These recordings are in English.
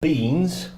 beans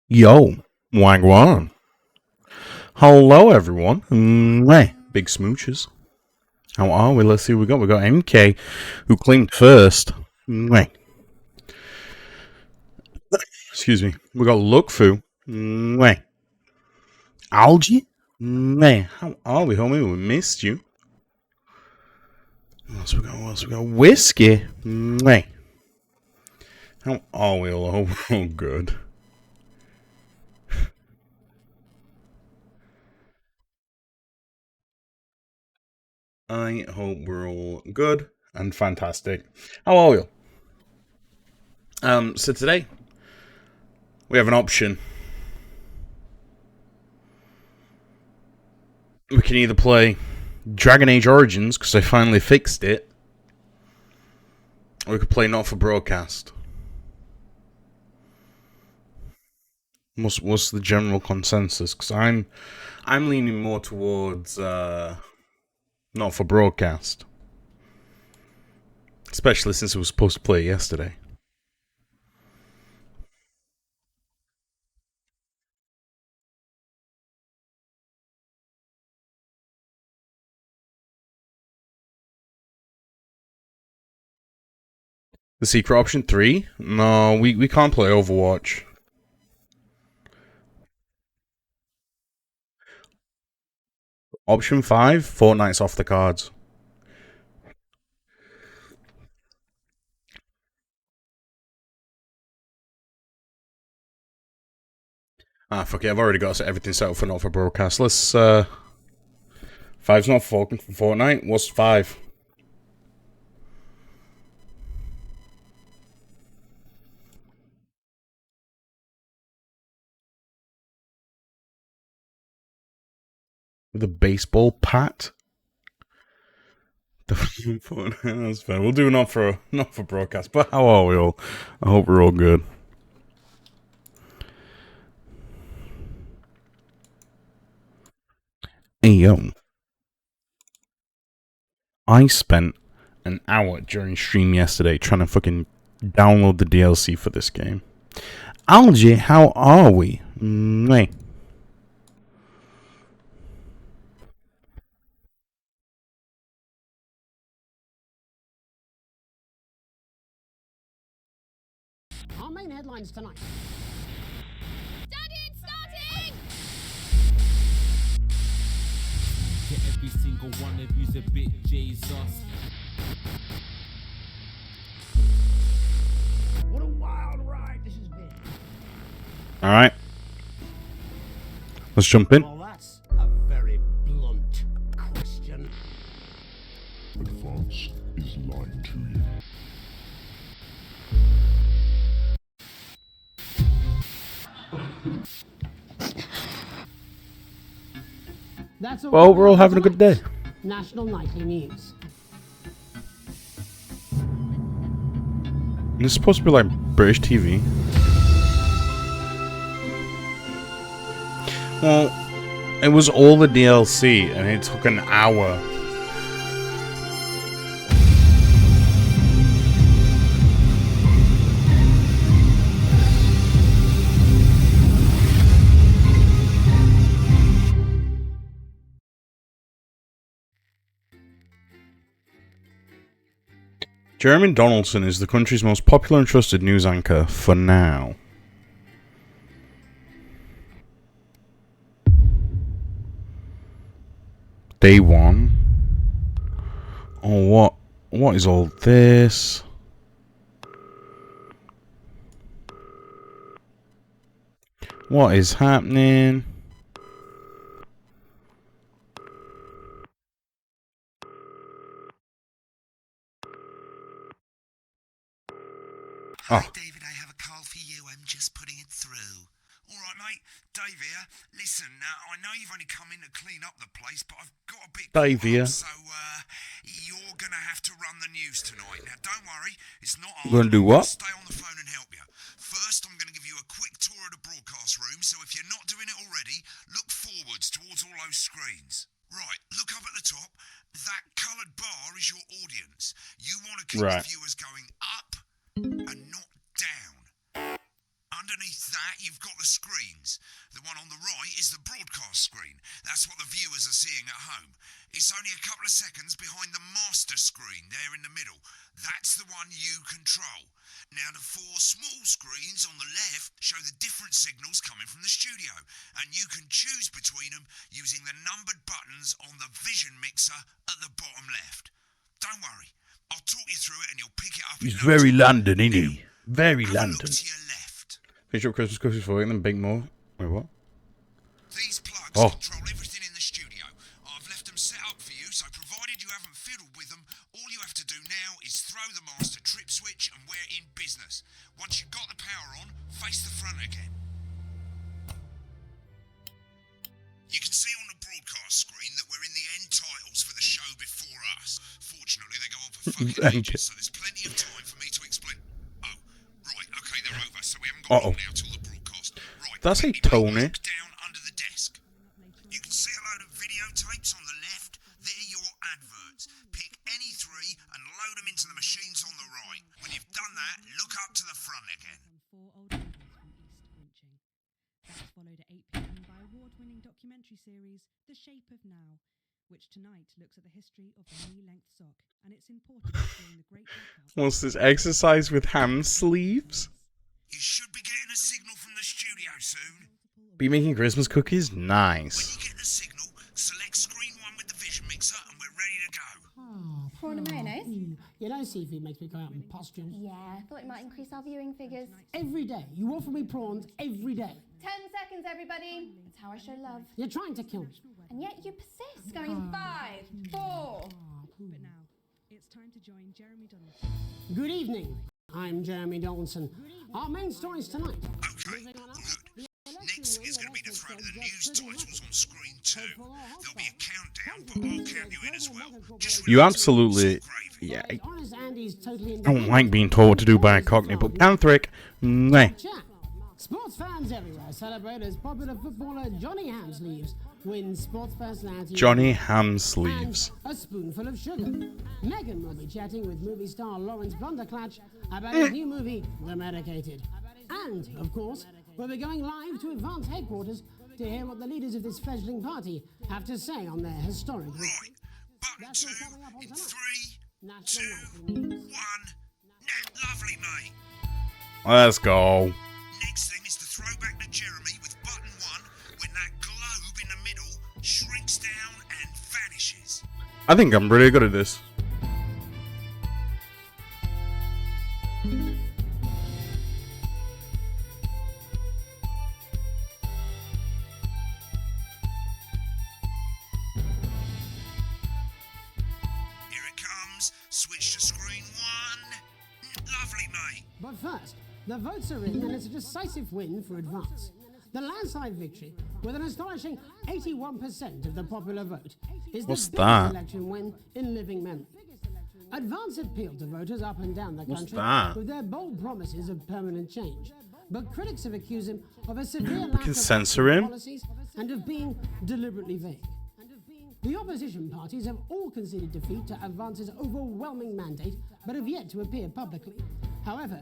Yo, Wagwan. Hello, everyone. Hey, big smooches. How are we? Let's see what we got. We got MK, who claimed first. Hey. Excuse me. We got Lookfu. Hey. Algae. Hey. How are we, homie? We missed you. What else we got? What else we got? Whiskey. Hey. How are we all? Oh, good. I hope we're all good and fantastic. How are you? So today we have an option. We can either play Dragon Age Origins because I finally fixed it, or we could play Not for Broadcast. What's the general consensus? Because I'm leaning more towards Not for Broadcast, especially since it was supposed to play yesterday. The secret option 3? No, we can't play Overwatch. Option 5, Fortnite's off the cards. Ah, fuck it, I've already got everything set up for Not for Broadcast. Let's, 5's not for Fortnite. What's 5? With a baseball pat? That's fair. We'll do not for broadcast. But how are we all? I hope we're all good. Hey yo, I spent an hour during stream yesterday trying to fucking download the DLC for this game. Algie, how are we? Hey. Our main headlines tonight. Starting! To every single one of you's a bit Jesus. What a wild ride this has been. All right, let's jump in. Well, that's a very blunt question. Advance is lying to you. That's Well, we're all having a good day. National Nightly News. This is supposed to be like British TV. Well, it was all the DLC, and it took an hour. Jeremy Donaldson is the country's most popular and trusted news anchor for now. Day 1. Oh, what is all this? What is happening? Hi, David, I have a call for you. I'm just putting it through. All right, mate. Dave here. Listen, I know you've only come in to clean up the place, but I've got a bit Dave caught here. up, so you're going to have to run the news tonight. Now, don't worry. It's not hard. Gonna do I'm what? gonna stay on the phone and help you. First, I'm going to give you a quick tour of the broadcast room, so if you're not doing it already, look forwards towards all those screens. Right, look up at the top. That coloured bar is your audience. You want to keep Right. the viewers going up and not down. Under underneath that, you've got the screens. The one on the right is the broadcast screen. That's what the viewers are seeing at home. It's only a couple of seconds behind the master screen there in the middle. That's the one you control. Now, the four small screens on the left show the different signals coming from the studio, and you can choose between them using the numbered buttons on the vision mixer at the bottom left. Don't worry, I'll talk you through it and you'll pick it up. He's very London, isn't he? Very Have a London. look to your left. Finish up Christmas cookies for you and then bake more. Wait, what? These plugs Oh. control everything in the studio. I've left them set up for you, so provided you haven't fiddled with them, all you have to do now is throw the master trip switch and we're in business. Once you've got the power on, face the front again. You can see on the broadcast screen that we're in the end titles for the show before us. Fortunately, they go on for fucking ages, so there's plenty of time for me to explain. Oh, right, okay, they're over, so we haven't got long now till the broadcast. Right, That's a quickly, Tony. look down under the desk. You can see a load of videotapes on the left. They're your adverts. Pick any three and load them into the machines on the right. When you've done that, look up to the front again. Four old neighbours from East Winching. That's followed at 8 p.m. by award-winning documentary series The Shape of Now, which tonight looks at the history of the knee-length sock and its importance during the Great Blackout. What's this exercise with ham sleeves? You should be getting a signal from the studio soon. Be making Christmas cookies? When Nice. you get the signal, select screen 1 with the vision mixer and we're ready to go. Prawn and mayonnaise? You know seafood makes me go out in pustules. Yeah, I thought it might increase our viewing figures. Every day. You offer me prawns every day. 10 seconds, everybody. That's how I show love. You're trying to kill me. And yet you persist. Going in 5, 4. But now, it's time to join Jeremy Donaldson. Good evening. I'm Jeremy Donaldson. Our main stories tonight. Okay, good. Next is going to be the throw to the news titles on screen 2. There'll be a countdown, but I'll count you in as well. Just You relax, absolutely... it's all gravy. Yeah, I Honest Andy's totally don't like being told what to do by a cockney, but Canthric, meh. Chat. Sports fans everywhere celebrate as popular footballer Johnny Hamsleeves wins Sports Personality Johnny Ham and sleeves. a spoonful of sugar. Megan will be chatting with movie star Lawrence Blunderclatch about his new movie, The Medicated. And, of course, we'll be going live to Advance headquarters to hear what the leaders of this fledgling party have to say on their historic... Right, button 2 in 3, 2, 1. Lovely, mate. Let's go. Next thing is to throw back to Jeremy with button 1 when that globe in the middle shrinks down and vanishes. I think I'm pretty good at this. Here it comes. Switch to screen 1. Lovely, mate. But first, the votes are in and it's a decisive win for Advance. The landslide victory, with an astonishing 81% of the popular vote, is the What's biggest that? election win in living memory. Advance appealed to voters up and down the What's country that? with their bold promises of permanent change. But critics have accused him of a severe lack can of censor active him. policies and of being deliberately vague. The opposition parties have all conceded defeat to Advance's overwhelming mandate, but have yet to appear publicly. However,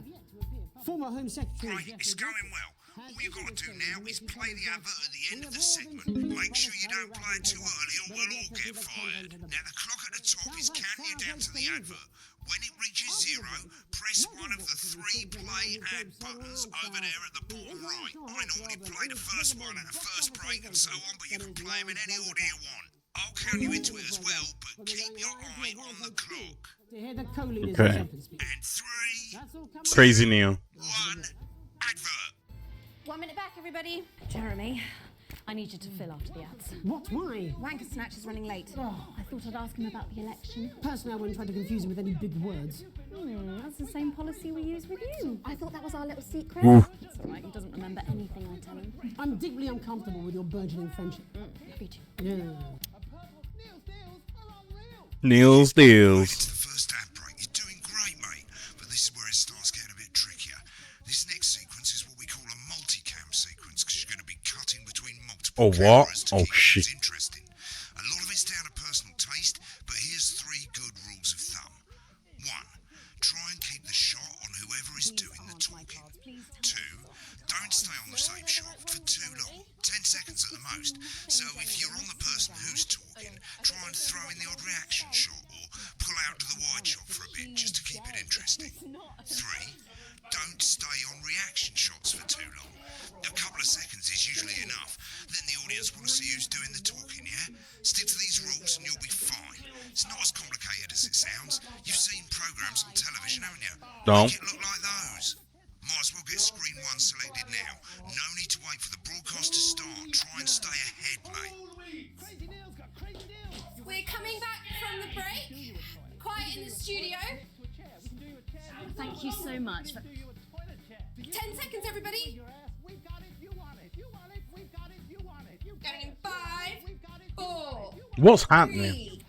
former Home Secretary... Right, it's going well. All you've got to do now is play the advert at the end of the segment. Make sure you don't play it too early or we'll all get fired. Now the clock at the top is counting you down to the advert. When it reaches 0, press one of the 3 play ad buttons over there at the bottom right. I normally play the first one at the first break and so on, but you can play them in any order you want. I'll count you into it as well, but keep your eye on the clock. To hear the co-leaders Okay. acceptance speech. And 3, That's all coming Crazy Neil. 1, advert. 1 minute back, everybody. Jeremy, I need you to fill after the ads. What? Why? Wanker Snatch is running late. I thought I'd ask him about the election. Personally, I wouldn't try to confuse him with any big words. That's the same policy we use with you. I thought that was our little secret. It's all right, he doesn't remember anything I tell him. I'm deeply uncomfortable with your burgeoning friendship. Me too. Yeah. Neil's deals. It's the first ad break. You're doing great, mate. But this is where it starts getting a bit trickier. This next sequence is what we call a multicam sequence because you're going to be cutting between multiple Oh, what? cameras to Oh, keep shit. things interesting. A lot of it's down to personal taste, but here's 3 good rules of thumb. 1. Try and keep the shot on whoever is doing the talking. 2. Don't stay on the same shot for too long. 10 seconds at the most. So if you're on the person who's talking, try and throw in the odd reaction shot or pull out to the wide shot for a bit just to keep it interesting. 3. Don't stay on reaction shots for too long. A couple of seconds is usually enough. Then the audience want to see who's doing the talking, yeah? Stick to these rules and you'll be fine. It's not as complicated as it sounds. You've seen programs on television, haven't you? Don't. Make it look like those. Might as well get screen 1 selected now. No need to wait for the broadcast to start. Try and stay ahead, mate. We're coming back from the break. Quiet in the studio. Thank you so much. 10 seconds, everybody. Going in 5, 4. What's happening?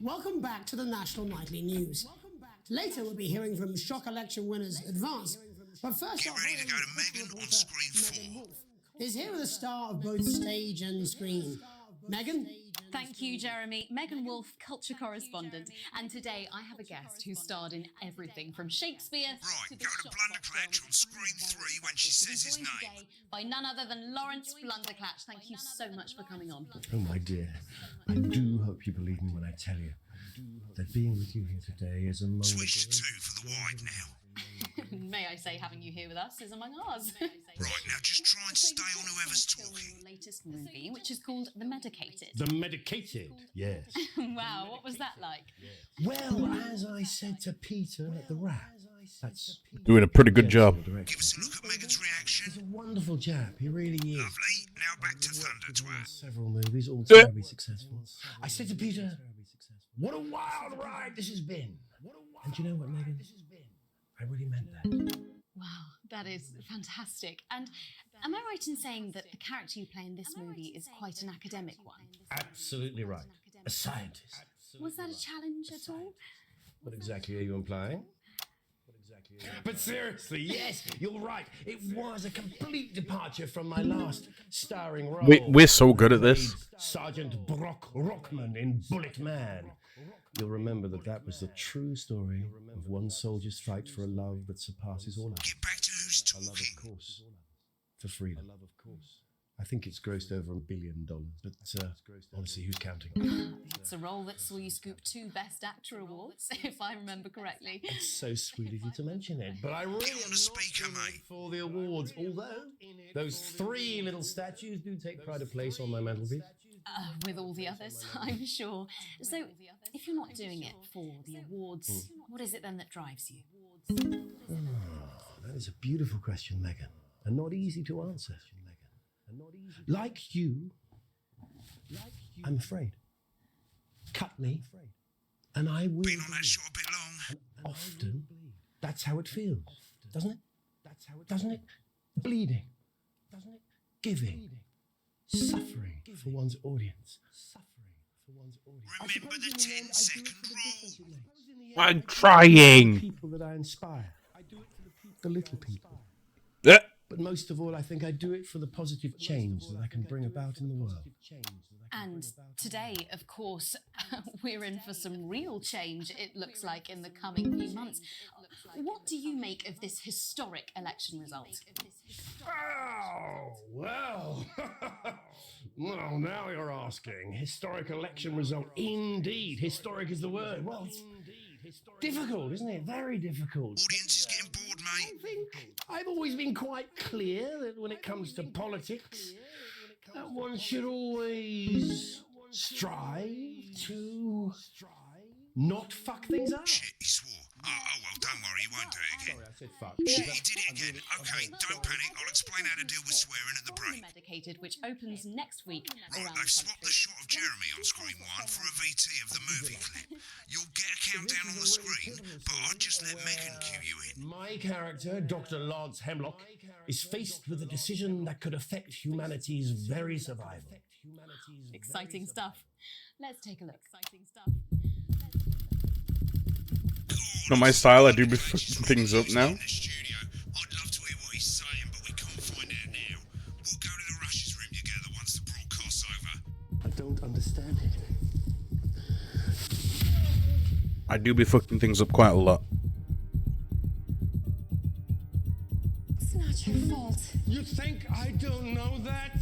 Welcome back to the National Nightly News. Later, we'll be hearing from shock election winners Advance. But first, Get ready to go to Megan on screen 4. Is here with a star of both stage and screen. Megan? Thank you, Jeremy. Megan Wolfe, culture correspondent. And today I have a guest who starred in everything from Shakespeare Right, to go to Blunderclatch on screen 3 when she says his joined name. today by none other than Lawrence Blunderclatch. Thank you so much for coming on. Oh, my dear, I do hope you believe me when I tell you that being with you here today is among Switch to 2 for the wide now. May I say, having you here with us is among ours. Right, now just try and stay on whoever's talking. Your latest movie, which is called The Medicated. The Medicated, yes. Wow, what was that like? Well, as I said to Peter at the Rat, that's Doing a pretty good job. Give us a look at Megan's reaction. He's a wonderful chap, he really is. Lovely. Now back to Thunder Twat. Several movies, all terribly successful. I said to Peter, what a wild ride this has been. And you know what, Megan? I really meant that. Wow, that is fantastic. And am I right in saying that the character you play in this movie is quite an academic one? Absolutely right. A scientist. Was that a challenge at all? What exactly are you implying? But seriously, yes, you're right. It was a complete departure from my last starring role. We're so good at this. Sergeant Brock Rockman in Bullet Man. You'll remember that was the true story of one soldier's fight for a love that surpasses all others. Get back to who's A love, talking. of course, for freedom. I think it's grossed over $1 billion, but honestly, who's counting? It's a role that saw you scoop 2 Best Actor awards, if I remember correctly. It's so sweet of you to mention it, but I really Get on am the not speaker, doing it mate. for the awards, although those 3 little statues do take pride of place on my mantelpiece. With all the others, I'm sure. So, if you're not doing it for the awards, what is it then that drives you? That is a beautiful question, Megan, and not easy to answer. Like you, I'm afraid. Cut me, and I will. Been on that shot a bit long. Often, that's how it feels, doesn't it? Doesn't it? Bleeding, doesn't it? Giving, suffering for one's audience. Remember the 10-second rule. I'm trying. People that I inspire, the little people. Yeah. But most of all, I think I do it for the positive change that I can bring about in the world. And today, of course, we're in for some real change, it looks like, in the coming few months. What do you make of this historic election result? Oh, well. Well, now you're asking. Historic election result. Indeed. Historic is the word. Well, it's difficult, isn't it? Very difficult. Audience is getting bored, I mate. think I've always been quite clear that when it comes to politics, that one should always strive to not fuck things up. Shit, he swore. Oh, well, don't worry, he won't do it again. Sorry, I said fuck. Shit, he did it again. Okay, don't panic. I'll explain how to deal with swearing at the break. Medicated, which opens next week. Right, around they've swapped the country. shot of Jeremy on screen 1 for a VT of the movie clip. You'll get a countdown on the screen, but I'll just let Megan cue you in. My character, Dr. Lance Hemlock, is faced with a decision that could affect humanity's very survival. Exciting stuff. Let's take a look. Exciting stuff. Not my style. I do be fucking things up now. In the studio. I'd love to hear what he's saying, but we can't find out now. We'll go to the Russia's room together once the broadcast's over. I don't understand it. I do be fucking things up quite a lot. It's not your fault. You think I don't know that?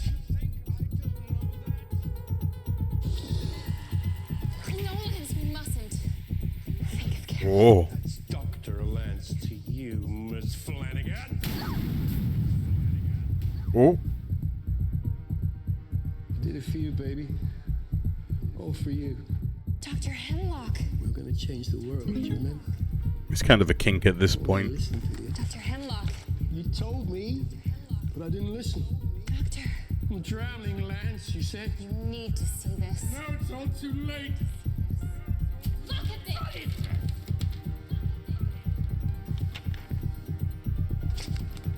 Nolans mustn't think of Karen. Whoa. That's Dr. Lance to you, Miss Flanagan. Oh. I did it for you, baby. All for you. Dr. Hemlock. We're gonna change the world, do you remember? It's kind of a kink at this point. Listen to you. Dr. Hemlock. You told me, but I didn't listen. Doctor. I'm drowning, Lance, you said. You need to see this. No, it's all too late. Look at this!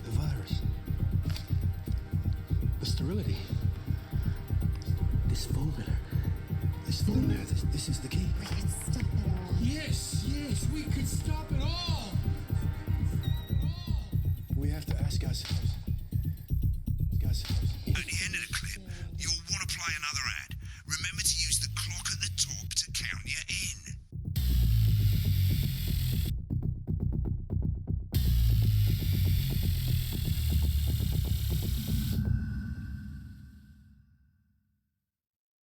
The virus. The sterility. This formula. This is the key. We can stop it all. Yes, we could stop it all. We have to ask ourselves. At the end of the clip, you'll want to play another ad. Remember to use the clock at the top to count you in.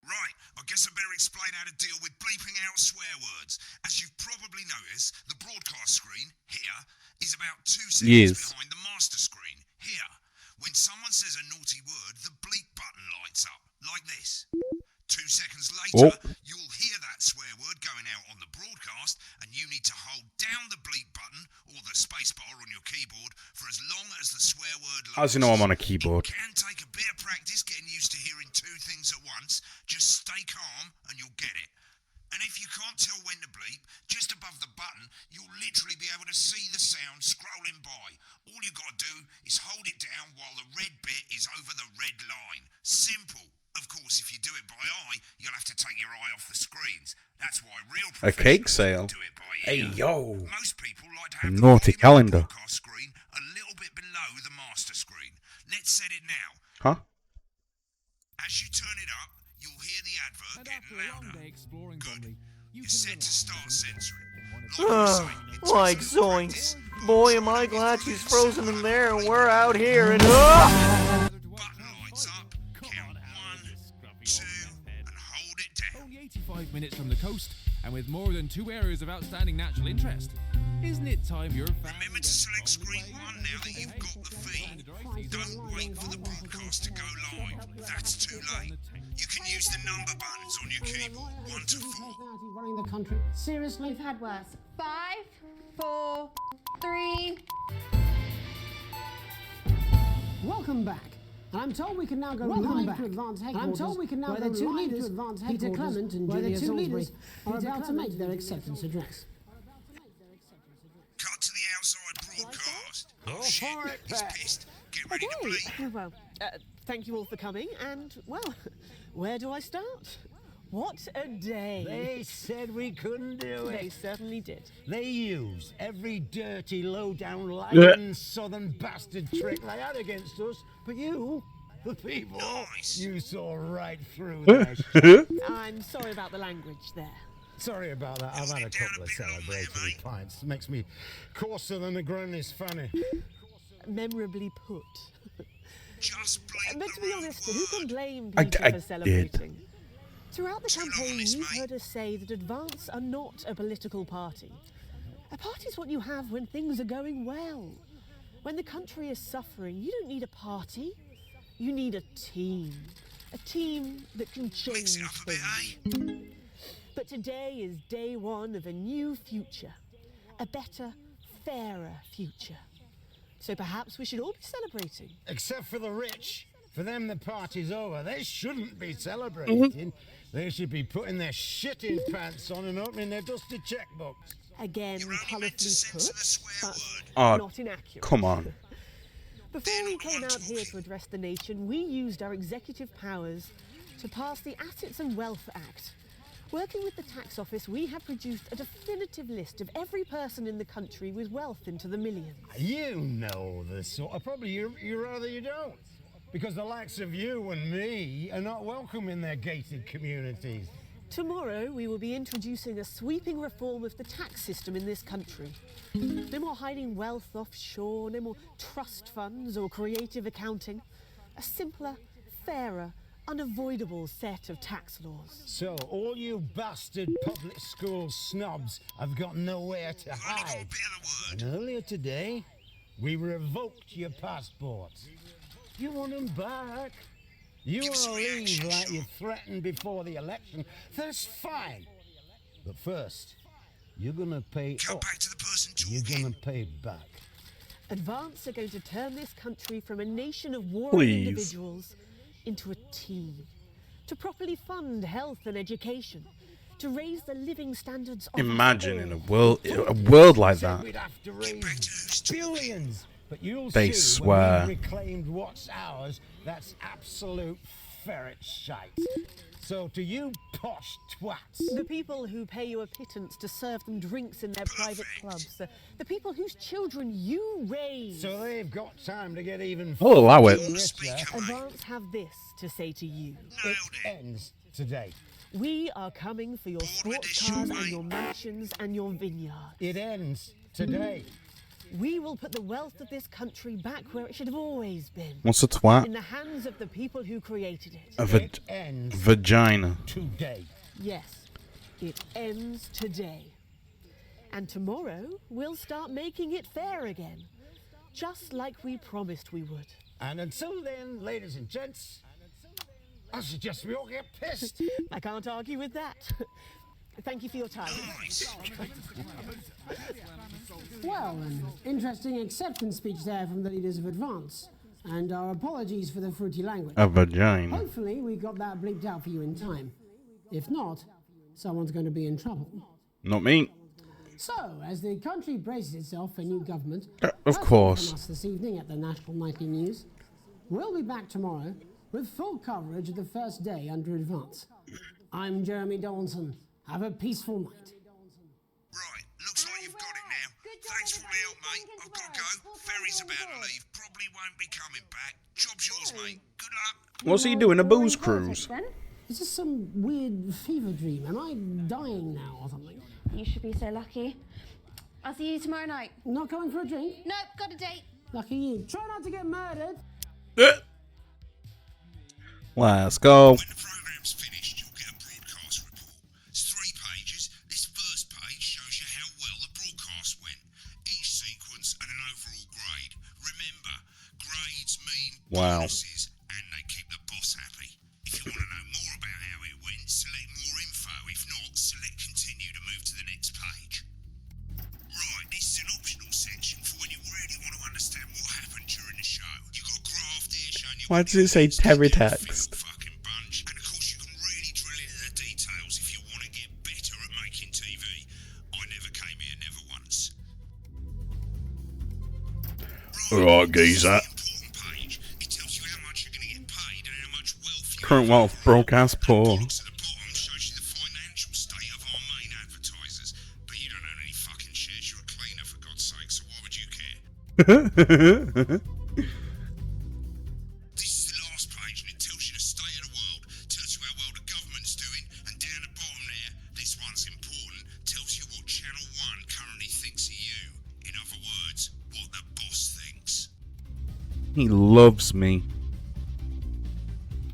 Right, I guess I better explain how to deal with bleeping out swear words. As you've probably noticed, the broadcast screen, here, is about 2 seconds behind the master screen, here. When someone says a naughty word, the bleep button lights up, like this. 2 seconds later, you'll hear that swear word going out on the broadcast, and you need to hold down the bleep button, or the space bar on your keyboard, for as long as the swear word lasts. How does he know I'm on a keyboard? It can take a bit of practice getting used to hearing 2 things at once. Just stay calm, and you'll get it. And if you can't tell when to bleep, just above the button, you'll literally be able to see the sound scrolling by. All you got to do is hold it down while the red bit is over the red line. Simple. Of course, if you do it by eye, you'll have to take your eye off the screens. That's why real A cake professionals sale. do it by Hey ear. yo. Most people like to A have naughty the volume calendar. of the broadcast screen a little bit below the master screen. Let's set it now. Huh? As you turn it up, you'll hear the advert And getting after a long louder. day exploring Good. Bromley, you You're can set to relax start and censoring. Like zoinks. Boy, am I glad she's frozen in there and we're out here and ah! Button lights up, count 1, 2, and hold it down. only 85 minutes from the coast, and with more than 2 areas of outstanding natural interest. Isn't it time your family Remember to select screen 1 now that you've got the feed. Don't wait for the broadcast to go live. That's too late. You can use the number buttons on your keyboard, 1 to 4. Running the country. Seriously? We've had worse. 5, 4, 3. Welcome back. And I'm told we can now go live to advance headquarters. I'm told we can now go two leaders, Peter Clement and Julia Salisbury, are about to make their acceptance address. Cut to the outside broadcast. Oh shit, he's pissed. Get ready to bleep. Well, thank you all for coming, and, well, where do I start? What a day. They said we couldn't do it. They certainly did. They used every dirty, low-down, lying southern bastard trick they had against us. But you, the people, you saw right through that. I'm sorry about the language there. Sorry about that. I've had a couple of celebratory pints. Makes me coarser than a granny's fanny. Memorably put. Just But to be honest, who can blame I Peter for did. celebrating? Throughout the campaign, you've heard us say that Advance are not a political party. A party's what you have when things are going well. When the country is suffering, you don't need a party. You need a team. A team that can change things. But today is day one of a new future. A better, fairer future. So perhaps we should all be celebrating. Except for the rich. For them, the party's over. They shouldn't be celebrating. They should be putting their shitting pants on and opening their dusty checkbooks. Again, colourfully put, but Oh, not inaccurate. come on. Before we came out here to address the nation, we used our executive powers to pass the Assets and Wealth Act. Working with the tax office, we have produced a definitive list of every person in the country with wealth into the millions. You know the sort of probably you rather you don't. Because the likes of you and me are not welcome in their gated communities. Tomorrow, we will be introducing a sweeping reform of the tax system in this country. No more hiding wealth offshore, no more trust funds or creative accounting. A simpler, fairer, unavoidable set of tax laws. So, all you bastard public school snobs have got nowhere to hide. And earlier today, we revoked your passports. You want them back? You want to leave like you threatened before the election? That's fine. But first, you're going to pay up. You're going to pay back. Advance are going to turn this country from a nation of warring individuals into a team. To properly fund health and education. To raise the living standards of Imagine in a world like that. We'd have to raise billions. But you'll They see swear. when we reclaimed what's ours, that's absolute ferret shite. So to you posh twats. The people who pay you a pittance to serve them drinks in their private clubs. The people whose children you raise. So they've got time to get even I'll allow it. richer. Advance have this to say to you. It ends today. We are coming for your sports cars and your mansions and your vineyards. It ends today. We will put the wealth of this country back where it should have always been. What's a twat? In the hands of the people who created it. A ends vagina. Today. Yes, it ends today. And tomorrow, we'll start making it fair again. Just like we promised we would. And until then, ladies and gents, I suggest we all get pissed. I can't argue with that. Thank you for your time. Well, an interesting acceptance speech there from the leaders of Advance. And our apologies for the fruity language. A vagina. Hopefully we got that bleeped out for you in time. If not, someone's going to be in trouble. Not me. So, as the country braces itself for new government, Of that's all course. from us this evening at the National Nightly News. We'll be back tomorrow with full coverage of the first day under Advance. I'm Jeremy Donaldson. Have a peaceful night. Right, looks like you've got it now. Thanks for all the help, mate. I've got to go. Ferry's about to leave. Probably won't be coming back. Job's yours, mate. Good luck. What's he doing? A booze cruise? Is this some weird fever dream? Am I dying now or something? You should be so lucky. I'll see you tomorrow night. Not coming for a drink? Nope, got a date. Lucky you. Try not to get murdered. Let's go. When the programme's finished, you'll get a broadcast report. It's 3 pages. This first page shows you how well the broadcast went. Each sequence and an overall grade. Remember, grades mean bonuses, and they keep the boss happy. If you want to know more about how it went, select more info. If not, select continue to move to the next page. Right, this is an optional section for when you really want to understand what happened during the show. You got a graph there showing you. Why does it say Terrytext? Fucking bunch. And of course, you can really drill into the details if you want to get better at making TV. I never came here, never once. Right, geezer. Important page. It tells you how much you're going to get paid and how much wealth you Current wealth broadcast poor. Looks at the bottom shows you the financial state of our main advertisers. But you don't own any fucking shares. You're a cleaner, for God's sake, so why would you care? This is the last page and it tells you the state of the world, tells you how well the government's doing, and down the bottom there, this one's important, tells you what Channel 1 currently thinks of you. In other words, what the boss thinks. He loves me.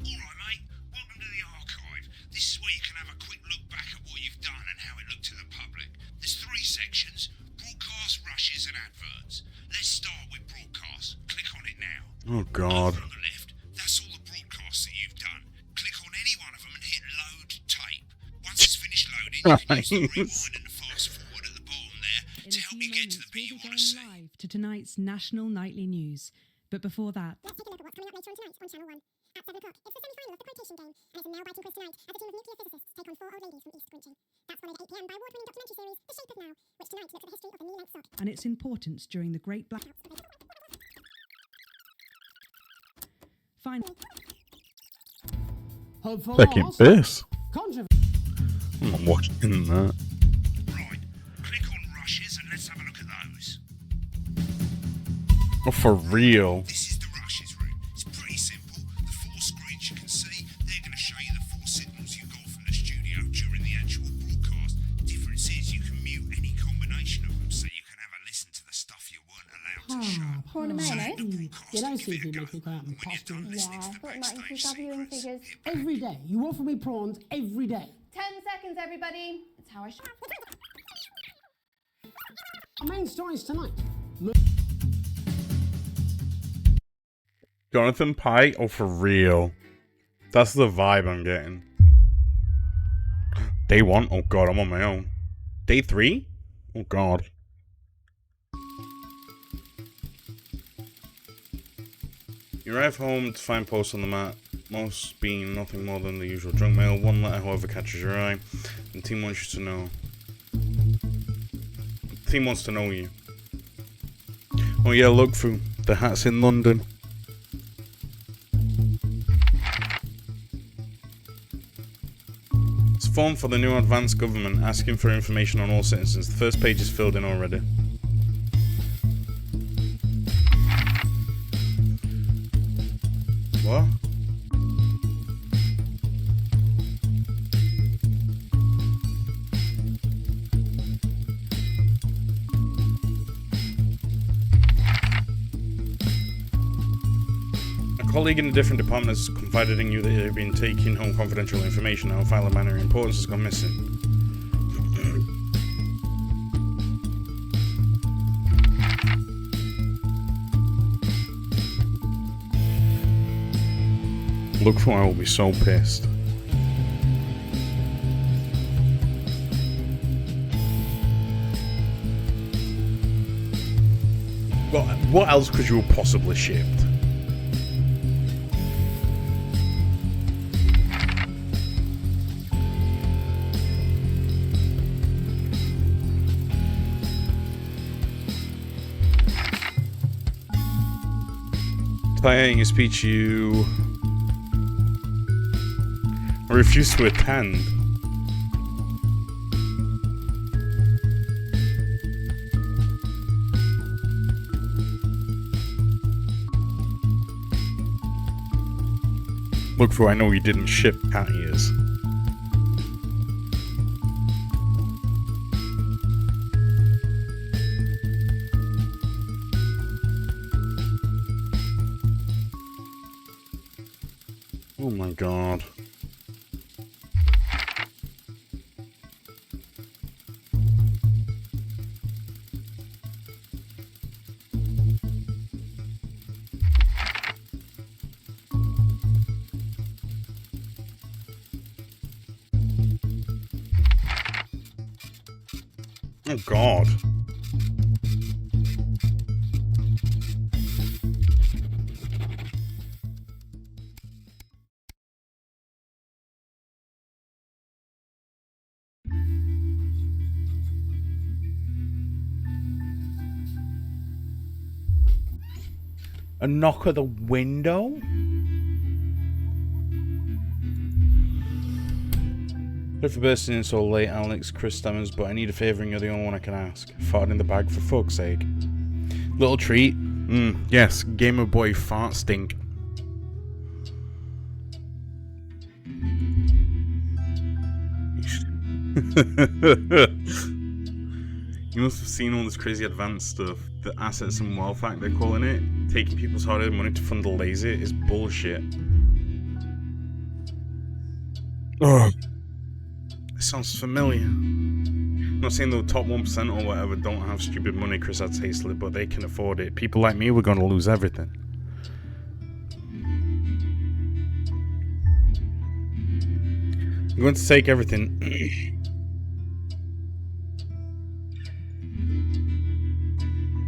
Alright mate, welcome to the archive. This is where you can have a quick look back at what you've done and how it looked to the public. There's 3 sections: broadcast, rushes and adverts. Let's start with broadcast. Click on it now. Oh God. On the left, that's all the broadcasts that you've done. Click on any one of them and hit load tape. Once it's finished loading, you can use the rewind and the fast forward at the bottom there to help you get to the bit you want to see. Live to tonight's National Nightly News. But before that, Let's take a look at what's coming up later on tonight on Channel 1. At 7 o'clock, it's the semi-final of the quotation game, and it's a nail-biting quiz tonight as a team of nuclear physicists take on 4 old ladies from East Grinching. That's followed at 8 p.m. by award-winning documentary series The Shape of Now, which tonight looks at the history of the knee-length sock. and its importance during the Great Black. Final. Hopeful Second loss. this. Controversy. I'm not watching that. Right, click on rushes and let's have a look at those. Oh, for real. This is the rushes room. It's pretty simple. The 4 screens you can see, they're going to show you the 4 signals you got from the studio during Corn and mayonnaise? You know, seafood makes me quite impossible. Yeah, I thought it might increase our viewing figures. Every day. You offer me prawns every day. 10 seconds, everybody. It's how I should. Our main stories tonight. Jonathan Pike? Oh, for real. That's the vibe I'm getting. Day 1? Oh god, I'm on my own. Day 3? Oh god. You arrive home to find posts on the mat, most being nothing more than the usual junk mail. One letter, however, catches your eye. The team wants you to know. The team wants to know you. Oh yeah, look through. The hat's in London. It's a form for the new advanced government asking for information on all citizens. The first page is filled in already. What? A colleague in a different department has confided in you that they've been taking home confidential information. Now, a file of minor importance has gone missing. Look for I will be so pissed. Well, what else could you have possibly shipped? In your speech, you refuse to attend. Look for I know you didn't ship cat ears. Oh my god. Oh god. A knock at the window? Sorry for bursting in so late, Alex. Chris stammers, but I need a favour and you're the only one I can ask. Farted in the bag for fuck's sake. Little treat. Yes, Gamer Boy fart stink. You must have seen all this crazy advanced stuff. The assets and wealth act they're calling it. Taking people's hard-earned money to fund the lazy is bullshit. Ugh. It sounds familiar. I'm not saying the top 1% or whatever don't have stupid money, Chris adds hastily, but they can afford it. People like me, we're going to lose everything. I'm going to take everything.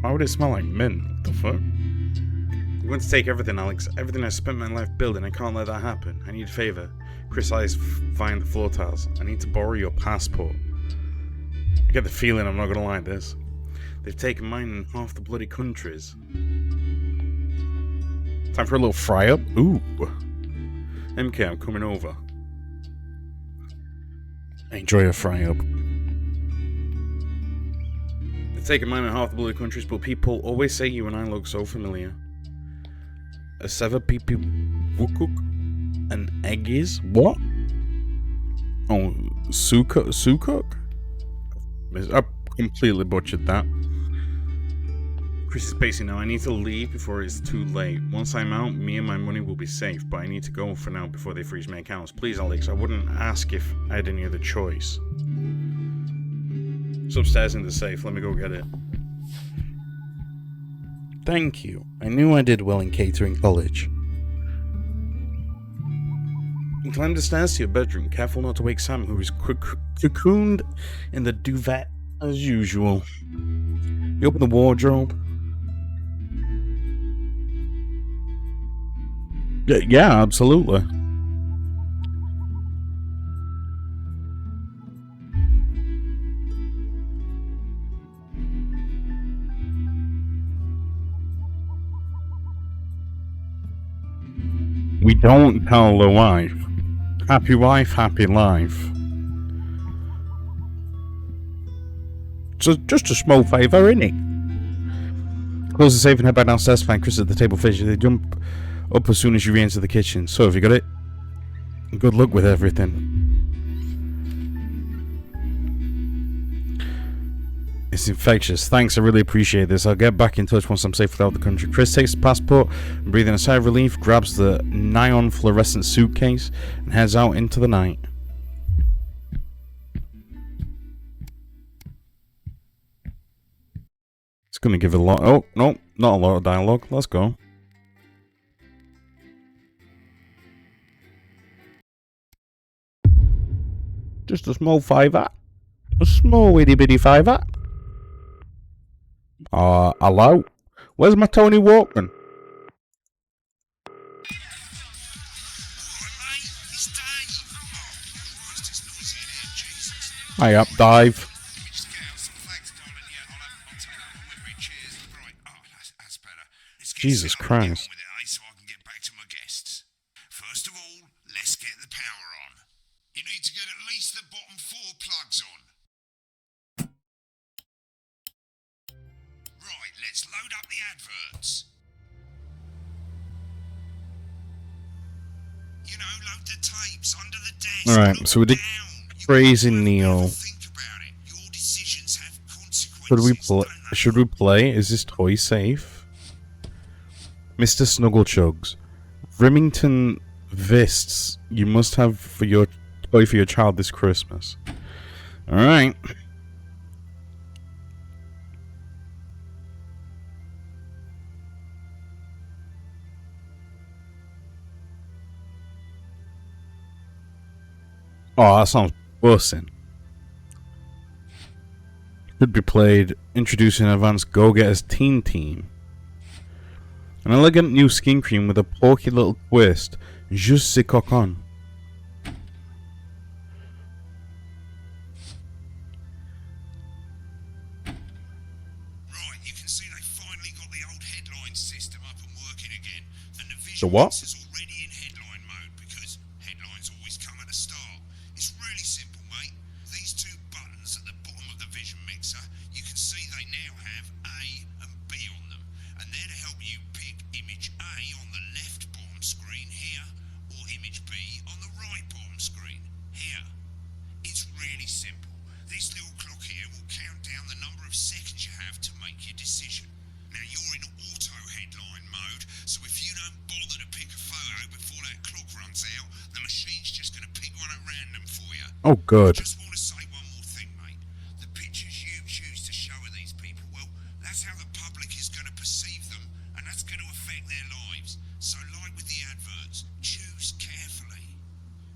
Why would it smell like mint? What the fuck? I'm going to take everything, Alex. Everything I spent my life building. I can't let that happen. I need a favour. Chris eyes find the floor tiles. I need to borrow your passport. I get the feeling I'm not going to like this. They've taken mine in half the bloody countries. Time for a little fry up? Ooh. MK, I'm coming over. Enjoy a fry up. They've taken mine in half the bloody countries, but people always say you and I look so familiar. A sever pipi wukuk? An egg is? What? Oh, sukuk? I completely butchered that. Chris is basically now, I need to leave before it's too late. Once I'm out, me and my money will be safe, but I need to go for now before they freeze my accounts. Please, Alex, I wouldn't ask if I had any other choice. It's upstairs in the safe. Let me go get it. Thank you. I knew I did well in catering college. You climb the stairs to your bedroom, careful not to wake Sam, who is cocooned in the duvet as usual. You open the wardrobe. Yeah, absolutely. We don't tell the wife. Happy wife, happy life. So just a small favour, innit? Close the safe and head back downstairs to find Chris at the table fish. They jump up as soon as you re-enter the kitchen. So have you got it? Good luck with everything. It's infectious. Thanks, I really appreciate this. I'll get back in touch once I'm safe without the country. Chris takes the passport and, breathing a sigh of relief, grabs the neon fluorescent suitcase and heads out into the night. It's gonna give it a lot. Oh, no, not a lot of dialogue. Let's go. Just a small favour. A small itty bitty favour. Hello? Where's my Tony Walkman? Hi up, dive. Jesus Christ. So I can get back to my guests. First of all, let's get the power on. You need to get at least the bottom 4 plugs on. Right, let's load up the adverts. You know, load the tapes under the desk. Alright, so we did Crazy Neil. Should we play? Is this toy safe? Mr. Snugglechugs. Remington Vists you must have for your toy for your child this Christmas. Alright. Oh, that sounds bussing. Could be played introducing an advanced Go-Getters Teen Team. An elegant new skin cream with a porky little twist. Juste c'est coquin. Right, you can see they finally got the old headline system up and working again. And the The visual what? is already in headline mode because headlines always come at the start. It's really simple, mate. These 2 buttons at the bottom of the vision mixer, you can see they now have A and B on them. And they're to help you pick image A on the left bottom screen here, or image B on the right bottom screen here. It's really simple. This little clock here will count down the number of seconds you have to make your decision. Now you're in auto headline mode, so if you don't bother to pick a photo before that clock runs out, the machine's just going to pick one at random for you. Oh, good. I just want to say one more thing, mate. The pictures you choose to show of these people, well, that's how the public is going to perceive them, and that's going to affect their lives. So like with the adverts, choose carefully.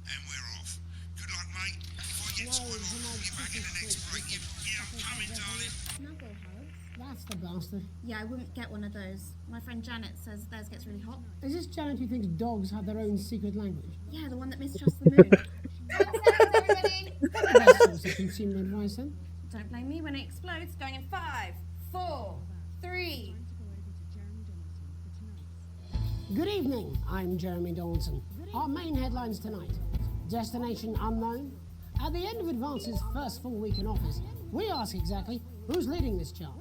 And we're off. Good luck, mate. If I get time, I'll call you back in the next break. Yeah, I'm coming, darling. Snuggle hugs? That's the bastard. Yeah, I wouldn't get one of those. My friend Janet says theirs gets really hot. Is this Janet who thinks dogs have their own secret language? Yeah, the one that mistrusts the moon. Best source of consumer advice then. Don't blame me when it explodes. Going in 5, 4, 3. Good evening, I'm Jeremy Dawson. Our main headlines tonight. Destination unknown. At the end of Advance's first full week in office, we ask exactly who's leading this charge.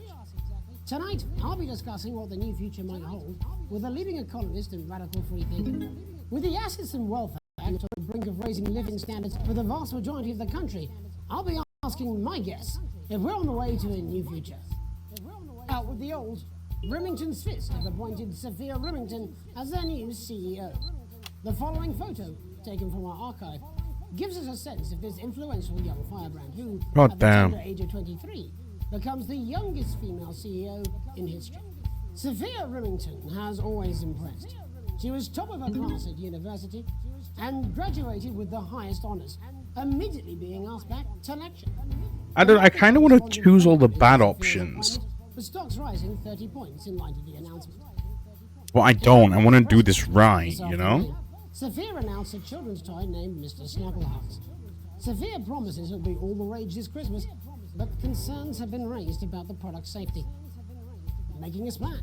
Tonight, I'll be discussing what the new future might hold with a leading economist and radical free thinker. With the assets and wealth on the brink of raising living standards for the vast majority of the country, I'll be asking my guests if we're on the way to a new future. Out with the old, Remington's Fist have appointed Sophia Remington as their new CEO. The following photo, taken from our archive, gives us a sense of this influential young firebrand who, at the tender age of 23, becomes the youngest female CEO in history. Sophia Remington has always impressed. She was top of her class at university and graduated with the highest honours, immediately being asked back to lecture. I kind of want to choose all the bad options. The stocks rising 30 points in light of the announcement. Well, I don't. I want to do this right, you know? Sophia announced a children's toy named Mr. Snuggleheart. Sophia promises it'll be all the rage this Christmas, but concerns have been raised about the product's safety. Making a splash.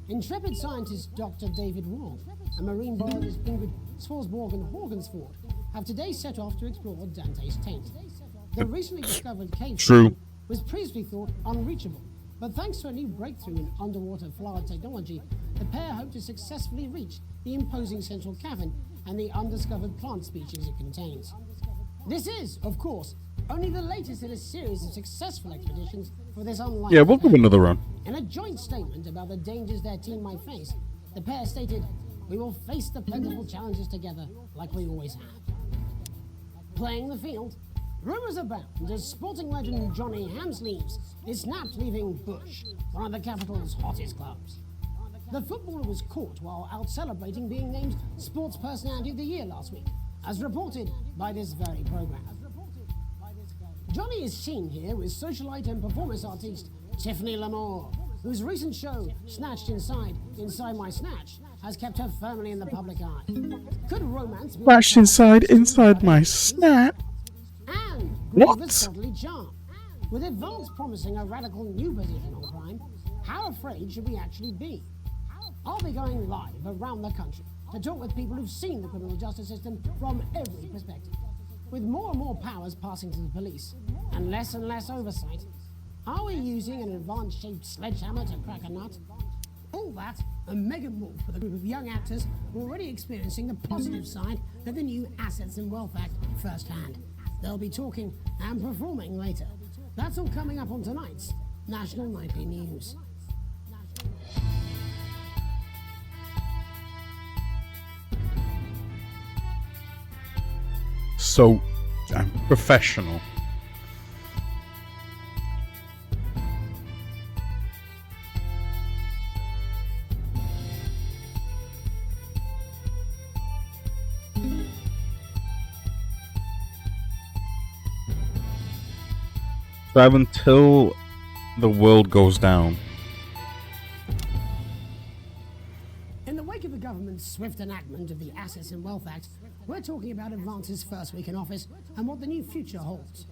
Intrepid scientist Dr. David Wong and marine biologist Ingrid Swarsborg and Horgensford have today set off to explore Dante's taint. The recently discovered cave was previously thought unreachable, but thanks to a new breakthrough in underwater flower technology, the pair hope to successfully reach the imposing central cavern and the undiscovered plant species it contains. This is, of course, only the latest in a series of successful expeditions for this unlikely. Yeah, we'll do another run. In a joint statement about the dangers their team might face, the pair stated, "We will face the plentiful challenges together like we always have." Playing the field, rumours abound as sporting legend Johnny Hamsleeves is snapped leaving Bush, one of the capital's hottest clubs. The footballer was caught while out celebrating being named Sports Personality of the Year last week, as reported by this very programme. Johnny is seen here with socialite and performance artiste Tiffany Lamore, whose recent show, Snatched Inside My Snatch, has kept her firmly in the public eye. Could romance be Snatched inside my snap? And What? bodily charm. With advance promising a radical new position on crime, how afraid should we actually be? I'll be going live around the country to talk with people who've seen the criminal justice system from every perspective. With more and more powers passing to the police, and less oversight, are we using an advanced-shaped sledgehammer to crack a nut? All that, and mega more for the group of young actors already experiencing the positive side of the new Assets and Wealth Act firsthand. They'll be talking and performing later. That's all coming up on tonight's National Nightly News. So, I'm professional. So I have until the world goes down. In the wake of the government's swift enactment of the Assets and Wealth Act, we're talking about Advance's first week in office and what the new future holds.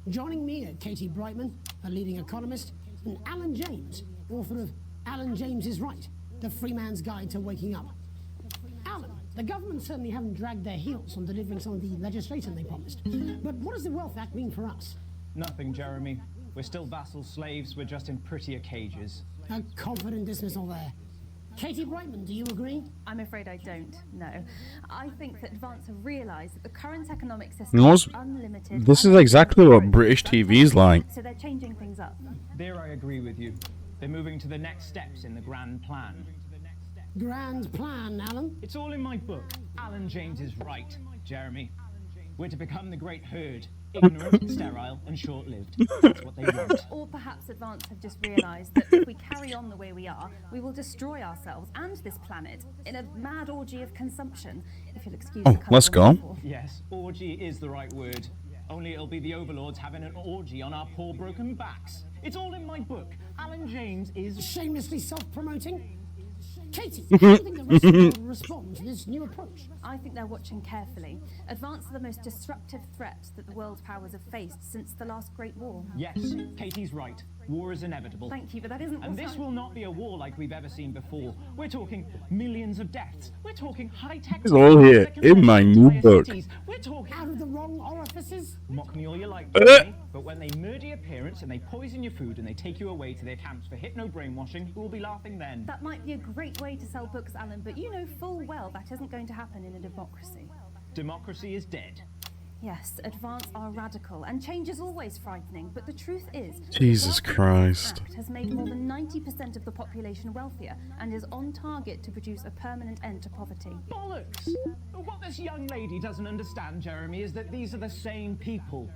Joining me are Katie Brightman, a leading economist, and Alan James, author of Alan James is Right, The Free Man's Guide to Waking Up. Alan, the government certainly haven't dragged their heels on delivering some of the legislation they promised. But what does the Wealth Act mean for us? Nothing, Jeremy. We're still vassal slaves, we're just in prettier cages. A confident dismissal there. Katie Brightman, do you agree? I'm afraid I don't, no. I think that Advance have realised that the current economic system You know, is unlimited. this is exactly what British TV is like. So they're changing things up. There I agree with you. They're moving to the next steps in the grand plan. Grand plan, Alan? It's all in my book. Alan James is right, Jeremy. We're to become the great herd. Ignorant, sterile, and short-lived. That's what they want. Or perhaps Advance have just realised that if we carry on the way we are, we will destroy ourselves and this planet in a mad orgy of consumption, if you'll excuse the colourful let's go. metaphor. Yes, orgy is the right word. Only it'll be the overlords having an orgy on our poor broken backs. It's all in my book. Alan James is... Shamelessly self-promoting? Katie, how do you think the rest of the world will respond to this new approach? I think they're watching carefully. Advance are the most disruptive threat that the world powers have faced since the last Great War. Yes, Katie's right. War is inevitable. Thank you, but that isn't And what this will not be a war like we've ever seen before. We're talking millions of deaths. We're talking high-tech... It's all here in my new book. We're talking... Out of the wrong orifices? Mock me all you like, Jeremy, but when they murder your parents and they poison your food and they take you away to their camps for hypno-brainwashing, who will be laughing then? That might be a great way to sell books, Alan, but you know full well that isn't going to happen in a democracy. Democracy is dead. Yes, advance are radical, and change is always frightening, but the truth is... Jesus Christ. Act has made more than 90% of the population wealthier, and is on target to produce a permanent end to poverty. Bollocks! What this young lady doesn't understand, Jeremy, is that these are the same people.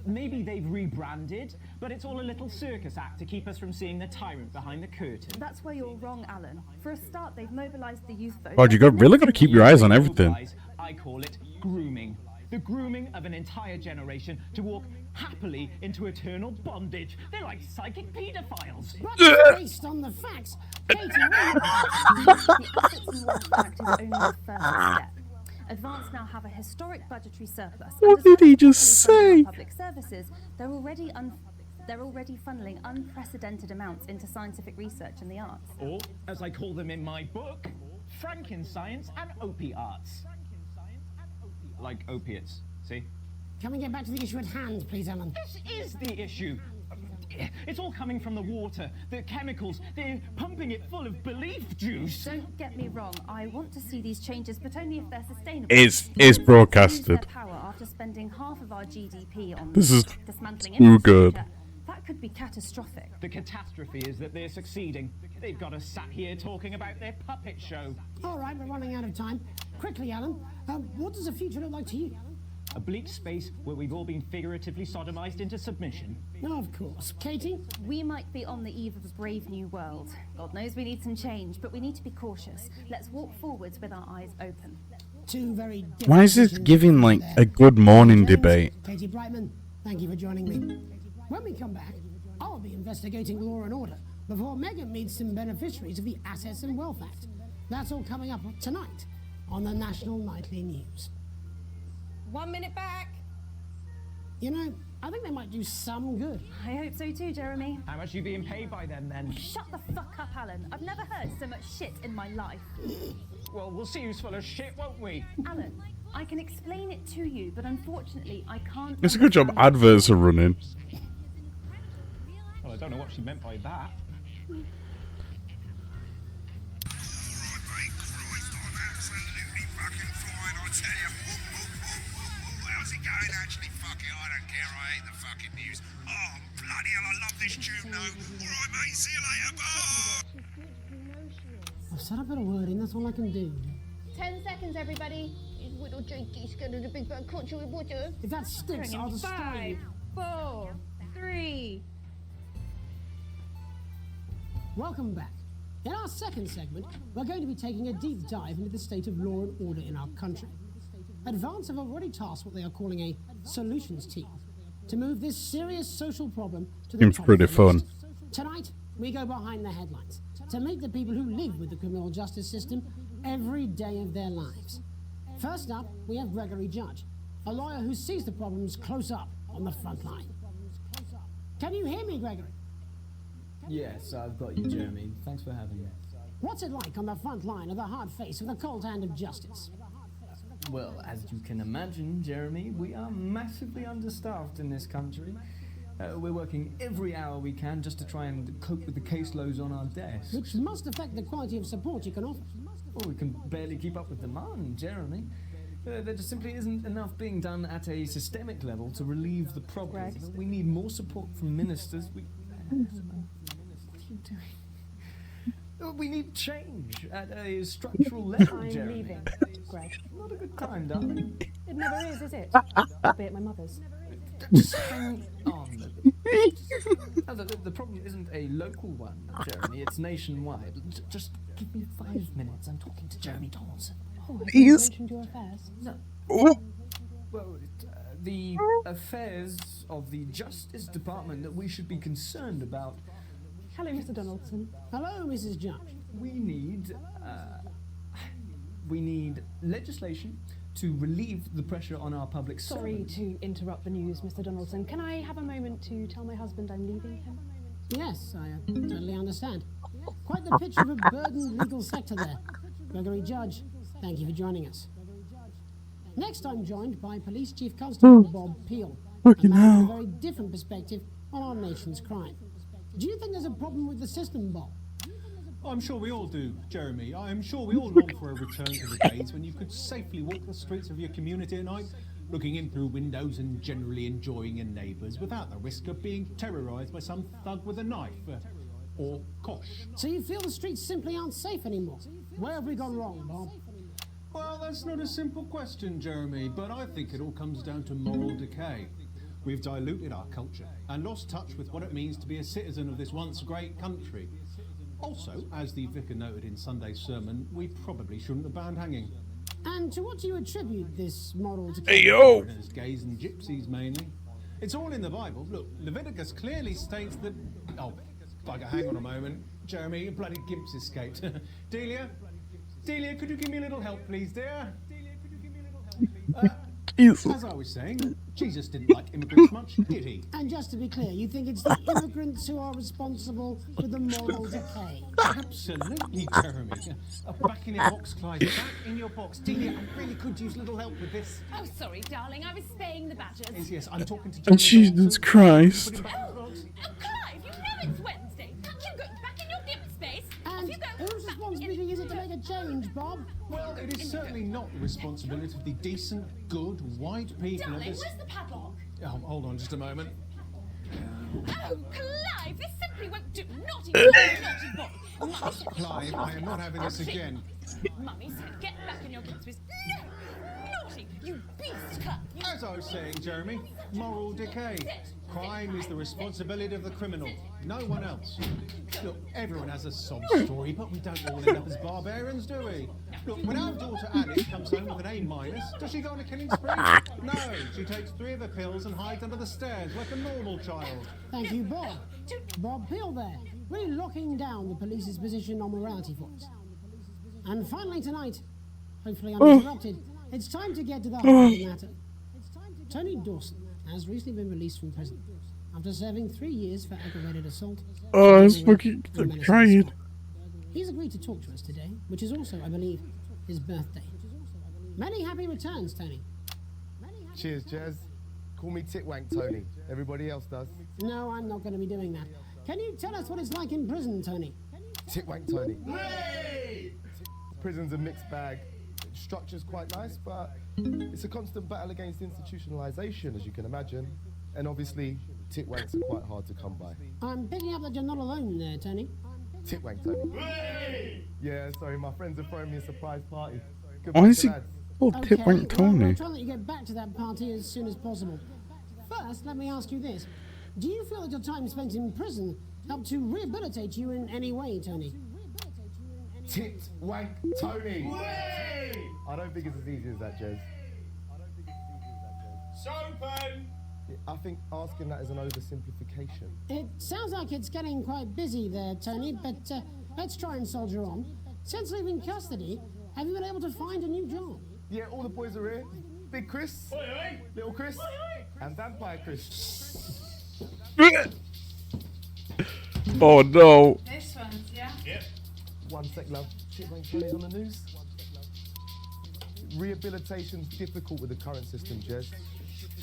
Maybe they've rebranded, but it's all a little circus act to keep us from seeing the tyrant behind the curtain. That's where you're wrong, Alan. For a start, they've mobilised the youth vote... God, really got to keep your eyes on everything. I call it grooming. The grooming of an entire generation to walk happily into eternal bondage. They're like psychic paedophiles. But based on the facts, Katie... The Assets and Wealth Act is only the first step. Advance now have a historic budgetary surplus. What did he just say? Public services, they're already funneling unprecedented amounts into scientific research and the arts. Or, as I call them in my book, Frankenscience and opiates. Like opiates, see? Can we get back to the issue at hand, please, Alan? This is the issue. It's all coming from the water, the chemicals. They're pumping it full of belief juice. Don't get me wrong. I want to see these changes, but only if they're sustainable. Is broadcasted. Power after spending half of our GDP on This is dismantling too good. That could be catastrophic. The catastrophe is that they're succeeding. They've got us sat here talking about their puppet show. All right, we're running out of time. Quickly, Alan, what does the future look like to you? A bleak space where we've all been figuratively sodomized into submission. No, of course. Katie? We might be on the eve of a brave new world. God knows we need some change, but we need to be cautious. Let's walk forwards with our eyes open. Two very different... Why is this giving like a good morning debate? Katie Brightman, thank you for joining me. When we come back, I'll be investigating law and order before Megan meets some beneficiaries of the Assets and Wealth Act. That's all coming up tonight on the National Nightly News. 1 minute back. You know, I think they might do some good. I hope so too, Jeremy. How much are you being paid by them, then? Shut the fuck up, Alan. I've never heard so much shit in my life. Well, we'll see who's full of shit, won't we? Alan, I can explain it to you, but unfortunately, I can't... It's a good job adverts are running. Well, I don't know what she meant by that. How's it going? Actually, fuck it, I don't care. I hate the fucking news. Oh, bloody hell, I love this tune, though. All right, mate, see you later. Bye. I've said a bit of wording, that's all I can do. 10 seconds, everybody. His little cheeky scared of the big bird caught you with water. If that sticks, I'll destroy you. 5, 4, 3. Welcome back. In our second segment, we're going to be taking a deep dive into the state of law and order in our country. Advance have already tasked what they are calling a solutions team to move this serious social problem to the Seems top pretty of the fun. list. Tonight, we go behind the headlines to meet the people who live with the criminal justice system every day of their lives. First up, we have Gregory Judge, a lawyer who sees the problems close up on the front line. Can you hear me, Gregory? Yes, I've got you, Jeremy. Thanks for having me. What's it like on the front line of the hard face with the cold hand of justice? Well, as you can imagine, Jeremy, we are massively understaffed in this country. We're working every hour we can just to try and cope with the caseloads on our desks. Which must affect the quality of support you can offer. Well, we can barely keep up with demand, Jeremy. There just simply isn't enough being done at a systemic level to relieve the problem. We need more support from ministers. What are you doing? We need change at a structural level, I'm Jeremy. leaving, Greg. Not a good time, darling. It never is it? Albeit my mother's. Just hang on. The problem isn't a local one, Jeremy. It's nationwide. Just give me 5 minutes. I'm talking to Jeremy Donaldson. Oh, have Please. you mentioned your affairs? No. Oh. Well, the affairs of the Justice Department that we should be concerned about. Hello, Mr. Donaldson. Hello, Mrs. Judge. We need legislation to relieve the pressure on our public Sorry servants. to interrupt the news, Mr. Donaldson. Can I have a moment to tell my husband I'm leaving him? Yes, I totally understand. Quite the picture of a burdened legal sector there. Gregory Judge, thank you for joining us. Next, I'm joined by Police Chief Constable Bob Peel, a man with a very different perspective on our nation's crime. Do you think there's a problem with the system, Bob? I'm sure we all do, Jeremy. I'm sure we all long for a return to the days when you could safely walk the streets of your community at night looking in through windows and generally enjoying your neighbours without the risk of being terrorised by some thug with a knife. Or kosh. So you feel the streets simply aren't safe anymore? Where have we gone wrong, Bob? Well, that's not a simple question, Jeremy, but I think it all comes down to moral decay. We've diluted our culture and lost touch with what it means to be a citizen of this once great country. Also, as the vicar noted in Sunday's sermon, we probably shouldn't have banned hanging. And to what do you attribute this moral decay? Hey, yo! As gays and gypsies, mainly. It's all in the Bible. Look, Leviticus clearly states that... Oh, bugger, hang on a moment. Jeremy, your bloody gimp's escaped. Delia, could you give me a little help, please, dear? As I was saying, Jesus didn't like immigrants much, did he? And just to be clear, you think it's the immigrants who are responsible for the moral decay? Absolutely, Jeremy. Back in your box, Clive. Back in your box. Delia, I really could use a little help with this. Oh, sorry, darling. I was spaying the badgers. Yes, I'm talking to... Oh, Jesus Christ. Oh, Clive, you know it's Wednesday. You go back in your dip space. And whose responsibility is it to make a change, Bob? Well, it is certainly not the responsibility of the decent, good, white people Darling, of this... where's the padlock? Oh, hold on just a moment. Oh, Clive, this simply won't do. Naughty boy, naughty boy. Mummy said... Clive, I am not having this again. Mummy said, get back in your dip space. No! Naughty! You beast, Clive! As I was saying, Jeremy, moral decay. Crime is the responsibility of the criminal, no one else. Look, everyone has a sob story, but we don't all end up as barbarians, do we? Look, when our daughter Alice comes home with an A-, does she go on a killing spree? No, she takes 3 of her pills and hides under the stairs like a normal child. Thank you, Bob. Bob Peel there, really locking down the police's position on morality for us. And finally tonight, hopefully uninterrupted, it's time to get to the heart of the matter. Tony Dawson has recently been released from prison after serving 3 years for aggravated assault. Oh, it's fucking crying. He's agreed to talk to us today, which is also, I believe, his birthday. Many happy returns, Tony. Cheers, Jez. Call me Titwank Tony. Everybody else does. No, I'm not going to be doing that. Can you tell us what it's like in prison, Tony? Titwank Tony. Hey! Prison's a mixed bag. Structure's quite nice, but it's a constant battle against institutionalization, as you can imagine. And obviously, titwanks are quite hard to come by. I'm picking up that you're not alone there, Tony. Titwank Tony. Hey! Yeah, sorry, my friends are throwing me a surprise party. Why is he called Okay, Titwank Tony? I'll try that you get back to that party as soon as possible. First, let me ask you this. Do you feel that your time spent in prison helped to rehabilitate you in any way, Tony? Titwank Tony. Way! I don't think it's as easy as that, Jez. Sopen! I think asking that is an oversimplification. It sounds like it's getting quite busy there, Tony, but let's try and soldier on. Since leaving custody, have you been able to find a new job? Yeah, all the boys are here. Big Chris, Little Chris, and Vampire Chris. Oh no. This one's, yeah? Yep. One sec, love. Titwank Tony's on the news. Rehabilitation's difficult with the current system, Jez.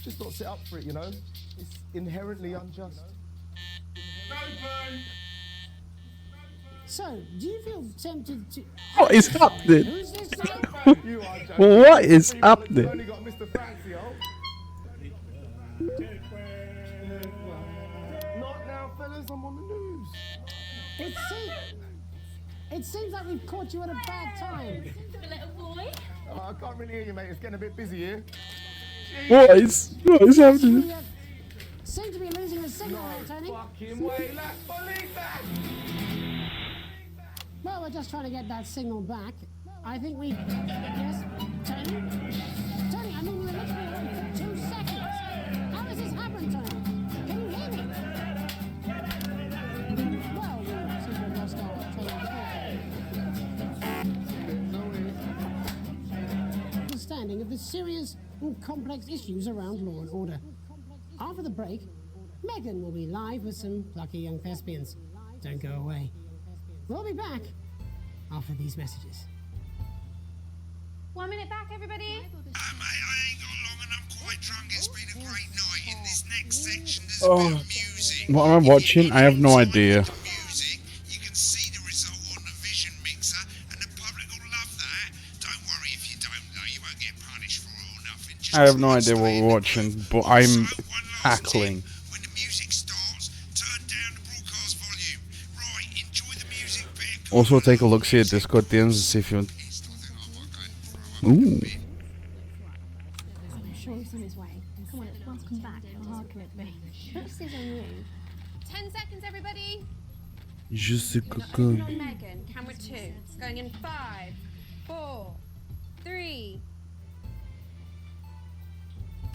Just not set up for it, you know? It's inherently unjust. Open! So, do you feel tempted to... What is happening? Who's this? You are joking. What is You've happening? only got Mr. Fancy, oh. Not now, fellas. I'm on the news. It seems like we've caught you at a bad time. The little boy. Oh, I can't really hear you, mate. It's getting a bit busy here. What is happening? We seem to be losing the signal there, Tony. Fucking way, let's believe that. Well, we're just trying to get that signal back. I think we... Yes, Tony? Tony, I mean, we were literally on for 2 seconds. How does this happen, Tony? Can you hear me? Well, we seem to have lost our understanding of the serious and complex issues around law and order. After the break, Megan will be live with some plucky young thespians. Don't go away. We'll be back after these messages. 1 minute back, everybody. Mate, I ain't got long and I'm quite drunk. It's been a great night. In this next section, there's a bit of music. What am I watching? I have no idea. Music. You can see the result on the vision mixer, and the public will love that. Don't worry if you don't, though. You won't get punished for it or nothing. I have no idea what we're watching, but I'm cackling. When the music starts, turn down the broadcast volume. Right, enjoy the music bit. Also, take a look see at Discord DMs and see if you. Ooh. I'm sure he's on his way. Come on, it's welcome back. How hard can it be? This is on you. 10 seconds, everybody. Just a Open cocoon. on Megan. Camera 2. Going in 5, 4, 3.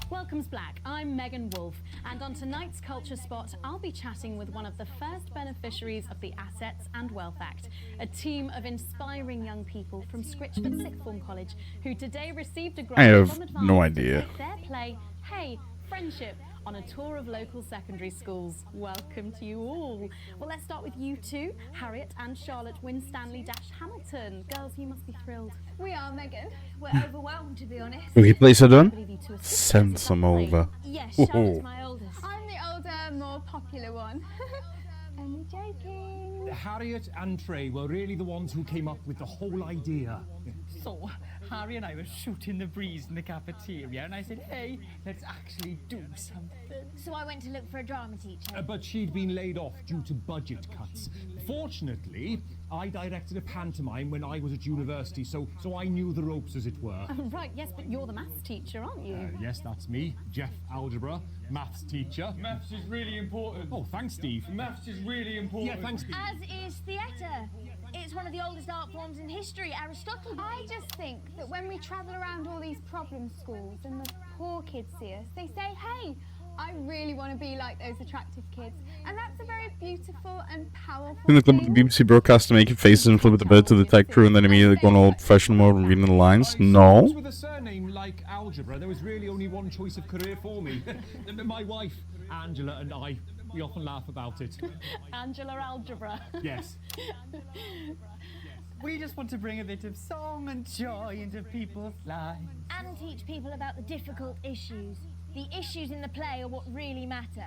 Welcome's Black. I'm Megan Wolfe, and on tonight's Culture Spot, I'll be chatting with one of the first beneficiaries of the Assets and Wealth Act, a team of inspiring young people from Scritchford Sixth Form College who today received a grant I have from Advance no to idea. take their play, Hey, Friendship, on a tour of local secondary schools. Welcome to you all. Well, let's start with you two, Harriet and Charlotte Winstanley-Hamilton. Girls, you must be thrilled. We are, Megan. We're overwhelmed, to be honest. Okay, place are done. Send some over. Yes, Ooh. Charlotte's my oldest. I'm the older, more popular one. Only joking. Harriet and Trey were really the ones who came up with the whole idea. So, Harry and I were shooting the breeze in the cafeteria, and I said, hey, let's actually do something. So I went to look for a drama teacher. But she'd been laid off due to budget cuts. Fortunately, I directed a pantomime when I was at university, so I knew the ropes, as it were. Right, yes, but you're the maths teacher, aren't you? Yes, that's me, Jeff Algebra, maths teacher. Maths is really important. Oh, thanks, Steve. Maths is really important. Yeah, thanks, Steve. As is theatre. It's one of the oldest art forms in history, Aristotle. I just think that when we travel around all these problem schools and the poor kids see us, they say, hey, I really want to be like those attractive kids. And that's a very beautiful and powerful In the clip of the BBC broadcaster making faces and flip with the bird to the tech crew and then immediately going all professional mode and reading the lines. No. With a surname like Algebra, there was really only one choice of career for me. My wife, Angela, and I, we often laugh about it. Angela Algebra. Yes. We just want to bring a bit of song and joy into people's lives. And teach people about the difficult issues. The issues in the play are what really matter.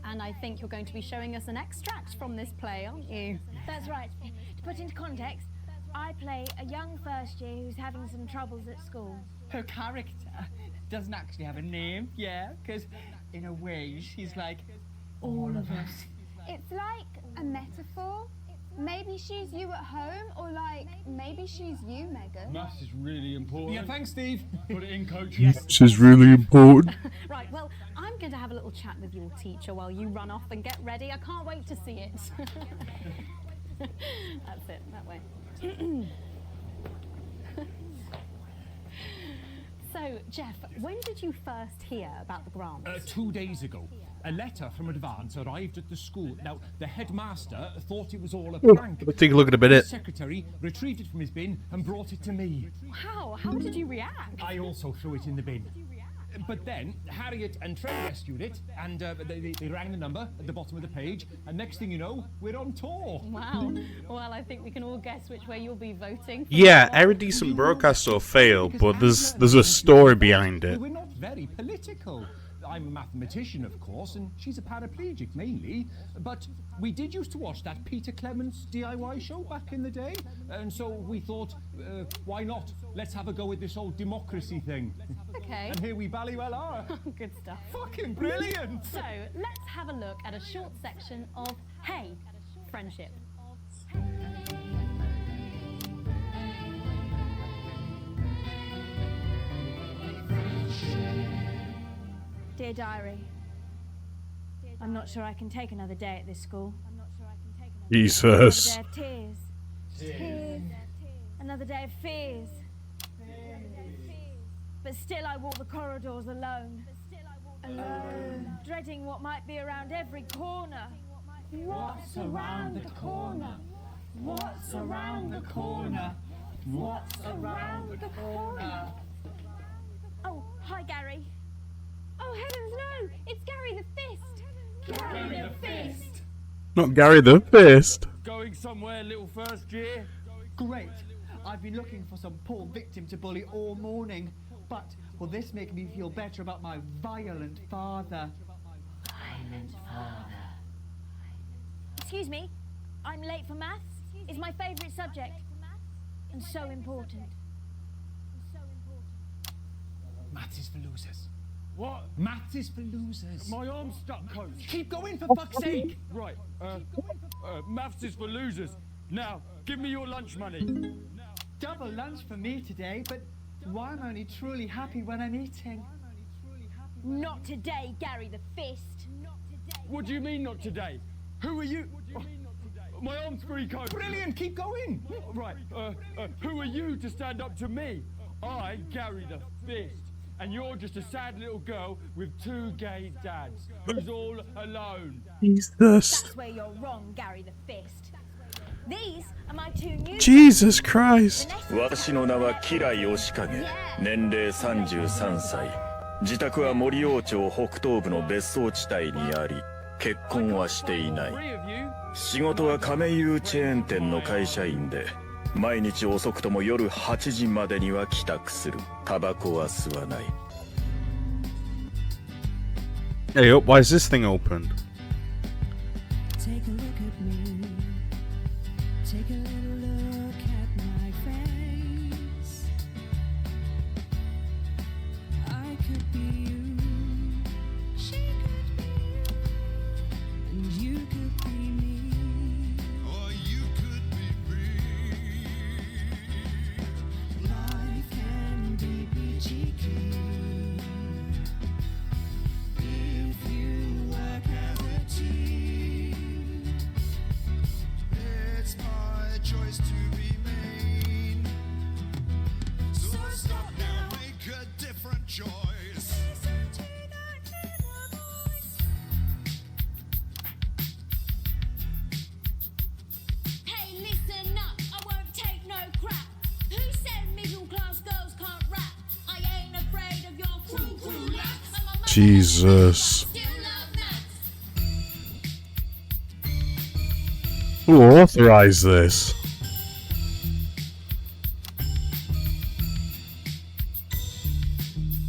And I think you're going to be showing us an extract from this play, aren't you? That's right. To put into context, I play a young first year who's having some troubles at school. Her character doesn't actually have a name, yeah, because in a way she's like all of us. It's like a metaphor. Maybe she's you at home, or like maybe she's you, Megan. Maths is really important. Yeah, thanks, Steve. Put it in, coach. This is really important. Right, well, I'm going to have a little chat with your teacher while you run off and get ready. I can't wait to see it. That's it, that way. So, Jeff, when did you first hear about the grant? 2 days ago. A letter from Advance arrived at the school. Now, the headmaster thought it was all a prank. Let's take a look at a bit. The secretary retrieved it from his bin and brought it to me. How? How did you react? I also threw it in the bin. But then, Harriet and Trey rescued it, and they rang the number at the bottom of the page, and next thing you know, we're on tour. Wow. Well, I think we can all guess which way you'll be voting. Yeah, every decent broadcaster will fail, but there's a story behind it. We're not very political. I'm a mathematician, of course, and she's a paraplegic mainly. But we did used to watch that Peter Clements DIY show back in the day, and so we thought, why not? Let's have a go at this old democracy thing. Okay. And here we bally well are. Good stuff. Fucking brilliant! So, let's have a look at a short section of Hey, Friendship. Dear Diary, I'm not sure I can take another day at this school. Jesus. Another day of tears. Tears. Another day of fears. But still I walk the corridors alone. Alone. Dreading what might be around every corner. What's around the corner? What's around the corner? What's around the corner? Oh, hi Gary. Oh heavens no! It's Gary the Fist! Gary the Fist! Not Gary the Fist. Going somewhere, little first year? Great. I've been looking for some poor victim to bully all morning. But will this make me feel better about my violent father? Violent father. Excuse me, I'm late for maths. It's my favourite subject. And so important. Maths is for losers. What? Maths is for losers. My arm's stuck, coach. Keep going, for fuck's sake. Right, maths is for losers. Now, give me your lunch money. Double lunch for me today, but why am I only truly happy when I'm eating? Not today, Gary the Fist. What do you mean not today? Who are you? My arm's free, coach. Brilliant, keep going. Right, who are you to stand up to me? I, Gary the Fist. And you're just a sad little girl with 2 gay dads who's all alone. Jesus. That's where you're wrong, Gary the Fist. These are my 2 new Jesus Christ. 私の名は吉良義景、年齢33歳。自宅は森王町北東部の別荘地帯にあり、結婚はしていない。仕事は亀有チェーン店の会社員で、毎日遅くとも夜8時までには帰宅する。タバコは吸わない。Hey, why is this thing opened? Take a look at me. Take a little look at my face. I could be you. She could be you. And you could be me. Or you could be me. Life can be peachy keen if you work as a team. It's my choice to be mean. So stop now, make a different choice. Listen to that inner voice. Hey, listen up, I won't take no crap. Who said middle class girls can't rap? I ain't afraid of your cruel laps. And my mother Jesus. still love maths. Who authorized this?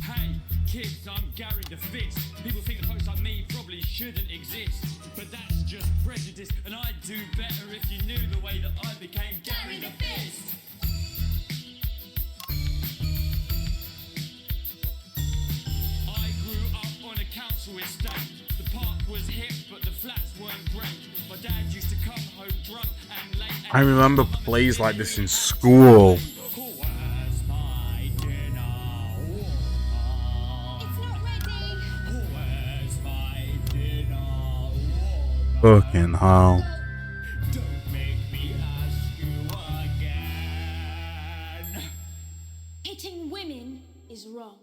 Hey, kids, I'm Gary the Fist. People think that folks like me probably shouldn't exist. But that's just prejudice, and I'd do better if you knew the way that I became Gary the Fist. I grew up on a council estate. The park was hip, but the flats weren't great. My dad used to come home drunk and late. I remember plays like this in school. Fucking hell. Hitting women is wrong.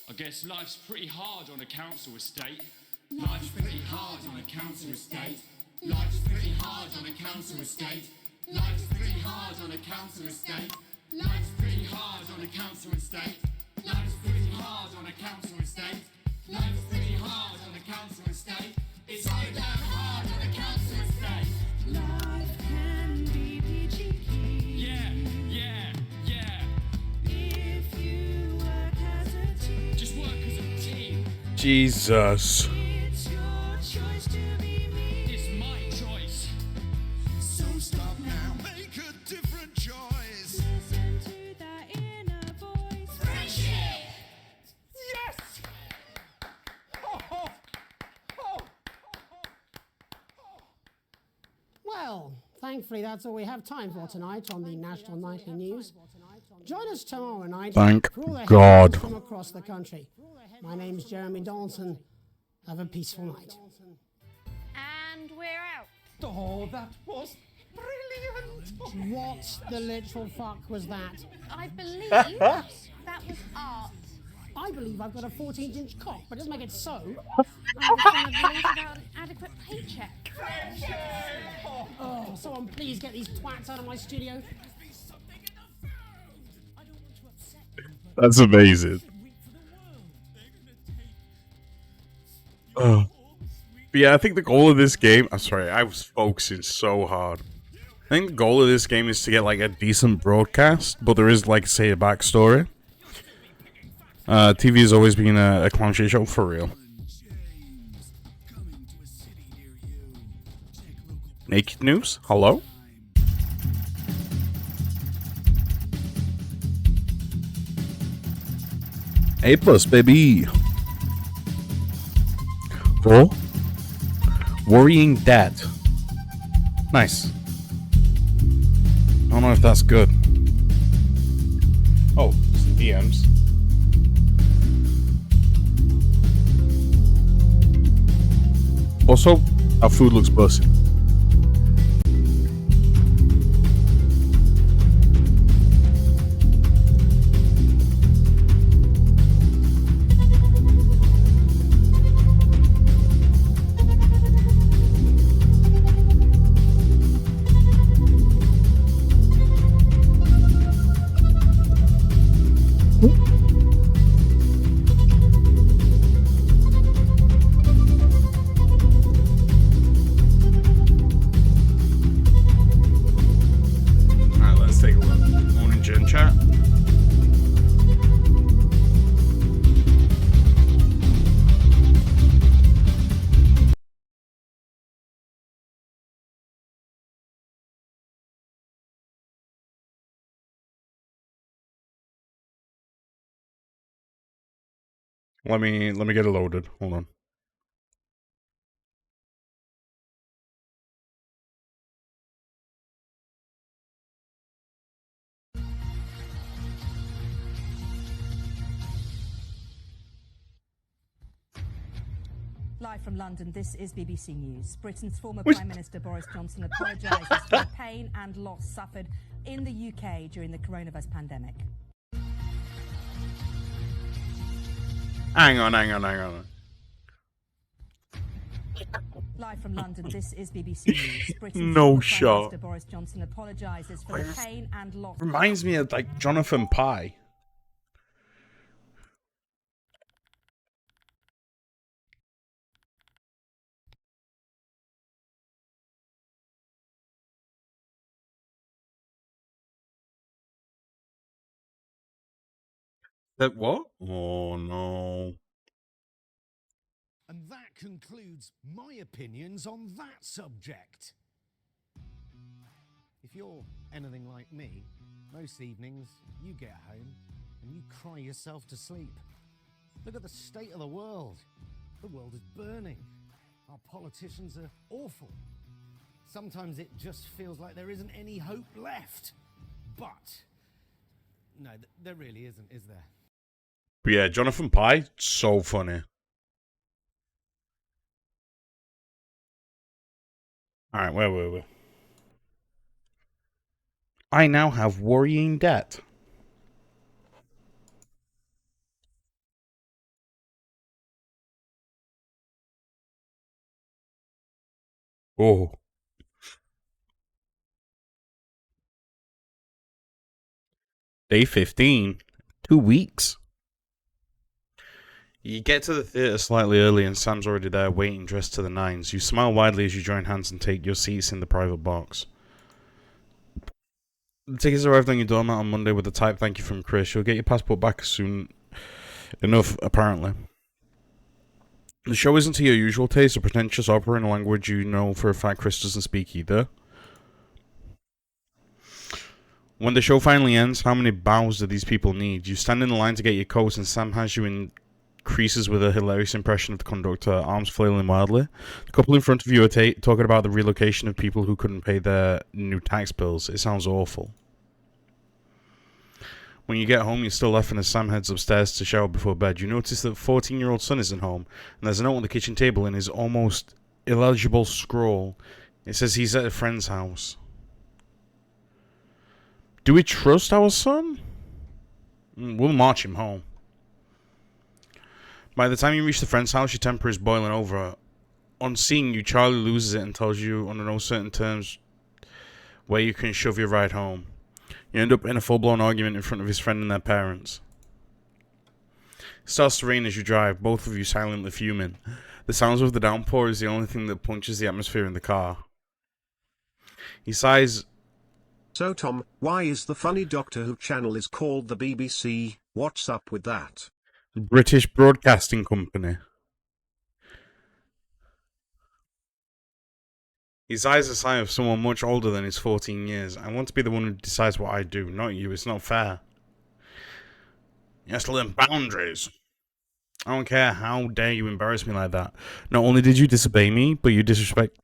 I guess life's pretty hard on a council estate. Life's pretty hard on a council estate. Life's pretty hard on a council estate. Life's pretty hard on a council estate. Life's pretty hard on a council estate. Life's pretty hard on a council estate. Life's pretty hard on a council estate. It's so damn hard on a council estate. Life can be peachy keen. Yeah. If you work as a team. Just work as a team. Jesus. It's your choice to be me. It's my choice. So stop now, make a different choice. Listen to that inner voice. Friendship! Yes! Well, thankfully that's all we have time for tonight on the National Nightly News. Join us tomorrow night Thank for all the God. headlines from across the country. My name's Jeremy Donaldson. Have a peaceful night. And we're out. Oh, that was brilliant! What the literal fuck was that? I believe that was art. I believe I've got a 14-inch cock, but it doesn't make it so. I was going to believe about an adequate paycheck. Oh, someone please get these twats out of my studio. That's amazing. Oh. But yeah, I think the goal of this game... I'm sorry, I was focusing so hard. I think the goal of this game is to get like a decent broadcast, but there is, like, say, a backstory. TV has always been a clown show for real. Naked News? Hello? A plus, baby. Or worrying dad. Nice. I don't know if that's good. Oh, some DMs. Also, our food looks bussin'. Alright, let's take a look. Morning gen chat. Let me get it loaded. Hold on. Live from London, this is BBC News. Britain's former Prime Minister Boris Johnson apologises for the pain and loss suffered in the UK during the coronavirus pandemic. Hang on. Live from London, this is BBC News. Britain's No former shot. Prime Minister Boris Johnson apologises for the pain and loss. Reminds me of like Jonathan Pye. That what? Oh no. And that concludes my opinions on that subject. If you're anything like me, most evenings you get home and you cry yourself to sleep. Look at the state of the world. The world is burning. Our politicians are awful. Sometimes it just feels like there isn't any hope left. But, no, there really isn't, is there? But yeah, Jonathan Pye, so funny. Alright, where were we? I now have worrying debt. Oh. Day 15. 2 weeks. You get to the theatre slightly early and Sam's already there waiting dressed to the nines. You smile widely as you join hands and take your seats in the private box. The tickets arrived on your doormat on Monday with a typed thank you from Chris. You'll get your passport back soon enough, apparently. The show isn't to your usual taste, a pretentious opera in a language you know for a fact Chris doesn't speak either. When the show finally ends, how many bows do these people need? You stand in the line to get your coats and Sam has you in creases with a hilarious impression of the conductor, arms flailing wildly. The couple in front of you are talking about the relocation of people who couldn't pay their new tax bills. It sounds awful. When you get home, you're still laughing as Sam heads upstairs to shower before bed. You notice that 14-year-old son isn't home, and there's a note on the kitchen table in his almost illegible scrawl. It says he's at a friend's house. Do we trust our son? We'll march him home. By the time you reach the friend's house, your temper is boiling over. On seeing you, Charlie loses it and tells you, under no certain terms, where you can shove your ride home. You end up in a full-blown argument in front of his friend and their parents. It starts to rain as you drive, both of you silently fuming. The sounds of the downpour is the only thing that punches the atmosphere in the car. He sighs. So Tom, why is the funny Doctor Who channel is called the BBC? What's up with that? British Broadcasting Company. His eyes a sigh of someone much older than his 14 years. I want to be the one who decides what I do, not you. It's not fair. You have to learn boundaries. I don't care how dare you embarrass me like that. Not only did you disobey me, but you disrespect.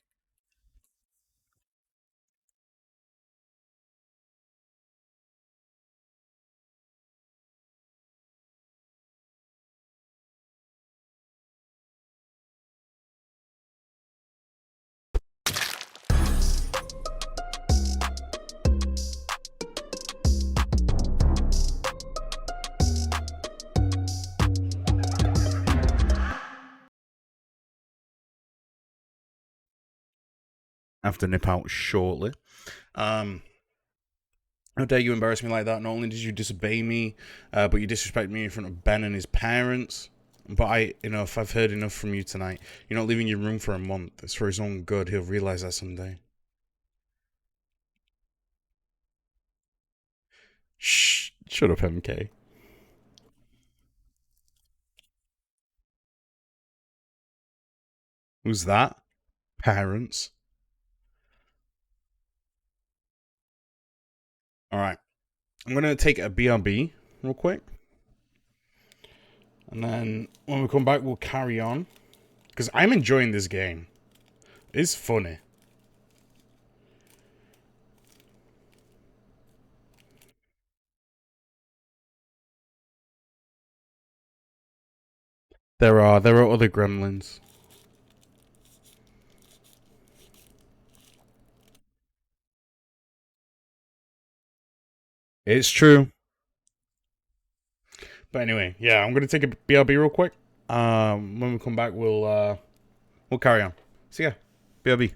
Have to nip out shortly. How dare you embarrass me like that? Not only did you disobey me, but you disrespect me in front of Ben and his parents. But if I've heard enough from you tonight, you're not leaving your room for a month. It's for his own good. He'll realize that someday. Shh! Shut up, MK. Who's that? Parents. Alright. I'm going to take a BRB real quick. And then when we come back, we'll carry on. Because I'm enjoying this game. It's funny. There are other gremlins. It's true. But anyway, yeah, I'm gonna take a BRB real quick. When we come back, we'll carry on. See ya, BRB.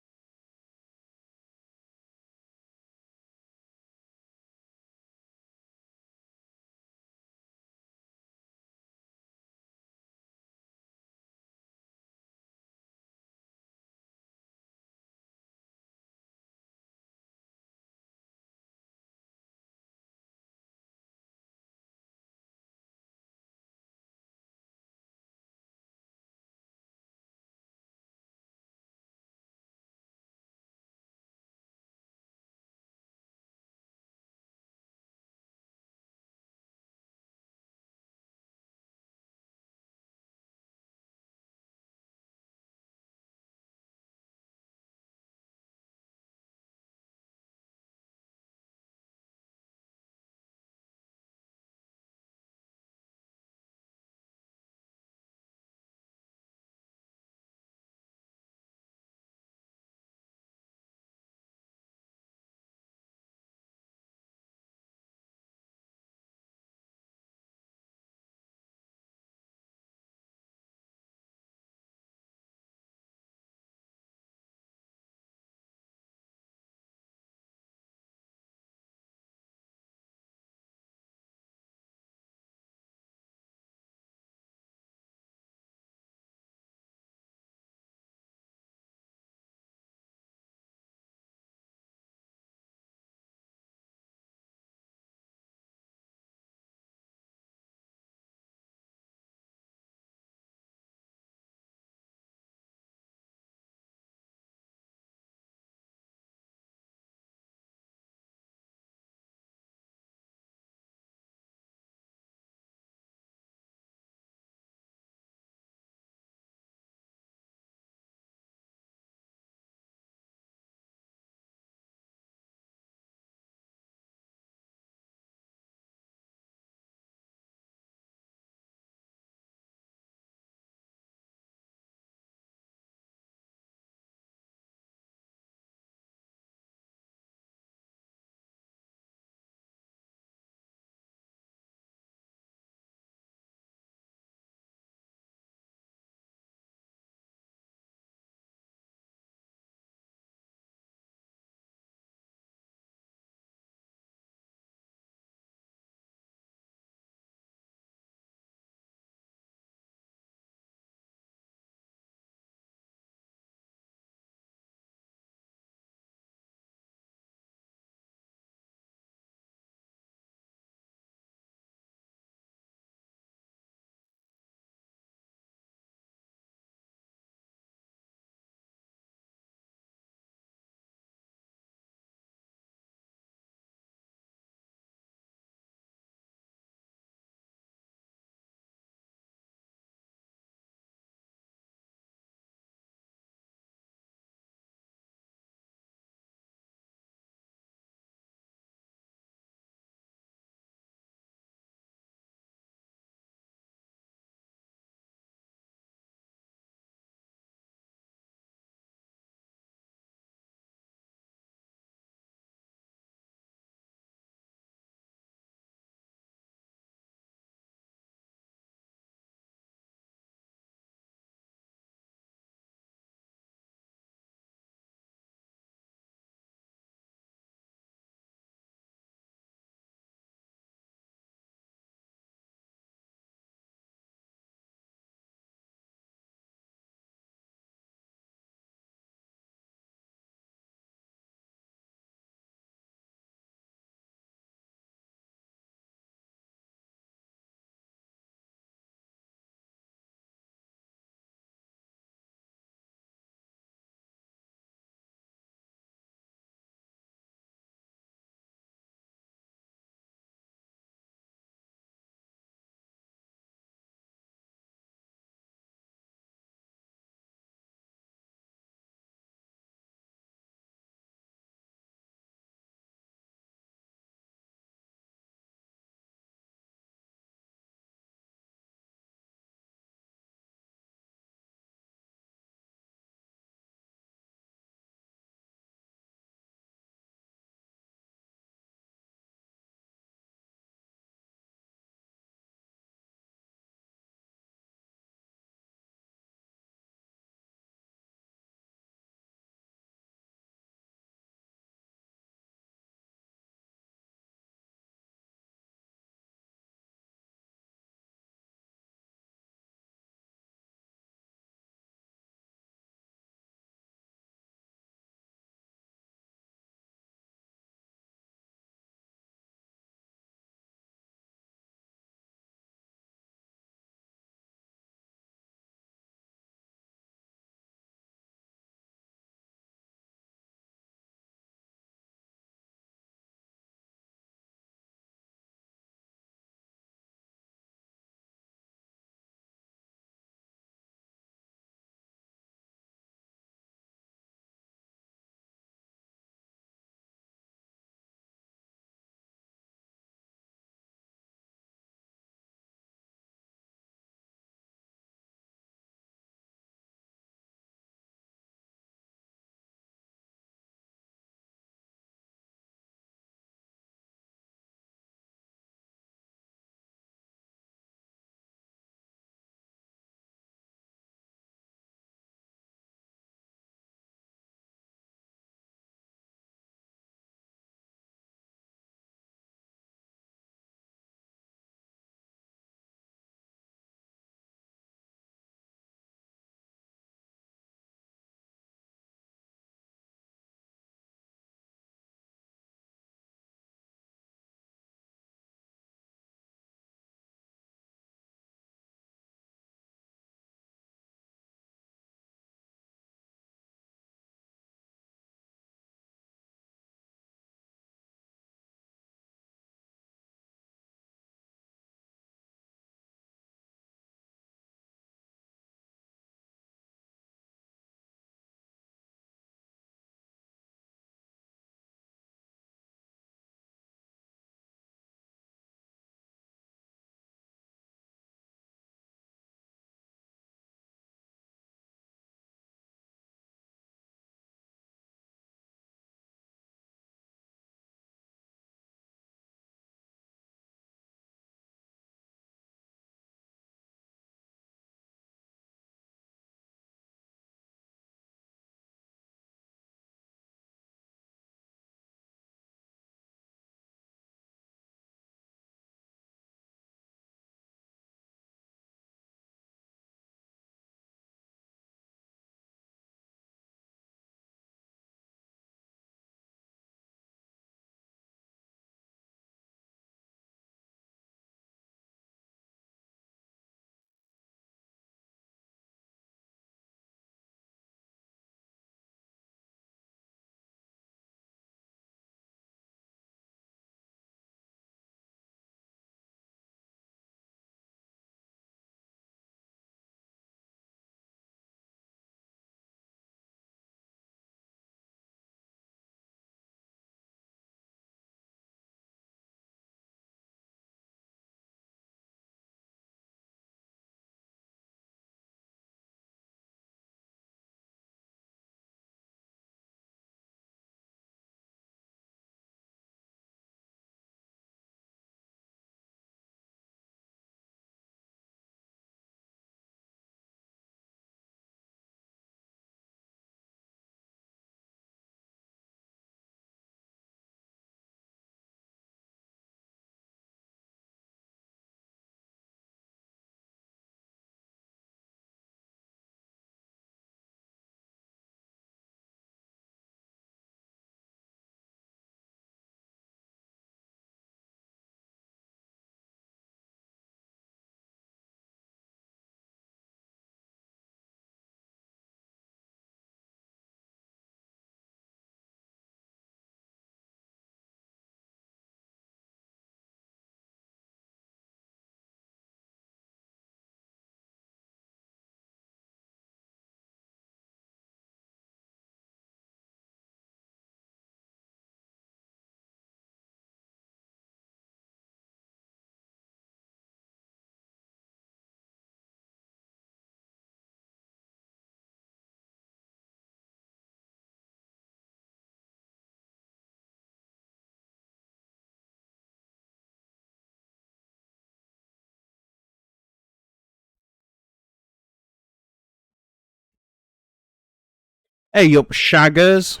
Hey up, shaggers.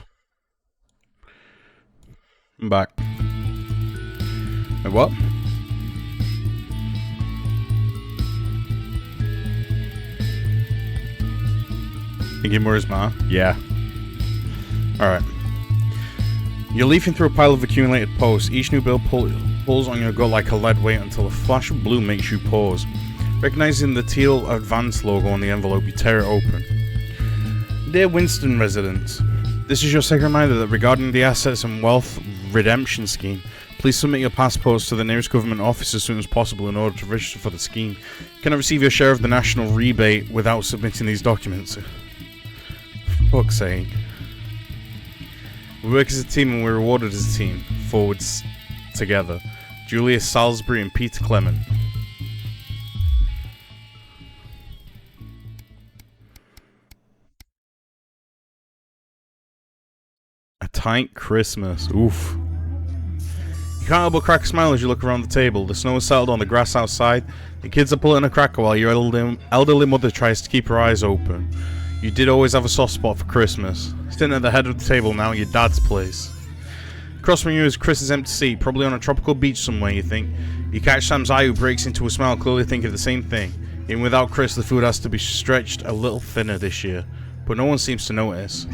I'm back. Wait, what? Thinking where's Ma? Yeah. Alright. You're leafing through a pile of accumulated posts. Each new bill pulls on your gut like a lead weight until a flash of blue makes you pause. Recognizing the teal advance logo on the envelope, you tear it open. Dear Winston residents, this is your second reminder that regarding the Assets and Wealth Redemption Scheme, please submit your passports to the nearest government office as soon as possible in order to register for the scheme. You cannot receive your share of the national rebate without submitting these documents. Fuck's sake. We work as a team and we're rewarded as a team. Forwards together. Julius Salisbury and Peter Clement. A tight Christmas. Oof. You can't help but crack a smile as you look around the table. The snow has settled on the grass outside. The kids are pulling a cracker while your elderly mother tries to keep her eyes open. You did always have a soft spot for Christmas. Sitting at the head of the table now at your dad's place. Across from you is Chris's empty seat, probably on a tropical beach somewhere, you think. You catch Sam's eye, who breaks into a smile, clearly thinking the same thing. Even without Chris, the food has to be stretched a little thinner this year. But no one seems to notice.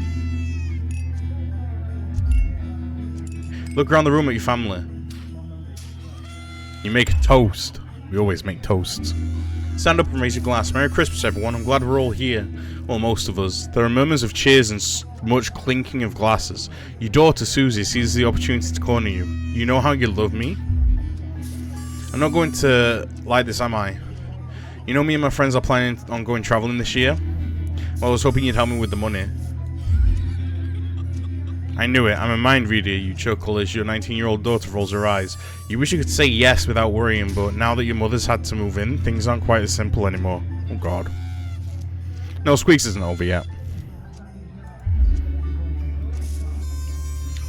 Look around the room at your family. You make a toast. We always make toasts. Stand up and raise your glass. Merry Christmas, everyone. I'm glad we're all here. Well, most of us. There are murmurs of cheers and much clinking of glasses. Your daughter, Susie, seizes the opportunity to corner you. You know how you love me? I'm not going to like this, am I? You know me and my friends are planning on going travelling this year? Well, I was hoping you'd help me with the money. I knew it. I'm a mind reader, you chuckle as your 19-year-old daughter rolls her eyes. You wish you could say yes without worrying, but now that your mother's had to move in, things aren't quite as simple anymore. Oh god. No, Squeaks isn't over yet.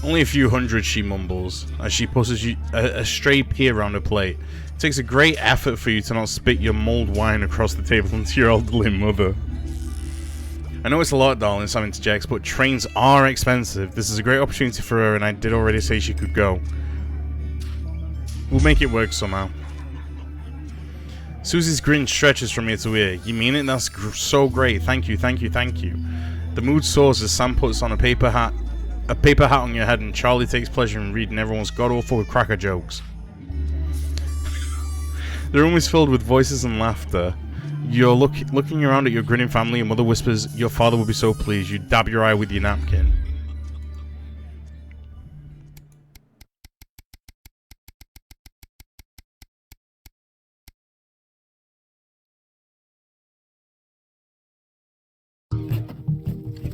Only a few hundred, she mumbles, as she pushes you a stray peer around her plate. It takes a great effort for you to not spit your mulled wine across the table into your elderly mother. I know it's a lot, darling, Sam interjects, but trains are expensive. This is a great opportunity for her, and I did already say she could go. We'll make it work somehow. Susie's grin stretches from ear to ear. You mean it? That's so great. Thank you, thank you, thank you. The mood soars as Sam puts on a paper hat on your head, and Charlie takes pleasure in reading everyone's god-awful cracker jokes. The room is filled with voices and laughter. You're looking around at your grinning family, and mother whispers, your father will be so pleased. You dab your eye with your napkin.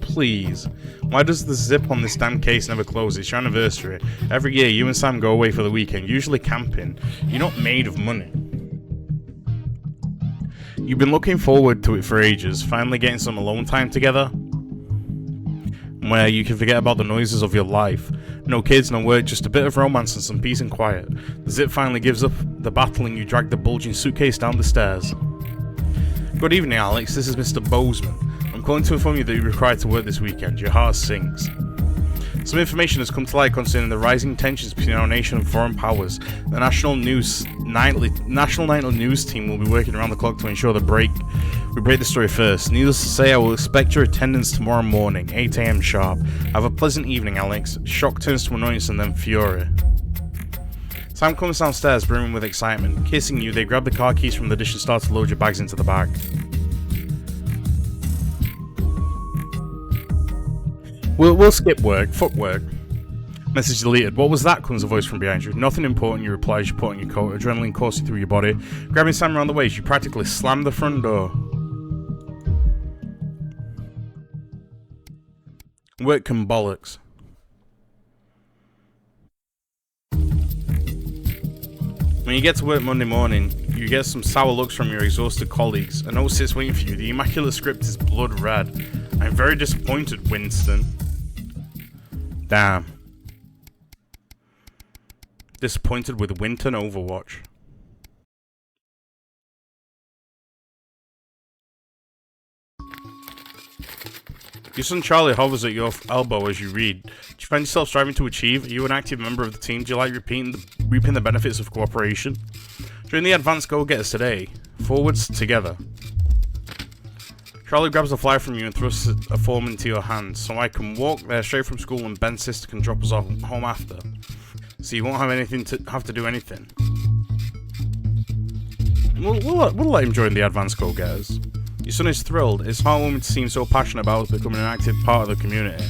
Please. Why does the zip on this damn case never close? It's your anniversary. Every year, you and Sam go away for the weekend, usually camping. You're not made of money. You've been looking forward to it for ages, finally getting some alone time together, where you can forget about the noises of your life. No kids, no work, just a bit of romance and some peace and quiet. The zip finally gives up the battle and you drag the bulging suitcase down the stairs. Good evening, Alex. This is Mr. Bozeman. I'm calling to inform you that you're required to work this weekend. Your heart sinks. Some information has come to light concerning the rising tensions between our nation and foreign powers. The National Nightly News team will be working around the clock to ensure we break the story first. Needless to say, I will expect your attendance tomorrow morning, 8 AM sharp. Have a pleasant evening, Alex. Shock turns to annoyance and then fury. Sam comes downstairs, brimming with excitement. Kissing you, they grab the car keys from the dish and start to load your bags into the bag. We'll skip work. Fuck work. Message deleted. What was that? Comes a voice from behind you. Nothing important, you reply as you put on your coat. Adrenaline coursing through your body. Grabbing Sam around the waist, you practically slam the front door. Work can bollocks. When you get to work Monday morning, you get some sour looks from your exhausted colleagues. A note sits waiting for you. The immaculate script is blood red. I'm very disappointed, Winston. Damn. Disappointed with Winton Overwatch. Your son Charlie hovers at your elbow as you read. Do you find yourself striving to achieve? Are you an active member of the team? Do you like reaping the benefits of cooperation? During the advanced go-getters today, forwards together. Charlie grabs a flyer from you and thrusts a form into your hand, so I can walk there straight from school and Ben's sister can drop us off home after. So you won't have to do anything. We'll let him join the advanced go-getters. Your son is thrilled. It's heartwarming to see him so passionate about becoming an active part of the community.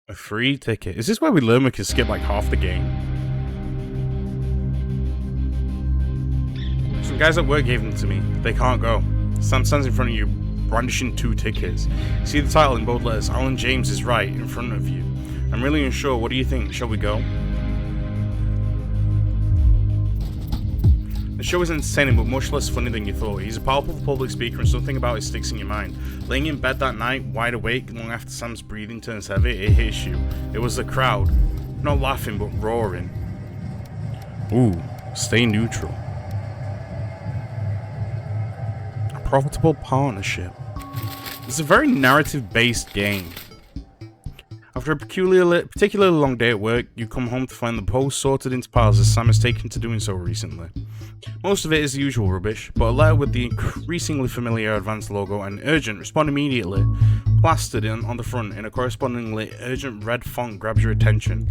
A free ticket. Is this where we learn we can skip like half the game? Some guys at work gave them to me. They can't go. Sam stands in front of you, brandishing 2 tickets. You see the title in bold letters. Alan James is right in front of you. I'm really unsure. What do you think? Shall we go? The show is entertaining, but much less funny than you thought. He's a powerful public speaker, and something about it sticks in your mind. Laying in bed that night, wide awake, long after Sam's breathing turns heavy, it hits you. It was the crowd. Not laughing, but roaring. Ooh, stay neutral. A profitable partnership. It's a very narrative-based game. After a particularly long day at work, you come home to find the post sorted into piles as Sam has taken to doing so recently. Most of it is the usual rubbish, but a letter with the increasingly familiar advanced logo and urgent, respond immediately, plastered on the front in a correspondingly urgent red font grabs your attention.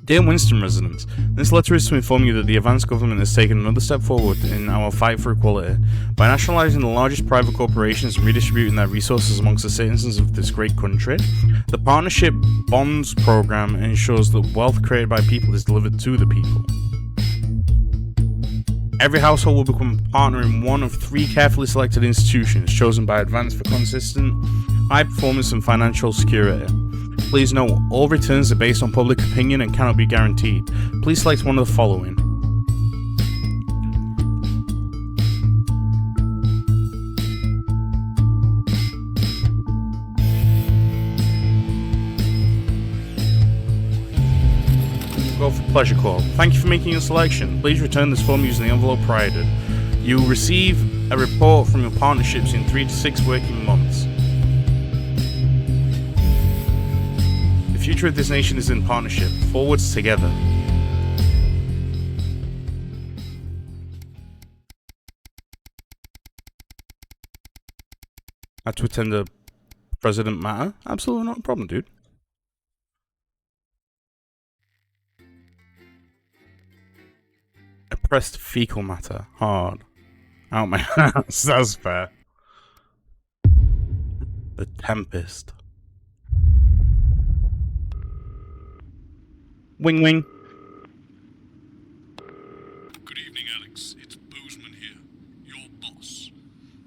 Dear Winston residents, this letter is to inform you that the advanced government has taken another step forward in our fight for equality. By nationalising the largest private corporations and redistributing their resources amongst the citizens of this great country, the Partnership Bonds Programme ensures that wealth created by people is delivered to the people. Every household will become a partner in one of 3 carefully selected institutions chosen by Advance for consistent, high performance and financial security. Please note, all returns are based on public opinion and cannot be guaranteed. Please select one of the following. Go for Pleasure Club. Thank you for making your selection. Please return this form using the envelope provided. You will receive a report from your partnerships in 3 to 6 working months. The future of this nation is in partnership. Forwards together. Had to attend a president matter? Absolutely not a problem, dude. I pressed fecal matter hard. Out my ass. That's fair. The Tempest. Wing wing. Good evening, Alex. It's Bozeman here, your boss.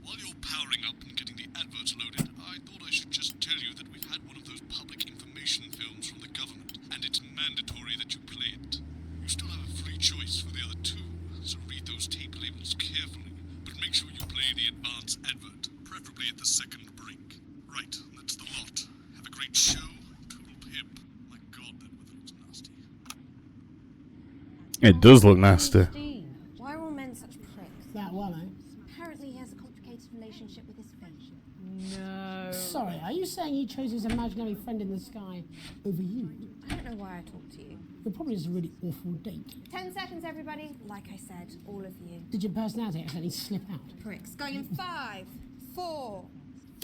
While you're powering up and getting the adverts loaded, I thought I should just tell you that we've had one of those public information films from the government, and it's mandatory that you play it. You still have a free choice for the other 2, so read those tape labels carefully, but make sure you play the advance advert, preferably at the second break. Right, that's the lot. Have a great show. Total pip. My God, that weather looks nasty. It does look nasty. Why are all men such pricks? That one, eh? Apparently he has a complicated relationship with his fate. No. Sorry, are you saying he chose his imaginary friend in the sky over you? I don't know why I talked to you. It probably is a really awful date. 10 seconds, everybody. Like I said, all of you. Did your personality accidentally slip out? Pricks. Going in 5, 4,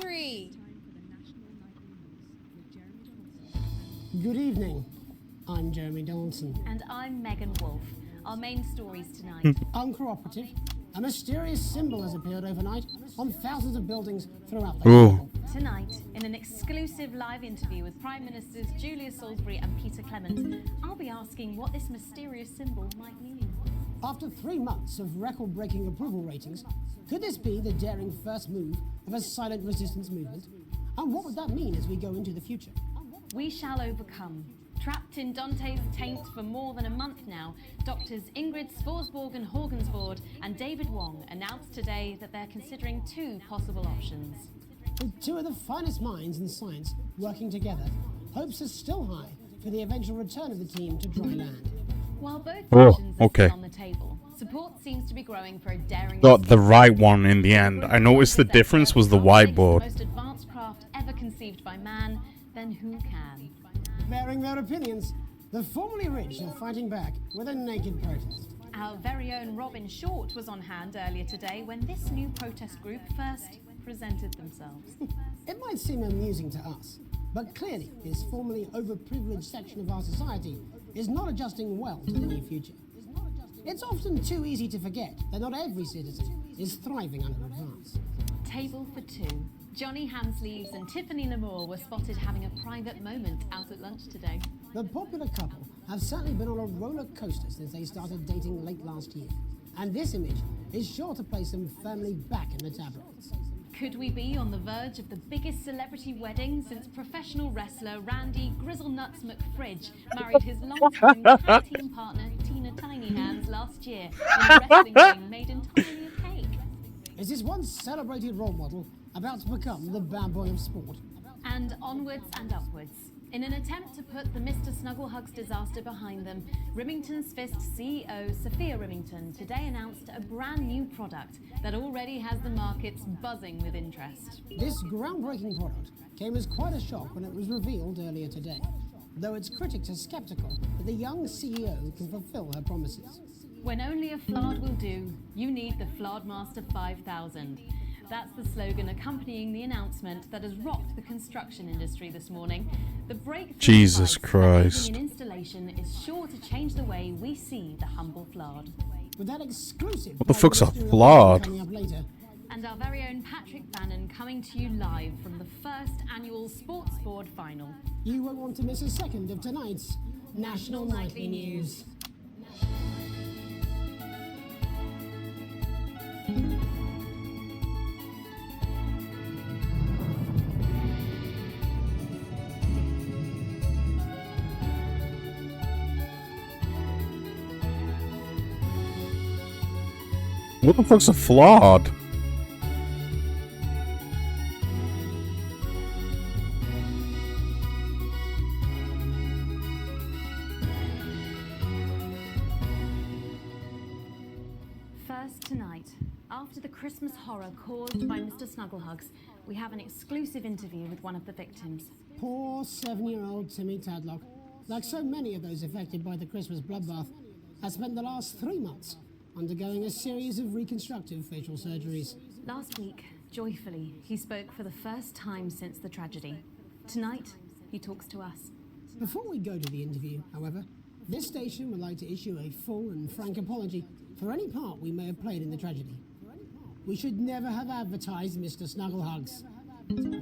3. Good evening. I'm Jeremy Donaldson. And I'm Megan Wolf. Our main stories tonight. Uncooperative. A mysterious symbol has appeared overnight on thousands of buildings throughout the Ooh. Tonight, in an exclusive live interview with Prime Ministers Julia Salisbury and Peter Clement, I'll be asking what this mysterious symbol might mean. After 3 months of record-breaking approval ratings, could this be the daring first move of a silent resistance movement? And what would that mean as we go into the future? We shall overcome. Trapped in Dante's taint for more than a month now, doctors Ingrid Svorsborg and Horgensvoord and David Wong announced today that they're considering 2 possible options. With 2 of the finest minds in science working together, hopes are still high for the eventual return of the team to dry land. While both Oh, options are okay. still on the table, seems to be growing for a daring. Got the right one in the end. I noticed the difference was the whiteboard. Most advanced craft ever conceived by man, then who can? Bearing their opinions, the formerly rich are fighting back with a naked protest. Our very own Robin Short was on hand earlier today when this new protest group first presented themselves. It might seem amusing to us, but clearly this formerly overprivileged section of our society is not adjusting well to the new future. It's often too easy to forget that not every citizen is thriving under advance. Table for two. Johnny Hamsleeves and Tiffany Lamore were spotted having a private moment out at lunch today. The popular couple have certainly been on a roller coaster since they started dating late last year. And this image is sure to place them firmly back in the tabloids. Could we be on the verge of the biggest celebrity wedding since professional wrestler Randy Grizzlenuts McFridge married his long-time tag team partner Tina Tiny Hands last year in a wrestling ring made entirely of cake? Is this once celebrated role model about to become the bad boy of sport? And onwards and upwards. In an attempt to put the Mr. Snugglehugs disaster behind them, Remington's Fist CEO Sophia Remington today announced a brand new product that already has the markets buzzing with interest. This groundbreaking product came as quite a shock when it was revealed earlier today, though its critics are skeptical that the young CEO can fulfill her promises. When only a Flard will do, you need the Flardmaster 5000. That's the slogan accompanying the announcement that has rocked the construction industry this morning. The breakthrough Jesus Christ. in installation is sure to change the way we see the humble Flard. With that exclusive What the fuck's a Flard? coming up later. And our very own Patrick Bannon coming to you live from the first annual Sports Board final. You won't want to miss a second of tonight's National Nightly News. What the fuck's a flawed? First tonight, after the Christmas horror caused by Mr. Snugglehugs, we have an exclusive interview with one of the victims. Poor 7-year-old Timmy Tadlock, like so many of those affected by the Christmas bloodbath, has spent the last 3 months undergoing a series of reconstructive facial surgeries. Last week, joyfully, he spoke for the first time since the tragedy. Tonight, he talks to us. Before we go to the interview, however, this station would like to issue a full and frank apology for any part we may have played in the tragedy. We should never have advertised Mr. Snugglehugs.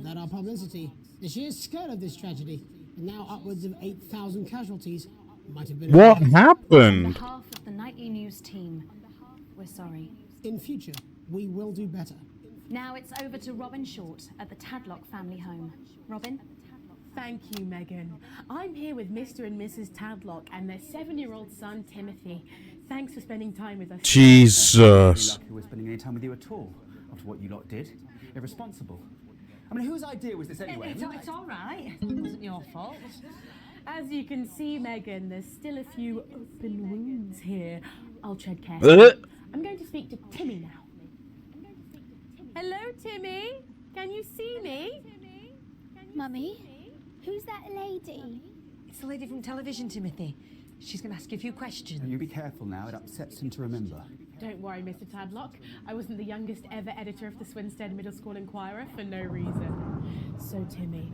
That our publicity, the sheer scale of this tragedy, and now upwards of 8,000 casualties, might have been... What happened? On behalf of the Nightly News team, we're sorry. In future, we will do better. Now it's over to Robin Short at the Tadlock family home. Robin? Thank you, Megan. I'm here with Mr. and Mrs. Tadlock and their 7-year-old son, Timothy. Thanks for spending time with us. Jesus. Lucky we're spending any time with you at all, after what you lot did. Irresponsible. I mean, whose idea was this anyway? It's all right. It wasn't your fault. As you can see, Megan, there's still a few open wounds here. I'll tread carefully. I'm going to speak to Timmy now. Hello, Timmy. Can you see me? Mummy, who's that lady? It's the lady from television, Timothy. She's going to ask you a few questions. You be careful now, it upsets him to remember. Don't worry, Mr. Tadlock. I wasn't the youngest ever editor of the Swinstead Middle School Inquirer for no reason. So, Timmy,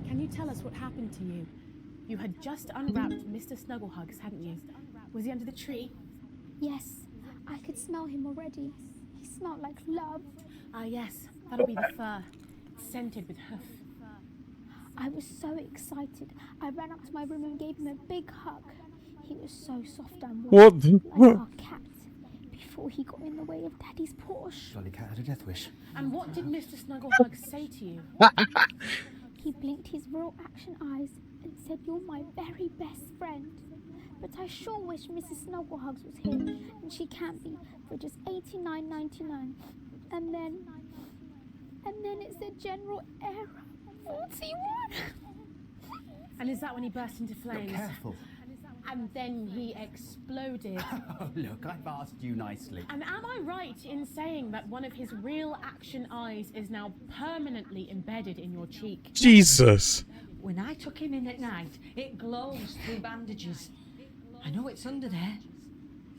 can you tell us what happened to you? You had just unwrapped Mr. Snugglehugs, hadn't you? Was he under the tree? Yes, I could smell him already. He smelled like love. Ah, yes, that'll be the fur. It's scented with hoof. I was so excited. I ran up to my room and gave him a big hug. He was so soft and warm, like our cat, before he got in the way of Daddy's Porsche. Jolly cat had a death wish. And what did Mr. Snugglehugs say to you? He blinked his real action eyes and said, "You're my very best friend." But I sure wish Mrs. Snugglehugs was here, and she can't be, for just $89.99. And then it's the general error. 41. And is that when he burst into flames? Look careful. and then he exploded. Oh, look, I've asked you nicely. And am I right in saying that one of his real action eyes is now permanently embedded in your cheek? Jesus. When I took him in at night, it glows through bandages. I know it's under there,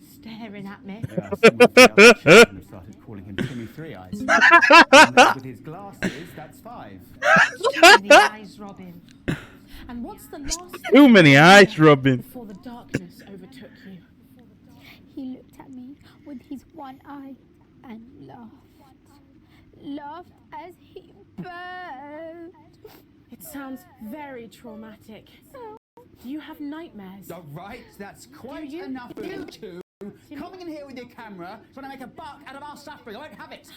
staring at me. Yeah, someone have started calling him Timmy Three Eyes. And with his glasses, that's 5. Too many eyes, Robin. And what's the last Too many eyes, Robin. before the darkness overtook you? He looked at me with his one eye and laughed. Laughed as he burned. It sounds very traumatic. Do you have nightmares? Oh, right, that's quite enough of you two coming in here with your camera trying to make a buck out of our suffering. I won't have it.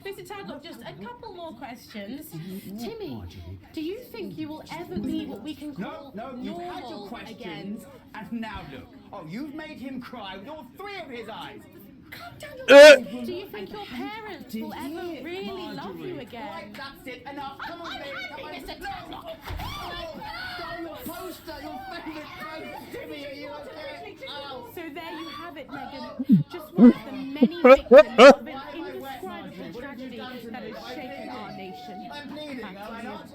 Mr. Tadlock, just a couple more questions. Timmy, do you think you will ever be what we can call No, you've had your normal questions, again? and now look. Oh, you've made him cry with all 3 of his eyes. Calm down. Do you think your parents will ever really love you again? Right, that's it. Enough. Come on, baby. Come on, Mr. Tadlock. Oh, your poster, your favourite poster, Timmy. Are you okay? Oh. So there you have it, Megan. Just one of the many victims of an indescribable tragedy that has shaken our nation. I'm bleeding, am I not?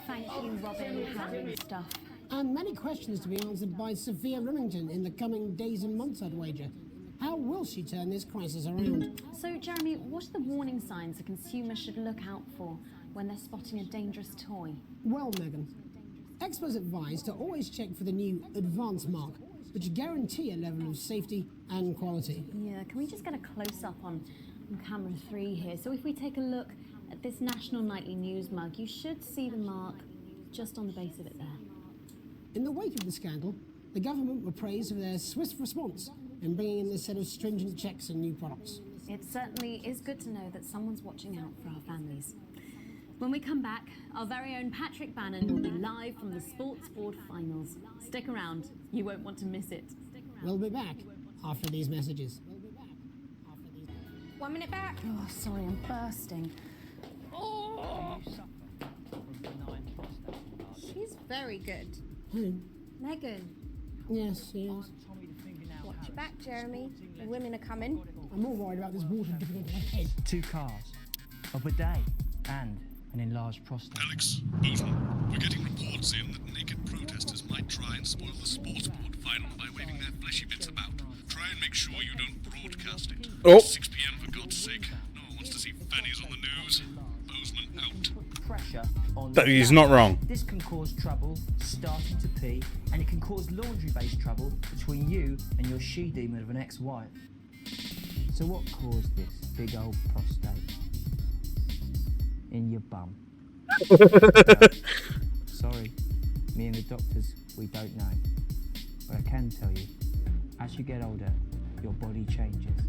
Thank you, Robin, Harry and stuff. And many questions to be answered by Sophia Remington in the coming days and months, I'd wager. How will she turn this crisis around? So, Jeremy, what are the warning signs a consumer should look out for when they're spotting a dangerous toy? Well, Megan, experts advise to always check for the new Advanced mark, which guarantee a level of safety and quality. Yeah, can we just get a close-up on camera 3 here? So if we take a look at this National Nightly News mug, you should see the mark just on the base of it there. In the wake of the scandal, the government were praised for their swift response in bringing in this set of stringent checks and new products. It certainly is good to know that someone's watching out for our families. When we come back, our very own Patrick Bannon will be live from the Sports Board Finals. Stick around, you won't want to miss it. We'll be back after these messages. 1 minute back. Oh, sorry, I'm bursting. Oh. She's very good. Who? Megan. Yes, she is. Watch your back, Jeremy. The women are coming. I'm more worried about this water dipping into my head. 2 cars, a bidet, and an enlarged prostate. Alex, Boozman, we're getting reports in that naked protesters might try and spoil the sports board final by waving their fleshy bits about. Try and make sure you don't broadcast it. Oh. 6 p.m. for God's sake. No one wants to see fannies on the news. Boozman out. Pressure on That he's not wrong. This can cause trouble starting to pee, and it can cause laundry-based trouble between you and your she-demon of an ex-wife. So what caused this big old prostate? In your bum. Sorry, me and the doctors, we don't know. But I can tell you, as you get older, your body changes.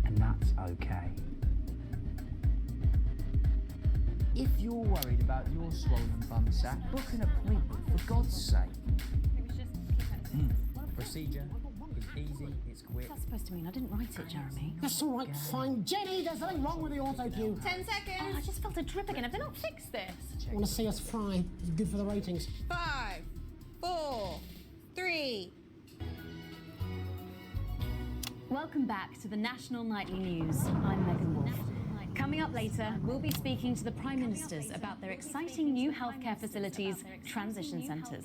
And that's okay. If you're worried about your swollen bum sack, book an appointment, for God's sake. Procedure is easy, it's quick. What's that supposed to mean? I didn't write it, Jeremy. That's all right, fine. Jenny, there's something wrong with the auto cue. 10 seconds. Oh, I just felt a drip again. Have they not fixed this? Want to see us fry? It's good for the ratings. 5, 4, 3. Welcome back to the National Nightly News. I'm Megan Wolf. Coming up later, we'll be speaking to the Prime Ministers about their exciting new healthcare facilities, transition centres.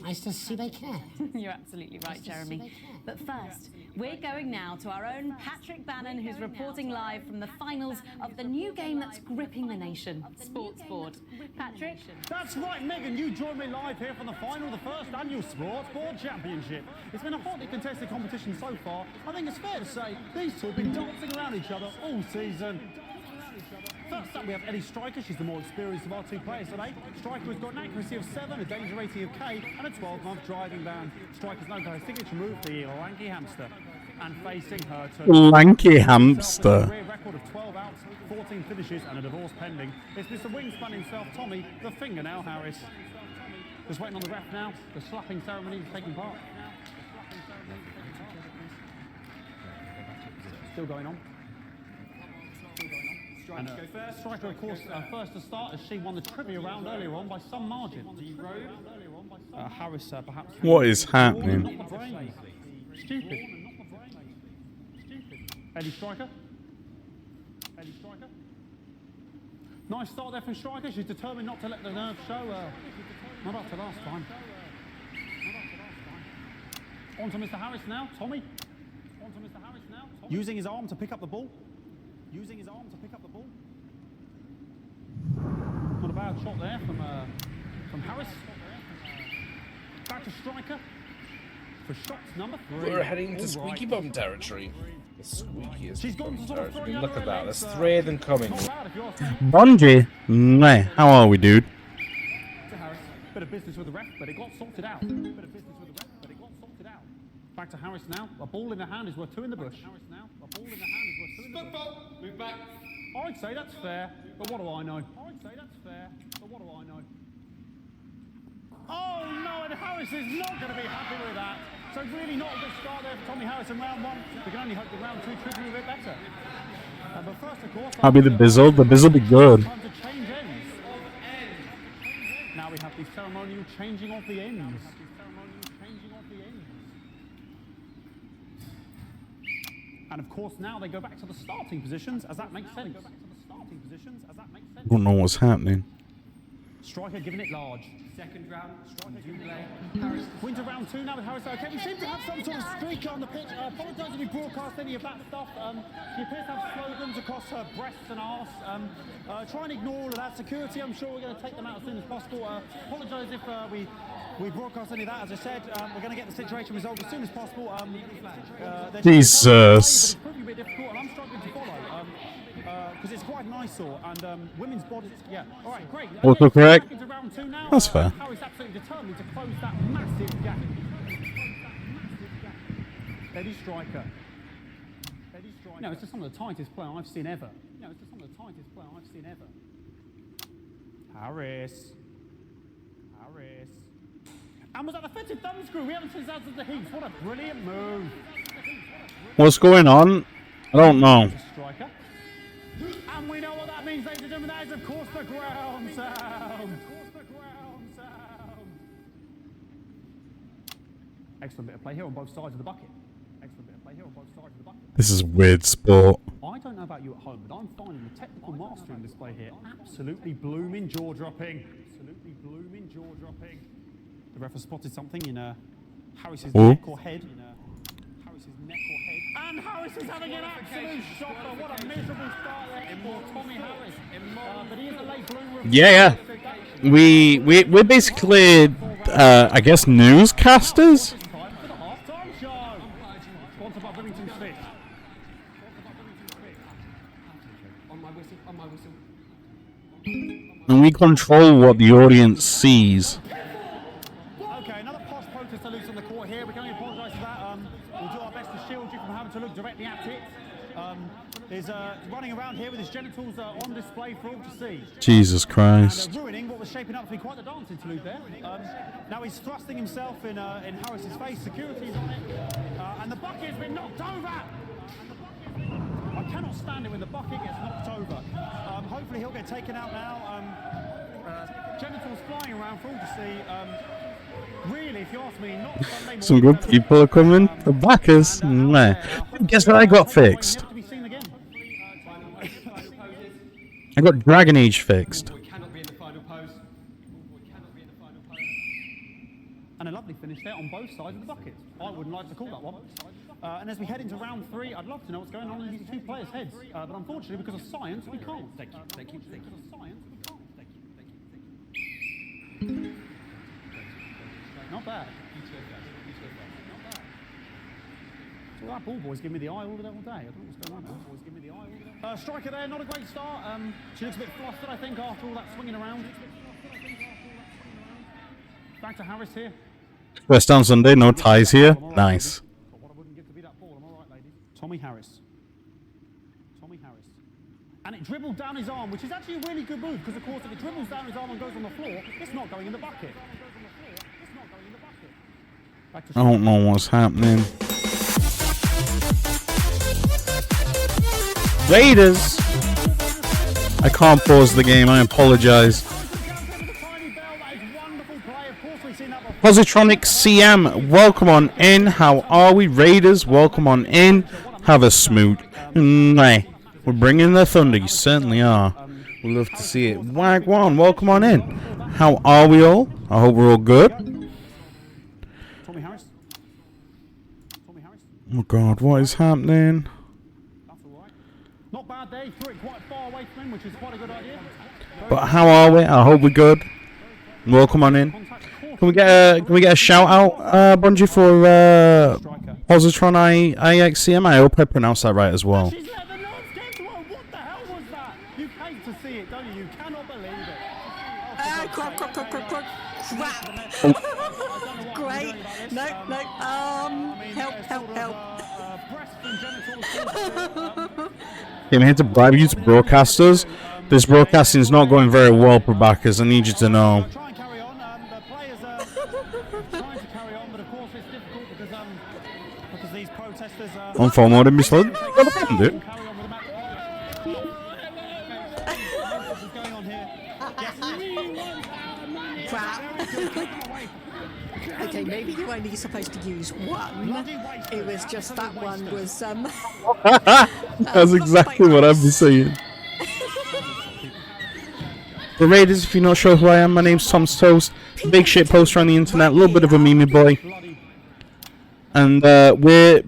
Nice to see they care. You're absolutely right, Jeremy. But first, we're going now to our own Patrick Bannon, who's reporting live from the finals of the new game that's gripping the nation, Sports Board. Patrick? That's right, Megan. You joined me live here from the final of the first annual Sports Board Championship. It's been a hotly contested competition so far. I think it's fair to say these two have been dancing around each other all season. First up, we have Eddie Striker. She's the more experienced of our 2 players today. Striker has got an accuracy of 7, a danger rating of K, and a 12-month driving ban. Striker's known for her signature move, the lanky hamster. And facing her to Lanky hamster. a career record of 12 outs, 14 finishes, and a divorce pending. It's Mr. Wingspan himself, Tommy, the Fingernail Harris. Just waiting on the ref now. The slapping ceremony is taking part. Still going on. And, Striker, of course, first to start as she won the trivia round earlier on by some margin. Harris perhaps. What is happening? Stupid. Eddie Striker. Nice start there from Striker. She's determined not to let the nerves show. Not up to last time. On to Mr. Harris now. Tommy. Using his arm to pick up the ball. Not a bad shot there from Harris. Back to Striker. For shots number 3. We're heading to Squeaky Bum territory. The squeakiest bum territory. Look at that. There's 3 of them coming. Bungie? Meh. How are we, dude? To Harris. Bit of business with the ref, but it got sorted out. Back to Harris now. A ball in the hand is worth 2 in the bush. Move back. I'd say that's fair, but what do I know? Oh no, and Harris is not going to be happy with that. So really not a good start there for Tommy Harris in round 1. We can only hope that round 2 treats him a bit better. But first, of course, I'll be the Bizzle. The Bizzle be good. time to change ends. Now we have the ceremonial changing of the ends. And of course, now they go back to the starting positions, as that makes sense. Don't know what's happening. Striker giving it large. Second round, Harris. Wins round 2 now with Harris. Okay, we seem to have some sort of streak on the pitch. Apologise if we broadcast any of that stuff. She appears to have slogans across her breasts and arse. Try and ignore all of that. Security, I'm sure we're going to take them out as soon as possible. Apologise if we broadcast any of that. As I said, we're going to get the situation resolved as soon as possible. Jesus. It's proving a bit difficult, and I'm struggling to follow. Because it's quite an eyesore, and women's bodies, yeah. All right, great. Also correct. Into round 2 now. That's fair. Harris absolutely determined to close that massive gap. Eddie Striker. No, it's just some of the tightest play I've seen ever. Harris. And was that the fitted thumb screw? We haven't seen that since the heats. What a brilliant move. What's going on? I don't know. Striker. And we know what that means, ladies and gentlemen. That is, of course, the ground sound. Excellent bit of play here on both sides of the bucket. This is weird sport. I don't know about you at home, but I'm finding the technical mastering display here absolutely blooming jaw-dropping. The ref has spotted something in Harris's neck or head. And Harris is having an absolute shocker. What a miserable start there for Tommy Harris. But he is a late bloomer. Yeah. We're basically, I guess, newscasters. And we control what the audience sees. Okay, another posh protester loose on the court here. We can only apologise for that. We'll do our best to shield you from having to look directly at it. Is running around here with his genitals on display for all to see. Jesus Christ. And ruining what was shaping up to be quite the dance interlude there. Now he's thrusting himself in Harris's face. Security's on it. And the bucket has been knocked over. I cannot stand it when the bucket gets knocked over. Hopefully he'll get taken out now. Genitals flying around for all to see. Really, if you ask me, not Sunday morning. Some good people are coming. The backers. Meh. Guess what I got fixed? I got Dragon Age fixed. And a lovely finish there on both sides of the bucket. I wouldn't like to call that one. And as we head into round 3, I'd love to know what's going on in these two players' heads. But unfortunately, because of science, we can't. Thank you. Not bad. So that ball boy's giving me the eye all day. I don't know what's going on. Striker there, not a great start. She looks a bit flustered, I think, after all that swinging around. Back to Harris here. First down Sunday, no ties here. Nice. Tommy Harris. And it dribbled down his arm, which is actually a really good move, because of course if it dribbles down his arm and goes on the floor, it's not going in the bucket. I don't know what's happening. Raiders! I can't pause the game, I apologize. That is wonderful play. Of course we've seen that before. Positronic CM, welcome on in. How are we, Raiders? Welcome on in. Have a smoot. We're bringing the thunder. You certainly are. We'd love to see it. Wagwan, welcome on in. How are we all? I hope we're all good. Oh God, what is happening? Not bad day. Threw it quite far away from him, which is quite a good idea. But how are we? I hope we're good. Welcome on in. Can we get a shout out, Bungie, for Positron IXCM? I hope I pronounced that right as well. She's let the nerves get to her. What the hell was that? You hate to see it, don't you? You cannot believe it. Crap. Great. No. Help. I'm here to bribe you to broadcasters. This broadcasting is not going very well, Prabakers. I need you to know. Trying to carry on, but of course it's difficult because these protesters On phone mode, Miss Lud. What happened, dude? Okay, maybe you're only supposed to use one. It was just that one was That's exactly what I've been saying. The Raiders, if you're not sure who I am, my name's Tom's Toast. Big shit poster on the internet, a little bit of a meme boy. And we're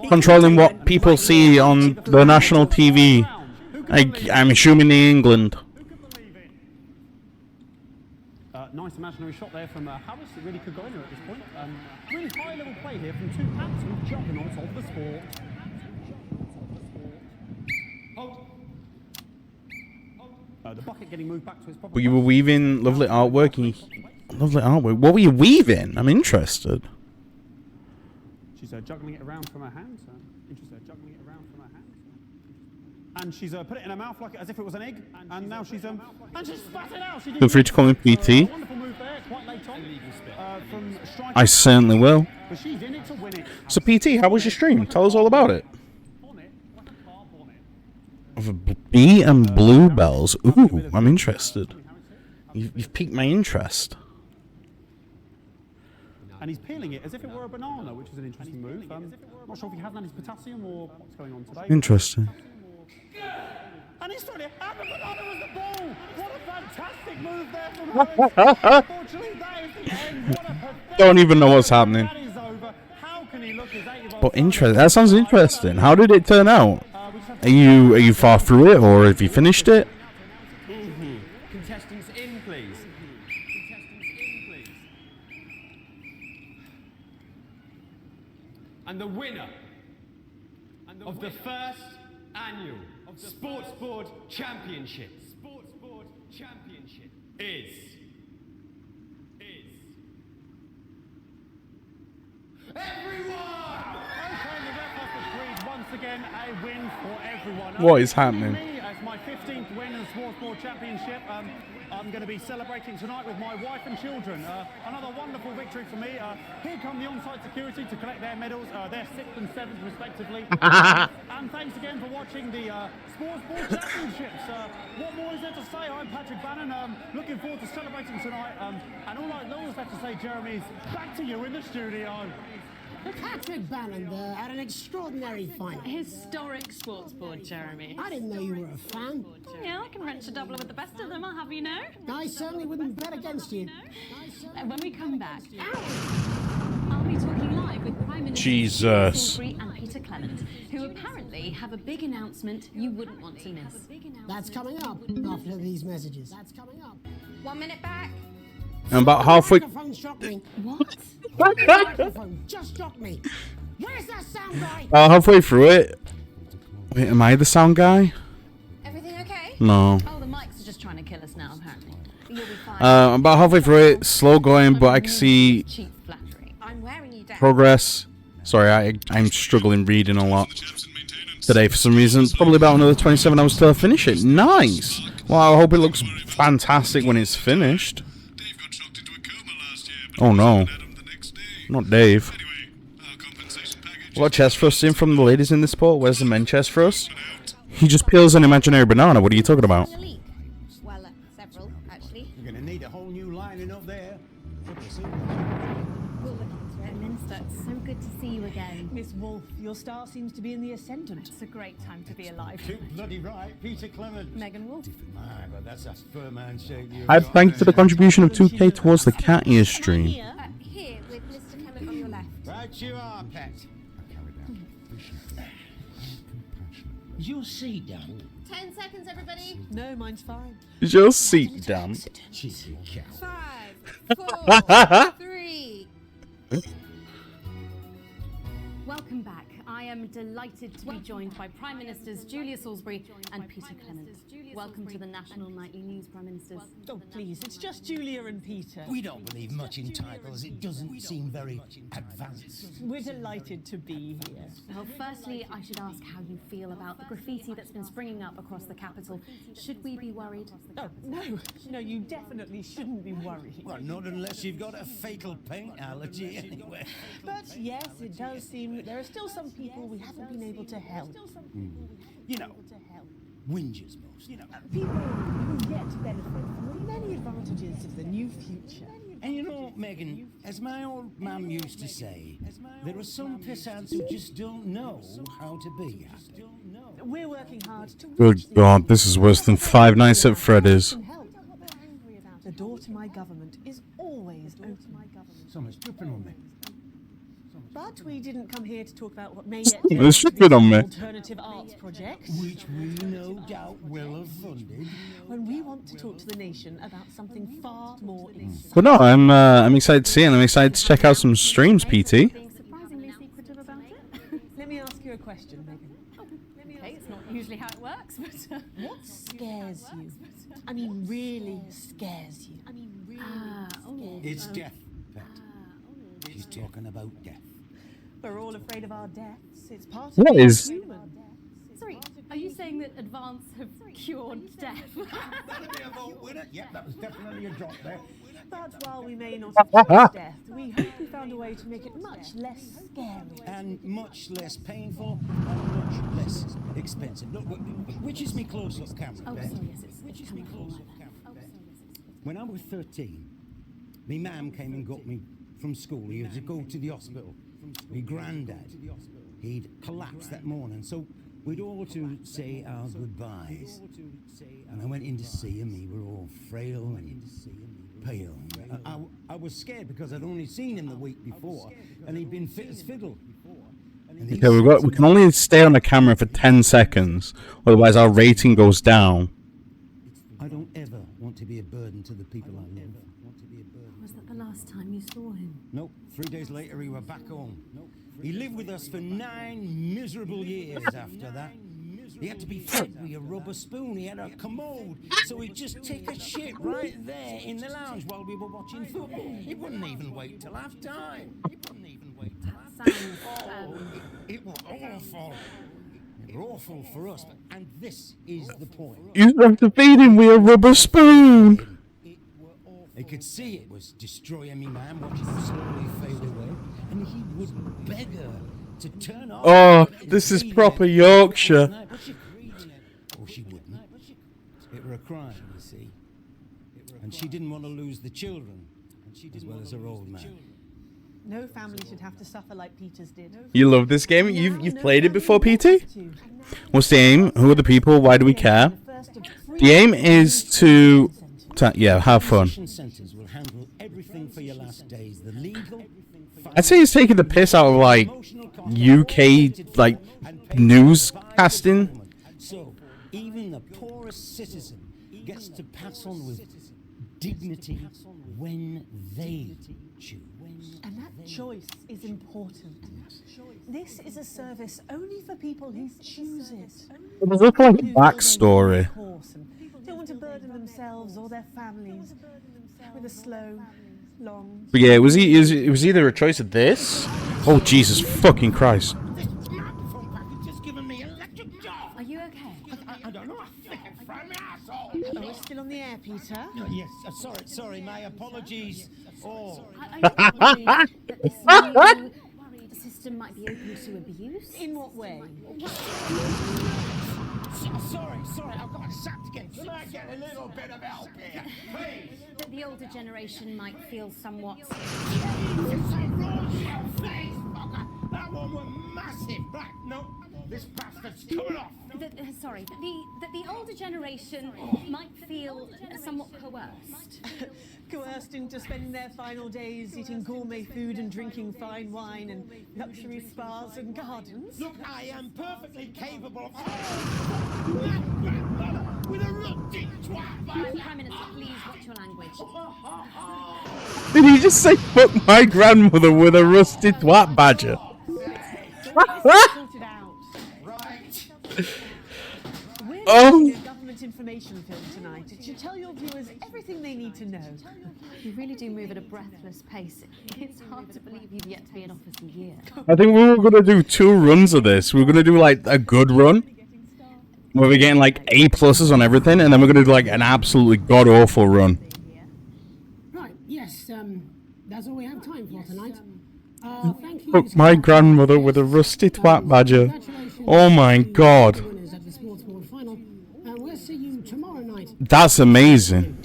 controlling what people see on the national TV. I'm assuming in England. Nice imaginary shot there from Harris. It really could go anywhere at this point. Really high level play here from two absolute juggernauts of the sport. The bucket getting moved back to his proper. But you were weaving lovely artwork. Lovely artwork. What were you weaving? I'm interested. She's juggling it around from her hands. Juggling it around from her hands. And she's put it in her mouth like as if it was an egg. And now she's and she's spat it out. Feel free to call me PT. Wonderful move there. Quite late on. From I certainly will. But she's in it to win it. So PT, how was your stream? Tell us all about it. Of bee and bluebells. Ooh, I'm interested. You've piqued my interest. And he's peeling it as if it were a banana, which is an interesting move. Not sure if he hasn't had his potassium or what's going on today. Interesting. And he's throwing it, and the banana was the ball! What a fantastic move there from Harris! Unfortunately, that is the end. What a pathetic... Don't even know what's happening. That is over. How can he look his 8-year-old... But interesting. That sounds interesting. How did it turn out? Are you far through it, or have you finished it? Contestants in, please. And the winner of the first annual Sports Board Championship is everyone! Okay, the ref has decreed once again a win for everyone. What is happening? Me, as my 15th win in the Sports Board Championship, I'm going to be celebrating tonight with my wife and children. Another wonderful victory for me. Here come the on-site security to collect their medals. They're 6th and 7th respectively. And thanks again for watching the Sports Board Championships. What more is there to say? I'm Patrick Bannon. Looking forward to celebrating tonight. And all I always have to say, Jeremy, is back to you in the studio. Patrick Bannon there had an extraordinary final. Historic sports board, Jeremy. I didn't know you were a fan. Yeah, I can wrench a doubler with the best of them, I'll have you know. I certainly wouldn't bet against you. When we come back, I'll be talking live with Prime Minister Jesus. and Peter Clement, who apparently have a big announcement you wouldn't want to miss. That's coming up after these messages. That's coming up. 1 minute back. I'm about halfway. Microphone struck me. What? Microphone just struck me. Where's that sound guy? Halfway through it. Wait, am I the sound guy? Everything okay? No. Oh, the mics are just trying to kill us now, apparently. You'll be fine. I'm about halfway through it. Slow going, but I can see Cheap flattery. I'm wearing you down. progress. Sorry, I'm struggling reading a lot today for some reason. Probably about another 27 hours till I finish it. Nice. Well, I hope it looks fantastic when it's finished. Oh no, not Dave. What chest thrusting from the ladies in this sport? Where's the men chest thrust? He just peels an imaginary banana. What are you talking about? Well, several, actually. You're going to need a whole new lining up there. Minister, it's so good to see you again. Miss Wolf, your star seems to be in the ascendant. It's a great time to be alive. Too bloody right, Peter Clement. Megan Wolf. My, but that's a firm handshake. I thank you for the contribution of 2K towards the cat ear stream. Here with Mr. Clement on your left. Right you are, pet. Is your seat down? 10 seconds, everybody. No, mine's fine. Is your seat down? Cheeky cat. 5, 4, 3. Welcome back. I am delighted to be joined by Prime Ministers Julia Salisbury and Peter Clement. Welcome to the National Nightly News, Prime Ministers. Oh, please, it's just Julia and Peter. We don't believe much in titles. It doesn't seem very advanced. We're delighted to be here. Well, firstly, I should ask how you feel about the graffiti that's been springing up across the capital. Should we be worried? Oh, no, you definitely shouldn't be worried. Well, not unless you've got a fatal paint allergy anyway. But yes, it does seem that there are still some people we haven't been able to help. You know, whingers most. You know, people who yet benefit from the many advantages of the new future. And you know, Megan, as my old mum used to say, there are some pissants who just don't know how to be happy. We're working hard to Good God, this is worse than Five Nights at Freddy's. The door to my government is always open. Someone's dripping on me. But we didn't come here to talk about what may yet There's dripping on me. alternative arts project. Which we no doubt will have funded. When we want to talk to the nation about something far more exciting. But no, I'm excited to see it, and I'm excited to check out some streams, PT. Being surprisingly secretive about it. Let me ask you a question, Megan. Okay, it's not usually how it works, but... What scares you? I mean, really scares you? It's death, Pet. She's talking about death. We're all afraid of our deaths. It's part of What being is- human. Sorry, are you saying that Advance have cured death? That'll be a vote winner. Yep, that was definitely a drop there. But while we may not have cured death, we hope we found a way to make it much less scary. And much less painful and much less expensive. Look, which is me close-up camera, Oh, Bet? sorry, yes, it's Which is camera me full close-up like camera, Bet? When I was 13, me mam came and got me from school. He had to go to the hospital. Me granddad, he'd collapsed that morning, so we'd all to say our goodbyes. And I went in to see him. He were all frail and pale. I was scared because I'd only seen him the week before, and he'd been fit as fiddle. And he Okay, we can only stay on the camera for 10 seconds, otherwise our rating goes down. I don't ever want to be a burden to the people I love. Was that the last time you saw him? Nope. 3 days later, he were back home. He lived with us for 9 miserable years after that. He had to be fed with a rubber spoon. He had a commode, so he'd just take a shit right there in the lounge while we were watching football. He wouldn't even wait till half time. It was awful. It was awful for us, and this is the point. You have to feed him with a rubber spoon. He could see it was destroying me, man, watching him slowly fade away, and he would beg her to turn off. Oh, this is proper Yorkshire. Oh, she wouldn't. It were a crime, you see. And she didn't want to lose the children, as well as her old man. No family should have to suffer like Peter's did. You love this game? You've played it before, PT? What's the aim? Who are the people? Why do we care? The aim is to have fun. Centers will handle everything for your last days. The legal, I'd say he's taking the piss out of like UK like newscasting. so even the poorest citizen gets to pass on with dignity when they choose. And that choice is important. This is a service only for people who choose it. It was like a backstory. Don't want to burden themselves or their families with a slow, long... But yeah, it was either a choice of this. Oh Jesus fucking Christ! Are you okay? I don't know. I think it's from my asshole. Oh, we're still on the air, Peter. Yes, sorry, my apologies. Oh. Are you worried that this new system might be open to abuse? In what way? Sorry, I've got a sap to get. Can I get a little bit of help here, please? That the older generation might feel somewhat. That one was massive. Right, no, this bastard's coming off. That the older generation might feel somewhat coerced. Coerced into spending their final days eating gourmet food and drinking fine wine and luxury spas and gardens. Look, I am perfectly capable of. With a rusty twat. Prime Minister, please watch your language. Did he just say fuck my grandmother with a rusty twat badger? Oh. Government information film tonight. It should tell your viewers everything they need to know. You really do move at a breathless pace. It's hard to believe you've yet to be in office a year. I think we were gonna do 2 runs of this. We were gonna do like a good run, where we're getting like A+ on everything, and then we're gonna do like an absolutely god awful run. Right, yes, that's all we have time for tonight. Thank you. Fuck my grandmother with a rusty twat badger. Oh my god. We'll see you tomorrow night. That's amazing.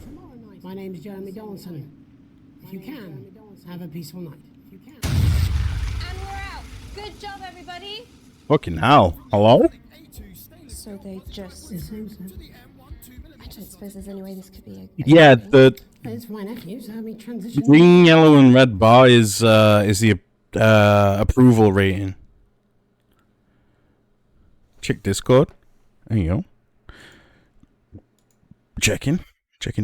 My name's Jeremy Donaldson. If you can, have a peaceful night. If you can. And we're out. Good job, everybody. Fucking hell. Hello? So they just... I don't suppose there's any way this could be a... Yeah, the It's my nephew, so let me transition. green, yellow, and red bar is the approval rating. Check Discord. There you go. Checking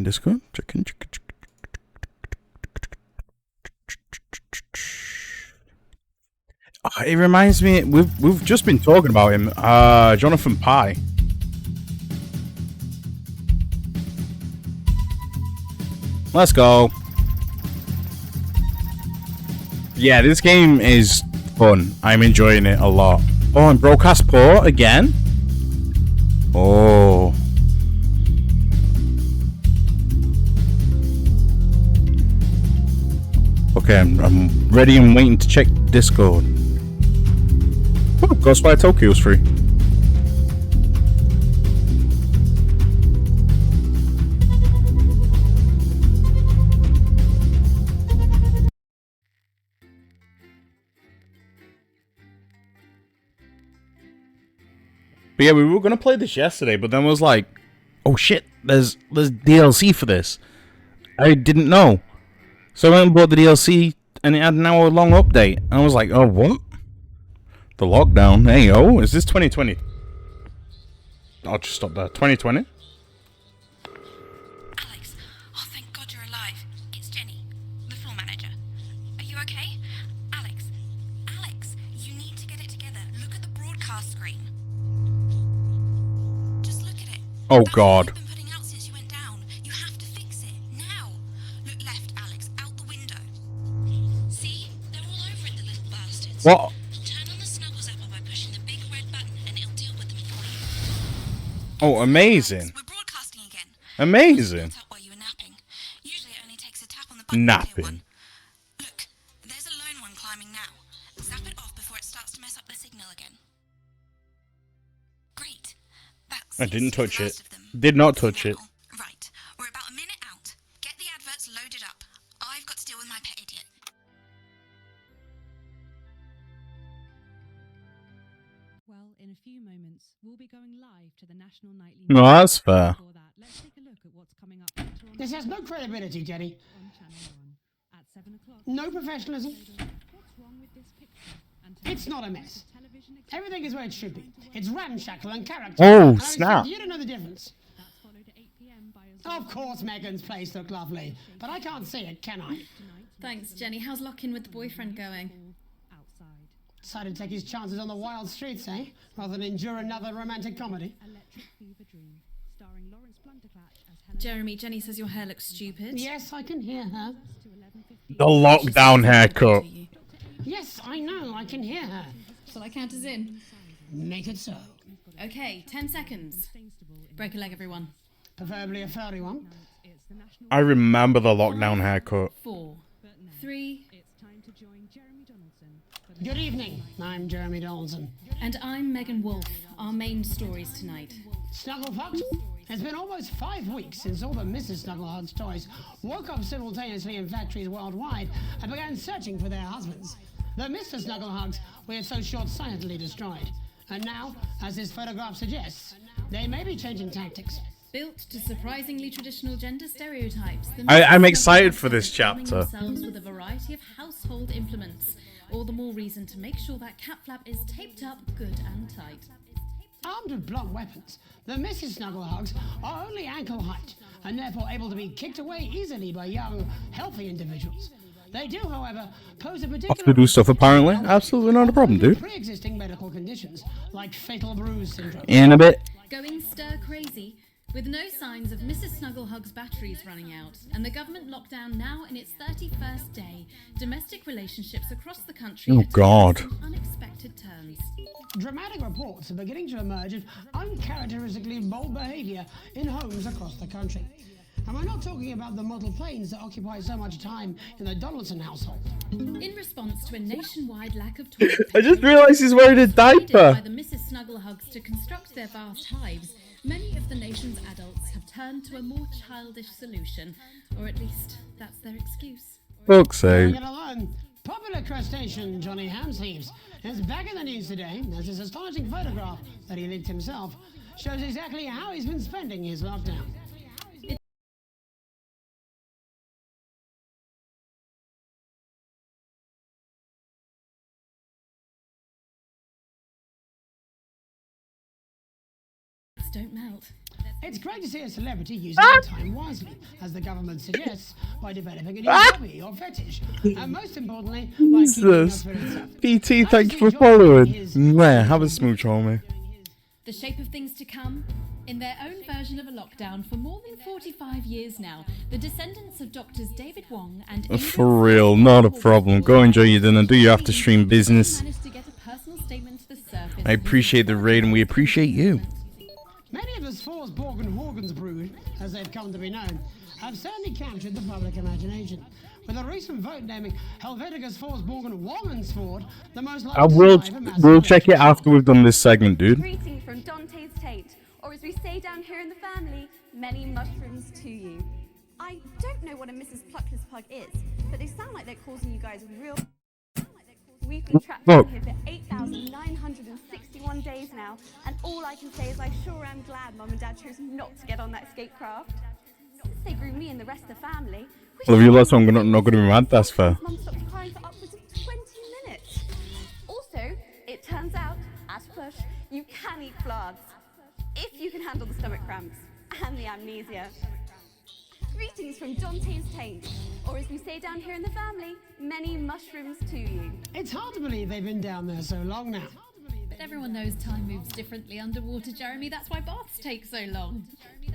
Discord. Checking. Oh, it reminds me. We've just been talking about him. Jonathan Pye. Let's go. Yeah, this game is fun. I'm enjoying it a lot. Oh, and Broadcast Port again? Oh. Okay, I'm ready and waiting to check Discord. Oh, Ghostwire Tokyo's free. But yeah, we were gonna play this yesterday, but then was like, oh shit, there's DLC for this. I didn't know. So I went and bought the DLC, and it had an hour-long update. And I was like, oh, what? The lockdown? Hey, oh, is this 2020? I'll just stop there. 2020? Alex, oh, thank God you're alive. It's Jenny, the floor manager. Are you okay? Alex, you need to get it together. Look at the broadcast screen. Just look at it. Oh, God. What? Oh, amazing. Amazing. Napping. Look, there's a lone one climbing now. Zap it off before it starts to mess up the signal again. Great. I didn't touch it. Did not touch it. Right. We're about a minute out. Get the adverts loaded up. I've got to deal with my pet idiot. Well, in a few moments, we'll be going live to the National Nightly. No, that's fair. Before that, let's take a look at what's coming up later on. This has no credibility, Jenny. On Channel 1 at 7 o'clock. No professionalism. What's wrong with this picture? And It's not a mess. Everything is where it should be. It's ramshackle and character. Oh, And I snap. expect you to know the difference. Of course, Megan's place looked lovely, but I can't see it, can I? Thanks, Jenny. How's lock-in with the boyfriend going? Decided to take his chances on the wild streets, eh? Rather than endure another romantic comedy. Jeremy, Jenny says your hair looks stupid. Yes, I can hear her. The lockdown haircut. Yes, I know, I can hear her. Shall I count us in? Make it so. Okay, 10 seconds. Break a leg, everyone. Preferably a furry one. I remember the lockdown haircut. 4, 3. Good evening, I'm Jeremy Donaldson. And I'm Megan Wolf. Our main stories tonight. Snugglepugs, it's been almost 5 weeks since all the Mrs. Snugglehugs toys woke up simultaneously in factories worldwide and began searching for their husbands. The Mr. Snugglehugs were so short-sightedly destroyed. And now, as this photograph suggests, they may be changing tactics. Built to surprisingly traditional gender stereotypes, I'm excited for this chapter. Themselves with a variety of household implements. All the more reason to make sure that cat flap is taped up good and tight. Armed with blunt weapons, the Mrs. Snugglehugs are only ankle height and therefore able to be kicked away easily by young, healthy individuals. They do, however, pose a particular Off to do stuff apparently. Absolutely not a problem, dude. pre-existing medical conditions like fatal bruise syndrome. In a bit. Going stir crazy, with no signs of Mrs. Snugglehug's batteries running out, and the government lockdown now in its 31st day, domestic relationships across the country Oh, are taking God. some unexpected turns. Dramatic reports are beginning to emerge of uncharacteristically bold behaviour in homes across the country. And we're not talking about the model planes that occupy so much time in the Donaldson household. In response to a nationwide lack of toilet I just realised he's wearing a diaper. by the Mrs. Snugglehugs to construct their vast hives, many of the nation's adults have turned to a more childish solution, or at least that's their excuse. Fuck's sake. Get alone. Popular crustacean Johnny Hamsleeves is back in the news today as his astonishing photograph that he leaked himself shows exactly how he's been spending his lockdown. Don't melt. It's great to see a celebrity using their time wisely, as the government suggests, by developing a new hobby or fetish, and most importantly, by keeping your Jesus. spirits up. PT, thank you for following. Mwah, have a smooch, homie. The shape of things to come. In their own version of a lockdown for more than 45 years now, the descendants of doctors David Wong and For real, not a problem. Go enjoy your dinner, do your after stream business. managed to get a personal statement to the surface. I appreciate the raid and we appreciate you. Many of the Sforsborg and Horgans brood, as they've come to be known, have certainly captured the public imagination. With a recent vote naming Helvetica Sforsborg Wongensford the most likely I will, to survive a massive we'll check it after we've done this segment, dude. Greeting from Dante's Tate, or as we say down here in the family, many mushrooms to you. I don't know what a Mrs. Pluckless Pug is, but they sound like they're causing you guys real. We've been trapped down here for 8,961 days now, and all I can say is I sure am glad Mum and Dad chose not to get on that escape craft. Since they grew me and the rest of the family, Well, if you let someone not going to be mad, that's fair. Mum stopped crying for upwards of 20 minutes. Also, it turns out, at push, you can eat flards, if you can handle the stomach cramps and the amnesia. Greetings from Dante's Taint, or as we say down here in the family, many mushrooms to you. It's hard to believe they've been down there so long now. But everyone knows time moves differently underwater, Jeremy. That's why baths take so long.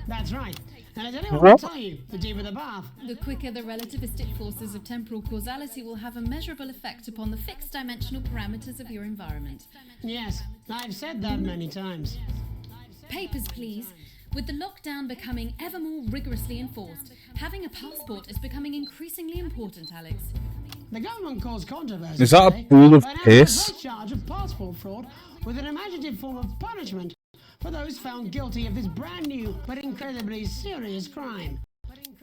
That's right. And as anyone will tell you, the deeper the bath, The quicker the relativistic forces of temporal causality will have a measurable effect upon the fixed dimensional parameters of your environment. Yes, I've said that many times. Papers, please. With the lockdown becoming ever more rigorously enforced, having a passport is becoming increasingly important, Alex. The government caused controversy. Is that a today pool of by announcing piss? a great charge of passport fraud with an imaginative form of punishment for those found guilty of this brand new but incredibly serious crime.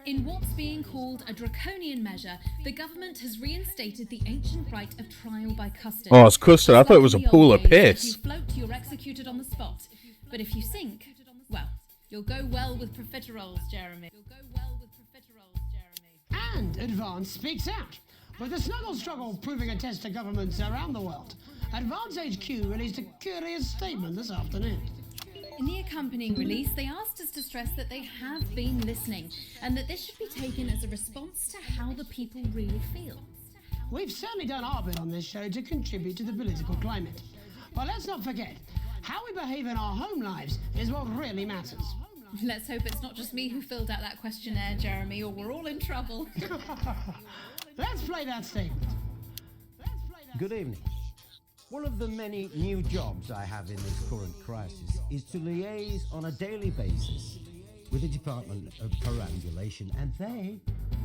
In what's being called a draconian measure, the government has reinstated the ancient right of trial by custody. Oh, it's custard. I thought it was a Like in the pool old of days, piss. If you float, you're executed on the spot. But if you sink, well, you'll go well with profiteroles, Jeremy. And Advance speaks out, with the snuggle struggle proving a test to governments around the world. Advance HQ released a curious statement this afternoon. In the accompanying release, they asked us to stress that they have been listening and that this should be taken as a response to how the people really feel. We've certainly done our bit on this show to contribute to the political climate. But let's not forget, how we behave in our home lives is what really matters. Let's hope it's not just me who filled out that questionnaire, Jeremy, or we're all in trouble. Let's play that statement. Good evening. One of the many new jobs I have in this current crisis is to liaise on a daily basis with the Department of Perambulation, and they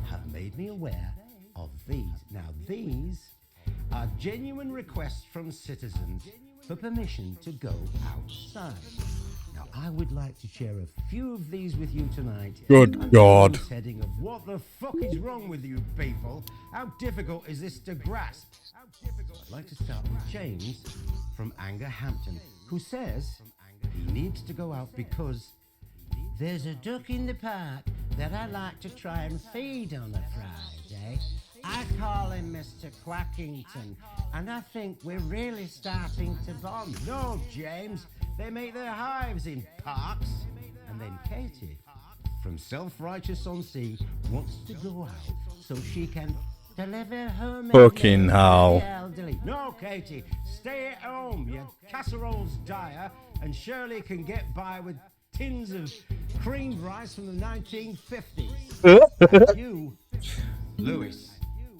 have made me aware of these. Now, these are genuine requests from citizens for permission to go outside. Now, I would like to share a few of these with you tonight. Good Under God. this heading of what the fuck is wrong with you people? How difficult is this to grasp? I'd like to start with James from Angerhampton, who says he needs to go out because there's a duck in the park that I like to try and feed on a Friday. I call him Mr. Quackington, and I think we're really starting to bond. No, James, they make their hives in parks. And then Katie, from Self-Righteous-on-Sea, wants to go out so she can deliver her Fucking hell. elderly. No, Katie, stay at home. Your casserole's dire, and Shirley can get by with tins of creamed rice from the 1950s. And you, Lewis,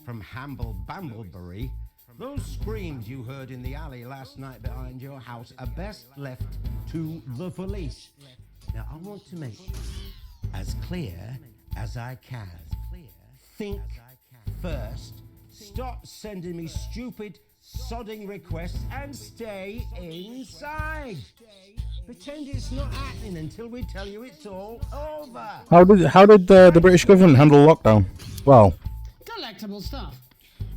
from Hamble Bamblebury, those screams you heard in the alley last night behind your house are best left to the police. Now, I want to make as clear as I can. Think first. Stop sending me stupid, sodding requests and stay inside. Pretend it's not happening until we tell you it's all over. How did the British government handle lockdown? Well, Delectable stuff.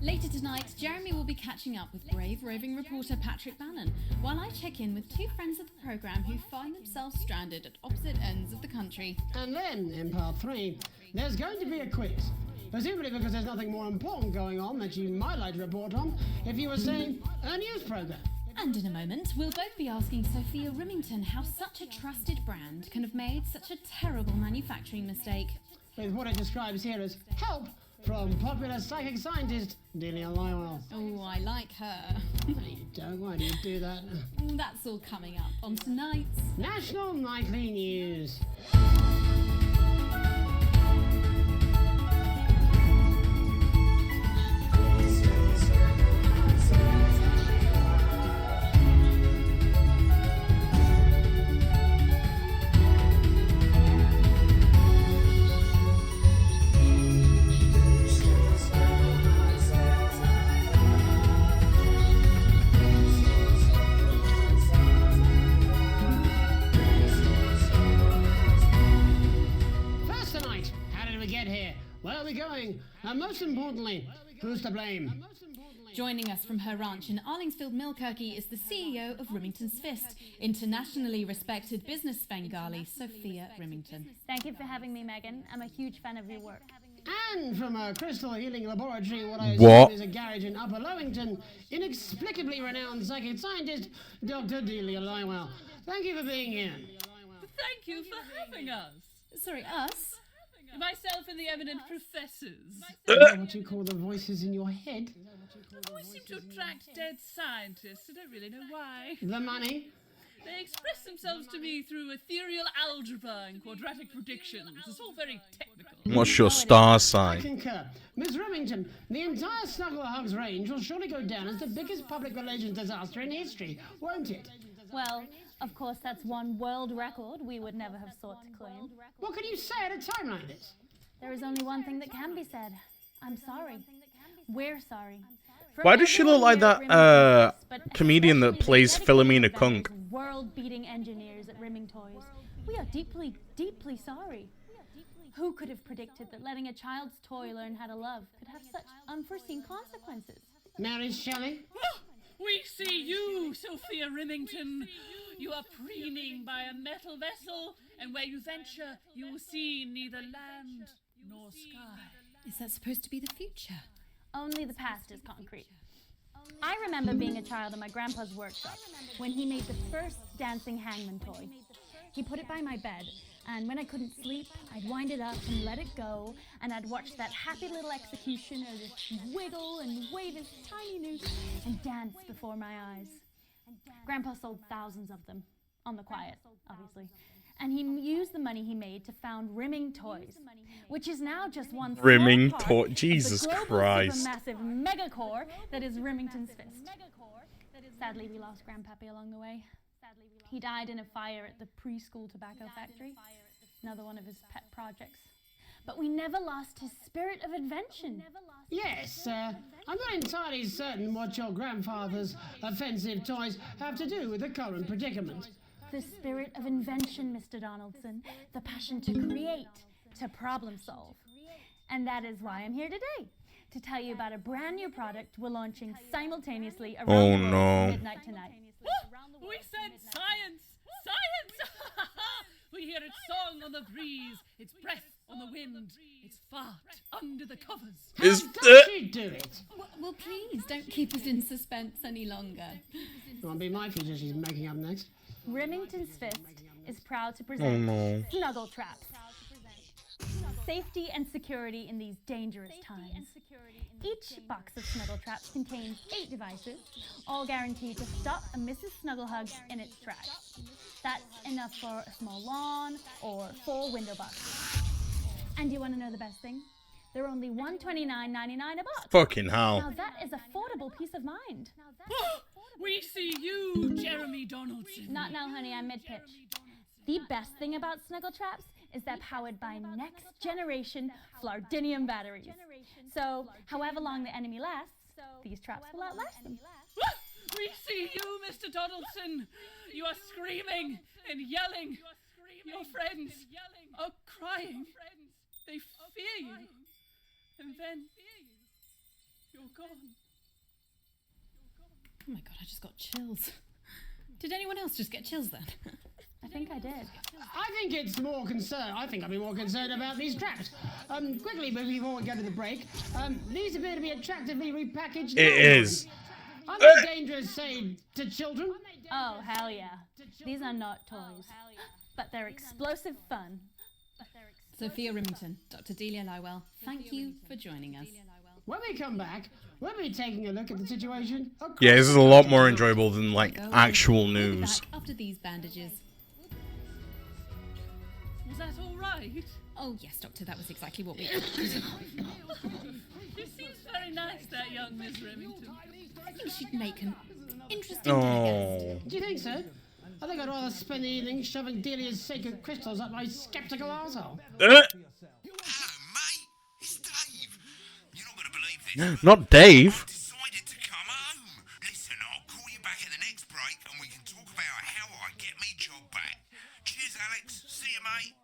Later tonight, Jeremy will be catching up with brave roving reporter Patrick Bannon, while I check in with two friends of the programme who find themselves stranded at opposite ends of the country. And then, in part 3, there's going to be a quiz. Presumably because there's nothing more important going on that you might like to report on if you were, say, a news programme. And in a moment, we'll both be asking Sophia Rimington how such a trusted brand can have made such a terrible manufacturing mistake. With what it describes here as help from popular psychic scientist Delia Lyle. Oh, I like her. You don't. Why do you do that? That's all coming up on tonight's National Nightly News. Where are we going? And most importantly, who's to blame? Joining us from her ranch in Arlingsfield, Milkirky is the CEO of Rimington's Fist, internationally respected business Svengali, Sophia Rimington. Thank you for having me, Megan. I'm a huge fan of your work. And from a crystal healing laboratory, what I What? assume is a garage in Upper Lowington, inexplicably renowned psychic scientist, Dr. Delia Lywell. Thank you for being here. Thank you for having us. Sorry, us? Myself and the eminent professors. Is that what you call the voices in your head? We seem to attract dead scientists. I don't really know why. The money? They express themselves to me through ethereal algebra and quadratic predictions. It's all very technical. What's your star I sign? concur. Miss Remington, the entire Snuggle Hugs range will surely go down as the biggest public relations disaster in history, won't it? Well, of course, that's one world record we would never have sought to claim. What can you say at a time like this? There is only one thing that can be said. I'm sorry. We're sorry. Why does she look like that comedian that plays Philomena Kunk? World-beating engineers at Rimming Toys. We are deeply, deeply sorry. Who could have predicted that letting a child's toy learn how to love could have such unforeseen consequences? Mary Shelley? We see you, Sophia Rimington. You are preening by a metal vessel, and where you venture, you will see neither land nor sky. Is that supposed to be the future? Only the past is concrete. I remember being a child in my grandpa's workshop when he made the first dancing hangman toy. He put it by my bed, and when I couldn't sleep, I'd wind it up and let it go, and I'd watch that happy little executioner just wiggle and wave his tiny noose and dance before my eyes. Grandpa sold thousands of them, on the quiet, obviously. And he used the money he made to found Rimming Toys, which is now just one Rimming small part Jesus of the global Christ. supermassive megacore that is Rimington's Fist. Sadly, we lost Grandpappy along the way. He died in a fire at the preschool tobacco factory, another one of his pet projects. But we never lost his spirit of invention. Yes, I'm not entirely certain what your grandfather's offensive toys have to do with the current predicament. The spirit of invention, Mr. Donaldson. The passion to create, to problem solve. And that is why I'm here today. To tell you about a brand new product we're launching simultaneously around the world at midnight tonight. We said science! Science! We hear its song on the breeze, its breath on the wind, its fart under the covers. How does she do it? Well, please, don't keep us in suspense any longer. Won't be my feature she's making up next. Remington's Fist is proud to present Snuggle Traps. Safety and security in these dangerous times. Each box of Snuggle Traps contains 8 devices, all guaranteed to stop a Mrs. Snugglehugs in its tracks. That's enough for a small lawn or 4 window boxes. And you want to know the best thing? They're only $129.99 a box. Fucking hell. Now that is affordable peace of mind. We see you, Jeremy Donaldson. Not now, honey, I'm mid-pitch. The best thing about Snuggle Traps is they're powered by next-generation Flardinium batteries. So, however long the enemy lasts, these traps will outlast them. We see you, Mr. Donaldson. You are screaming and yelling. Your friends are crying. They fear you. And then you're gone. Oh my god, I just got chills. Did anyone else just get chills then? I think I did. I think it's more concerned. I think I'd be more concerned about these traps. Quickly, before we go to the break, these appear to be attractively repackaged. It is. Are they dangerous, say, to children? Oh, hell yeah. These are not toys, but they're explosive fun. Sophia Remington, Dr. Delia Lywell, thank you for joining us. When we come back, we'll be taking a look at the situation. Yeah, this is a lot more enjoyable than like actual news. After these bandages. Was that all right? Oh yes, Doctor, that was exactly what we... She seems very nice, that young Miss Remington. I think she'd make an interesting guest. Do you think so? I think I'd rather spend the evening shoving Delia's sacred crystals up my skeptical arsehole. Not Dave. Decided to come home. Listen, I'll call you back at the next break and we can talk about how I get me job back. Cheers, Alex. See you, mate.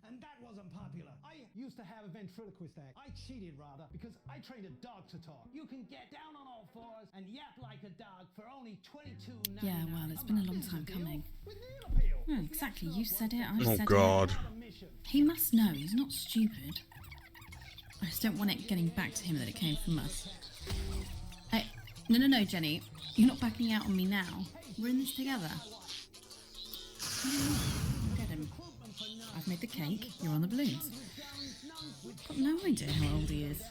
And that wasn't popular. I used to have a ventriloquist act. I cheated, rather, because I trained a dog to talk. You can get down on all fours and yap like a dog for only $22.99. Yeah, well, it's been a long time coming. Exactly, you said it, I said it. Oh, God. He must know, he's not stupid. I just don't want it getting back to him that it came from us. No, Jenny. You're not backing out on me now. We're in this together. Get him. I've made the cake. You're on the balloons. Got no idea how old he is.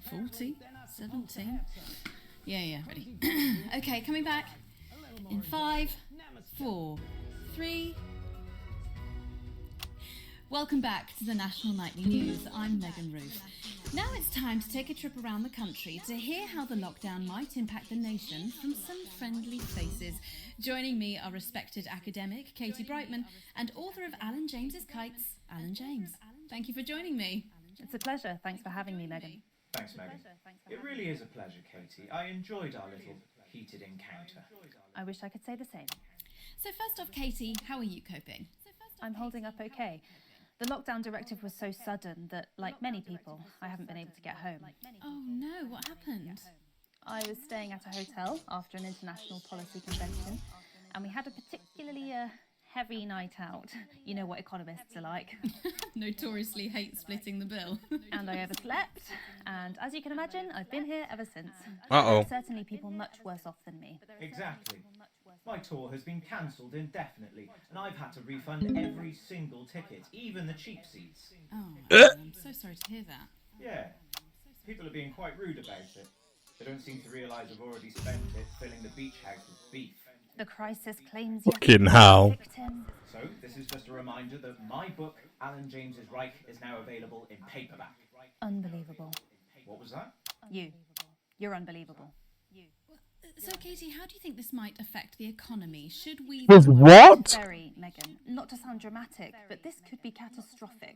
40? 17? Yeah, ready. Okay, coming back. In 5, 4, 3... Welcome back to the National Nightly News. I'm Megan Ruth. Now it's time to take a trip around the country to hear how the lockdown might impact the nation from some friendly faces. Joining me are respected academic Katie Brightman and author of Alan James's Kites, Alan James. Thank you for joining me. It's a pleasure. Thanks for having me, Megan. Thanks, Megan. It really is a pleasure, Katie. I enjoyed our little heated encounter. I wish I could say the same. So first off, Katie, how are you coping? I'm holding up okay. The lockdown directive was so sudden that, like many people, I haven't been able to get home. Oh no, what happened? I was staying at a hotel after an international policy convention, and we had a particularly heavy night out. You know what economists are like. Notoriously hate splitting the bill. And I overslept, and as you can imagine, I've been here ever since. Uh-oh. Certainly people much worse off than me. Exactly. My tour has been cancelled indefinitely, and I've had to refund every single ticket, even the cheap seats. Oh, I'm so sorry to hear that. Yeah. People are being quite rude about it. They don't seem to realise I've already spent it filling the beach house with beef. The crisis claims Fucking hell. So, this is just a reminder that my book, Alan James's Reich, is now available in paperback. Unbelievable. What was that? You're unbelievable. So, Katie, how do you think this might affect the economy? Should we... With what? Very, Megan. not to sound dramatic, but this could be catastrophic.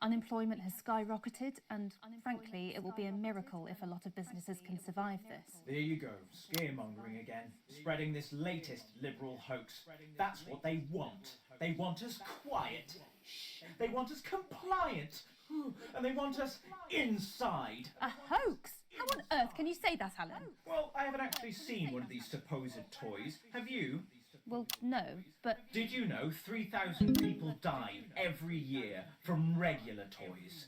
Unemployment has skyrocketed, and frankly, it will be a miracle if a lot of businesses can survive this. There you go, scaremongering again, spreading this latest liberal hoax. That's what they want. They want us quiet. They want us compliant. And they want us inside. A hoax? How on earth can you say that, Alan? Well, I haven't actually seen one of these supposed toys. Have you? Well, no, but... Did you know 3,000 people die every year from regular toys?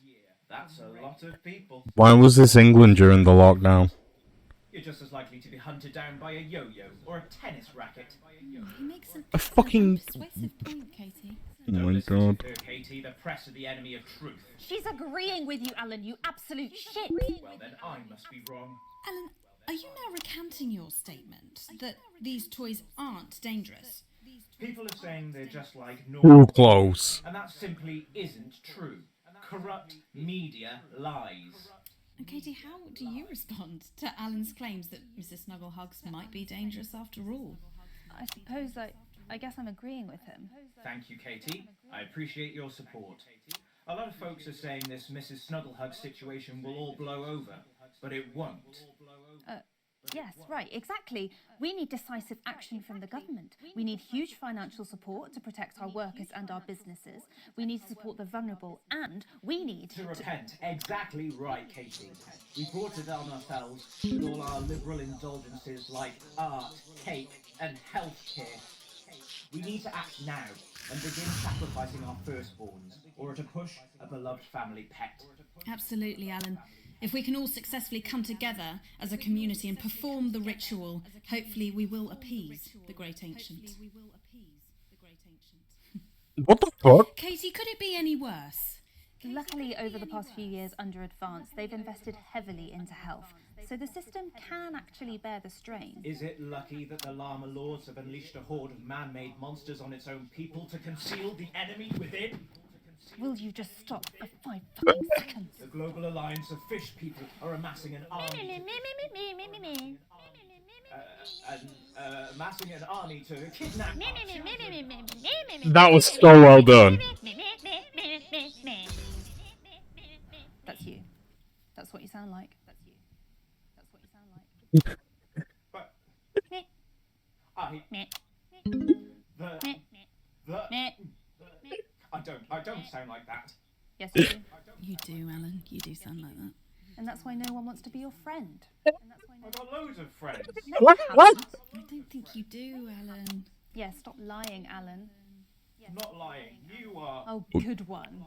That's a lot of people. Why was this England during the lockdown? You're just as likely to be hunted down by a yo-yo or a tennis racket. He makes A fucking... persuasive point, Katie. Oh my god. Her, Katie, the press are the enemy of truth. She's agreeing with you, Alan, you absolute shit. Well, then I must be wrong. Alan, are you now recanting your statement that these toys aren't dangerous? People are saying they're just like normal. Too close. And that simply isn't true. Corrupt media lies. And Katie, how do you respond to Alan's claims that Mrs. Snugglehugs might be dangerous after all? I suppose I guess I'm agreeing with him. Thank you, Katie. I appreciate your support. A lot of folks are saying this Mrs. Snugglehug situation will all blow over, but it won't. Yes, right, exactly. We need decisive action from the government. We need huge financial support to protect our workers and our businesses. We need to support the vulnerable, and we need to repent. Exactly right, Katie. We brought it on ourselves with all our liberal indulgences like art, cake, and healthcare. We need to act now and begin sacrificing our firstborns, or to push a beloved family pet. Absolutely, Alan. If we can all successfully come together as a community and perform the ritual, hopefully we will appease the great ancient. What the fuck? Katie, could it be any worse? Luckily, over the past few years under Advance, they've invested heavily into health, so the system can actually bear the strain. Is it lucky that the Llama Lords have unleashed a horde of man-made monsters on its own people to conceal the enemy within? Will you just stop for 5 fucking seconds? The Global Alliance of Fish People are amassing an army. Amassing an army to kidnap. That was so well done. That's you. That's what you sound like. That's you. That's what you sound like. I don't sound like that. Yes, you do. You do, Alan. You do sound like that. And that's why no one wants to be your friend. I've got loads of friends. What? I don't think you do, Alan. Yeah, stop lying, Alan. Not lying. You are. Oh, good one.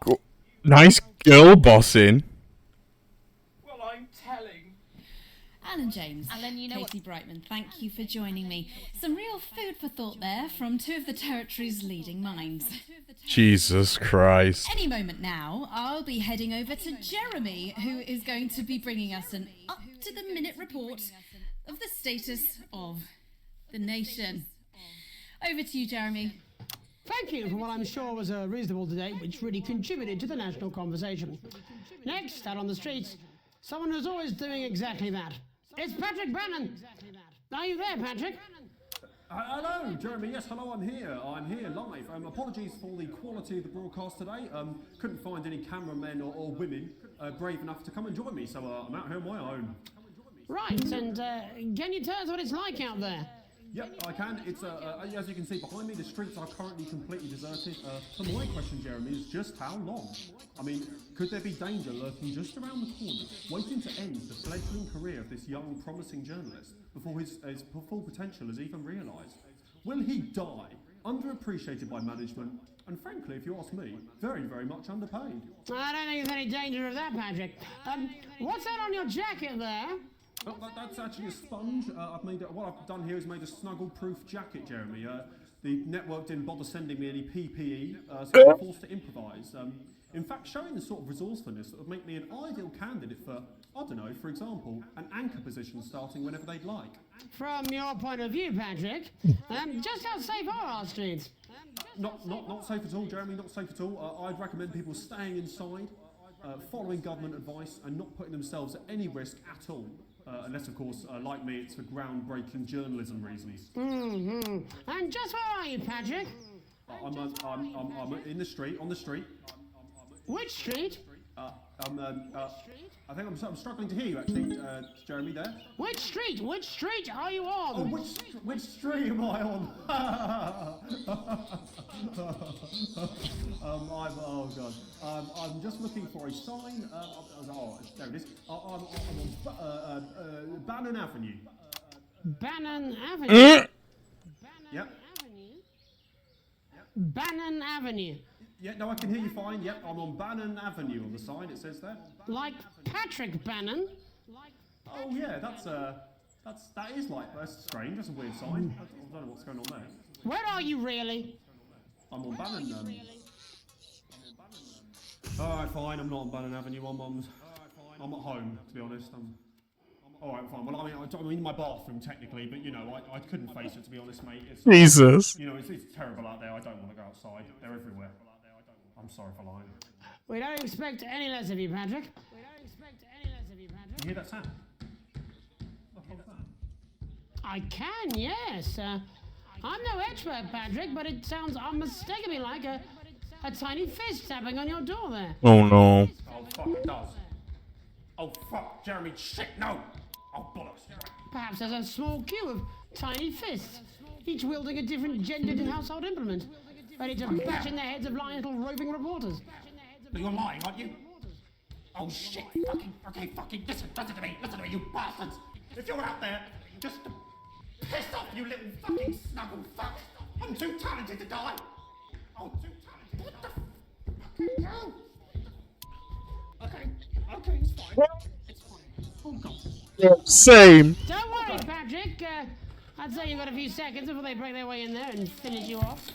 Nice girl bossing. Well, I'm telling. Alan James, Alan, you know Katie Brightman, thank you for joining me. Some real food for thought there from two of the territory's leading minds. Jesus Christ. Any moment now, I'll be heading over to Jeremy, who is going to be bringing us an up-to-the-minute report of the status of the nation. Over to you, Jeremy. Thank you for what I'm sure was a reasonable debate which really contributed to the national conversation. Next, out on the streets, someone who's always doing exactly that. It's Patrick Brennan. Are you there, Patrick? Hello, Jeremy. Yes, hello, I'm here. I'm here live. Apologies for the quality of the broadcast today. Couldn't find any cameramen or women brave enough to come and join me, so I'm out here on my own. Right, and can you tell us what it's like out there? Yep, I can. It's as you can see behind me, the streets are currently completely deserted. So my question, Jeremy, is just how long? I mean, could there be danger lurking just around the corner, waiting to end the fledgling career of this young, promising journalist before his full potential is even realised? Will he die, underappreciated by management, and frankly, if you ask me, very, very much underpaid? I don't think there's any danger of that, Patrick. What's that on your jacket there? Oh, that's actually a sponge. What I've done here is made a snuggle-proof jacket, Jeremy. The network didn't bother sending me any PPE, so I'm forced to improvise. In fact, showing the sort of resourcefulness that would make me an ideal candidate for, I don't know, for example, an anchor position starting whenever they'd like. From your point of view, Patrick, just how safe are our streets? Not safe at all, Jeremy, not safe at all. I'd recommend people staying inside, following government advice, and not putting themselves at any risk at all. Unless, of course, like me, it's for groundbreaking journalism reasons. Mm-hmm. And just where are you, Patrick? I'm in the street, on the street. Which street? I think I'm struggling to hear you actually, Jeremy. There. Which street? Which street are you on? Oh, which street am I on? Oh god. I'm just looking for a sign. There it is. I'm on Bannon Avenue. Bannon Avenue. Yep. Bannon Avenue. Yeah, no, I can hear you fine. Yep, I'm on Bannon Avenue on the sign. It says there. Like Patrick Bannon. Oh yeah, that's strange. That's a weird sign. I don't know what's going on there. Where are you really? I'm on Bannon. Alright, fine. I'm not on Bannon Avenue. I'm at home, to be honest. Alright, fine. Well, I'm in my bathroom technically, but you know, I couldn't face it, to be honest, mate. Jesus. You know, it's terrible out there. I don't want to go outside. They're everywhere. I'm sorry for lying. We don't expect any less of you, Patrick. You hear that sound? I can, yes. I'm no expert, Patrick, but it sounds unmistakably like a tiny fist tapping on your door there. Oh no. Oh fuck, it does. Oh fuck, Jeremy, shit, no! Oh bollocks. Perhaps there's a small queue of tiny fists, each wielding a different gendered household implement, ready to bash in the heads of lying little roving reporters. But you're lying, aren't you? Oh shit, fucking, listen to me, you bastards! If you're out there, just to piss off, you little fucking snuggle fuck! I'm too talented to die! Oh, too talented! What the fucking hell? Okay, it's fine. It's fine. Oh god. Same. Don't worry, Patrick. I'd say you've got a few seconds before they break their way in there and finish you off.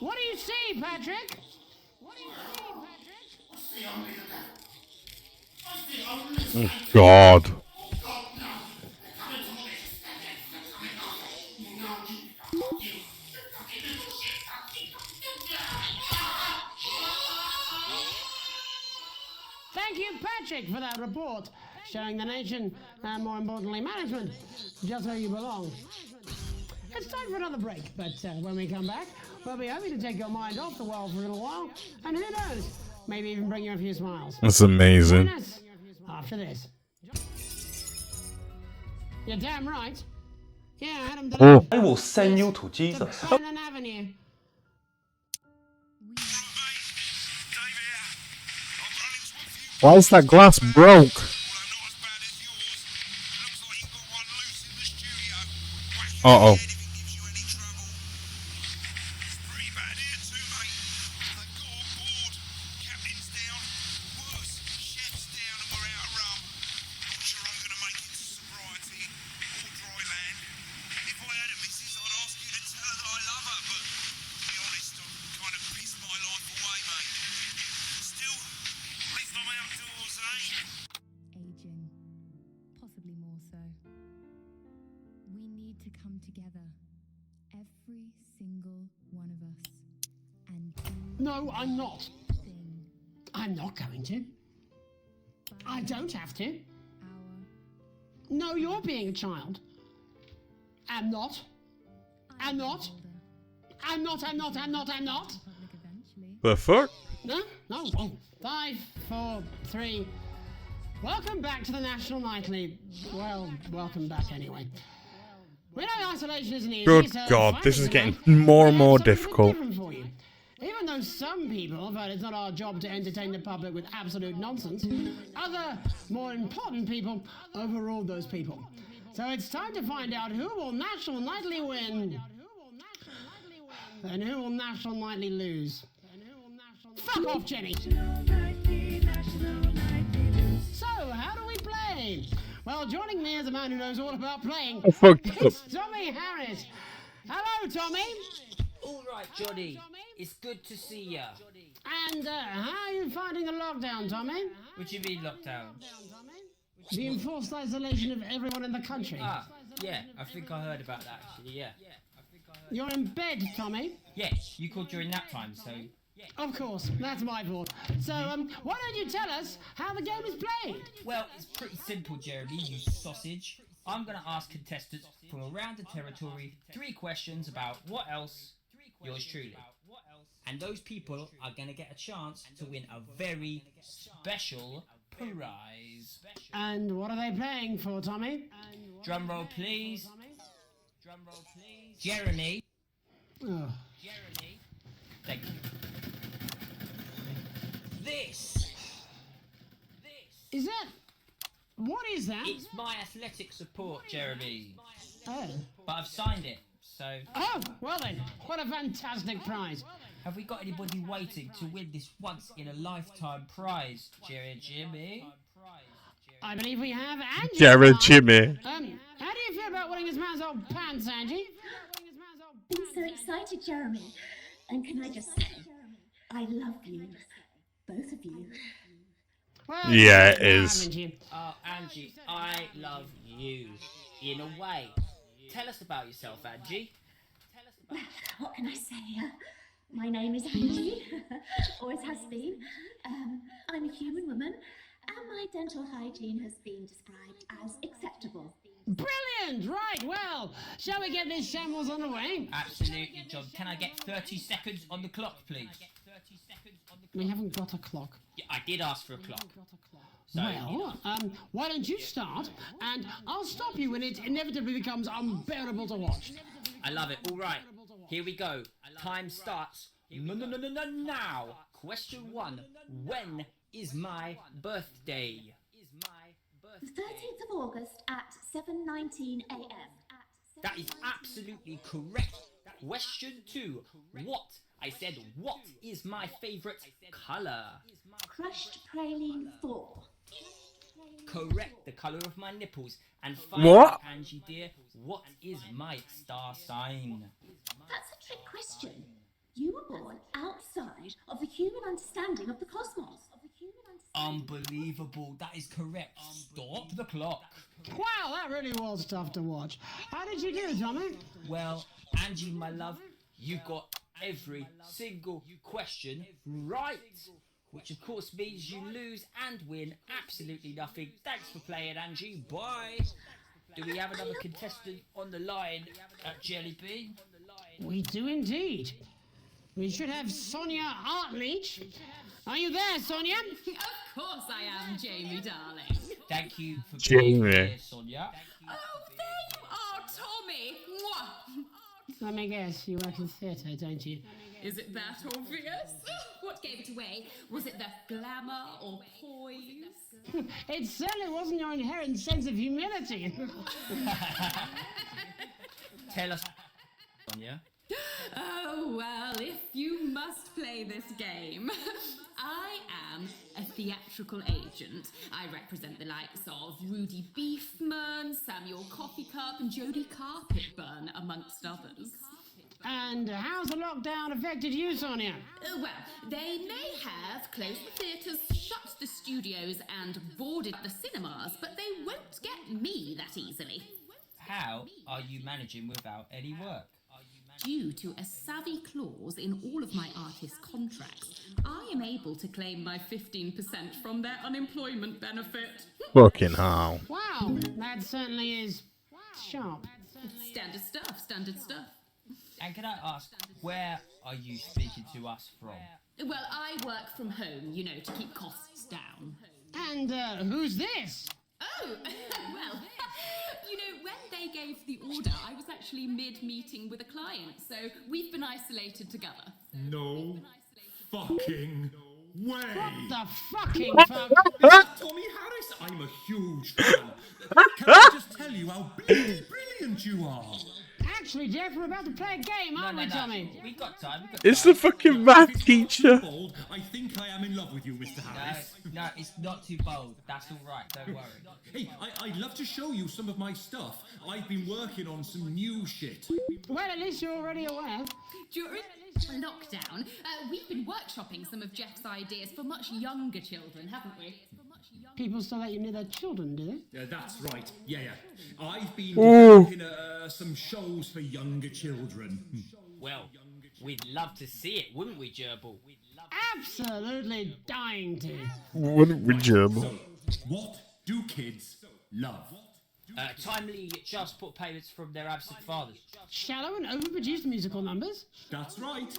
What do you see, Patrick? Oh God. Thank you, Patrick, for that report, showing the nation, and more importantly, management, just where you belong. It's time for another break, but when we come back, we'll be happy to take your mind off the world for a little while, and who knows, maybe even bring you a few smiles. That's amazing. Join us after this. You're damn right. Yeah, Adam delivered. I will send you to Jesus. Bannon Avenue. Why is that glass broke? Uh-oh. Aging, possibly more so. We need to come together, every single one of us, and do No, I'm not. the thing. I'm not going to. I don't have to. Our No, you're being a child. I'm not. I'm not. I'm not. public eventually. The fuck? No. Oh, 5, 4, 3. Welcome back to the National Nightly. Well, welcome back anyway. We know isolation isn't easy. Good so God, this is finding getting more and more something a bit difficult. different for you. Even though some people felt it's not our job to entertain the public with absolute nonsense, other, more important people overruled those people. So it's time to find out who will National Nightly win and who will National Nightly lose. Fuck off, Jenny! So, how do we play? Well, joining me is a man who knows all about playing. I fucked up. It's Tommy Harris. Hello, Tommy. All right, Johnny. It's good to see ya. And how are you finding the lockdown, Tommy? What do you mean lockdown? The enforced isolation of everyone in the country. Ah, yeah. I think I heard about that actually. Yeah. You're in bed, Tommy. Yes, you called during nap time, so Of course, that's my fault. So, why don't you tell us how the game is played? Well, it's pretty simple, Jeremy, you sausage. I'm going to ask contestants from around the territory 3 questions about what else, yours truly. And those people are going to get a chance to win a very special prize. And what are they playing for, Tommy? Drum roll, please. Jeremy. Oh. Thank you. This. Is that... What is that? It's my athletic support, Jeremy. Oh. But I've signed it, so... Oh, well then, what a fantastic prize. Have we got anybody waiting to win this once-in-a-lifetime prize, Jimmy? I believe we have Angie. Jared Jimmy. How do you feel about winning this man's old pants, Angie? I'm so excited, Jeremy. And can I just say, I love you. Both of you. Well, Yeah, it is. Oh, Angie, I love you. In a way. Tell us about yourself, Angie. Well, what can I say? My name is Angie. Always has been. I'm a human woman, and my dental hygiene has been described as acceptable. Brilliant! Right, well, shall we get this shambles on the way? Absolutely, John. Can I get 30 seconds on the clock, please? We haven't got a clock. Yeah, I did ask for a clock. So, Well, why don't you start, and I'll stop you when it inevitably becomes unbearable to watch. I love it. All right, here we go. Time starts now. Question 1. When is my birthday? The 13th of August at 7:19 a.m. That is absolutely correct. Question 2. What? I said, what is my favourite colour? Crushed praline 4. Correct, the colour of my nipples. And finally, What? Angie dear, what is my star sign? That's a trick question. You were born outside of the human understanding of the cosmos. Unbelievable, that is correct. Stop the clock. Wow, that really was tough to watch. How did you do, Tommy? Well, Angie, my love, you got every single question right. Which of course means you lose and win absolutely nothing. Thanks for playing, Angie. Bye. Do we have another contestant on the line at Jelly Bean? We do indeed. We should have Sonia Artleach. Are you there, Sonia? Of course I am, Jamie, darling. Thank you for Jamie. being here, Sonia. Oh, there you are, Tommy. Mwah. Let me guess, you work in theatre, don't you? Is it that obvious? What gave it away? Was it the glamour or poise? It certainly wasn't your inherent sense of humility. Tell us, Sonia. Oh, well, if you must play this game. I am a theatrical agent. I represent the likes of Rudy Beefman, Samuel Coffee Cup, and Jodie Carpetburn, amongst others. And how's the lockdown affected you, Sonia? Well, they may have closed the theatres, shut the studios, and boarded the cinemas, but they won't get me that easily. How are you managing without any work? Due to a savvy clause in all of my artist contracts, I am able to claim my 15% from their unemployment benefit. Fucking hell. Wow, that certainly is sharp. Standard stuff, standard stuff. And can I ask, where are you speaking to us from? Well, I work from home, you know, to keep costs down. And who's this? Oh, well, you know, when they gave the order, I was actually mid-meeting with a client, so we've been isolated together. No fucking way! What the fucking fuck? Tommy Harris, I'm a huge fan. Can I just tell you how bloody brilliant you are? Actually, Jeff, we're about to play a game, aren't we, Tommy? We got time. It's the fucking math teacher. Bold, I think I am in love with you, Mr. Harris. No, it's not too bold. That's all right. Don't worry. Hey, I'd love to show you some of my stuff. I've been working on some new shit. Well, at least you're already aware. During lockdown, we've been workshopping some of Jeff's ideas for much younger children, haven't we? People still let you near their children, do they? Yeah, that's right. Yeah. I've been Ooh. developing some shows for younger children. Well, we'd love to see it, wouldn't we, Gerbil? absolutely dying to. What a gerbil. What do kids love? Timely child support payments from their absent fathers. Shallow and overproduced musical numbers? That's right.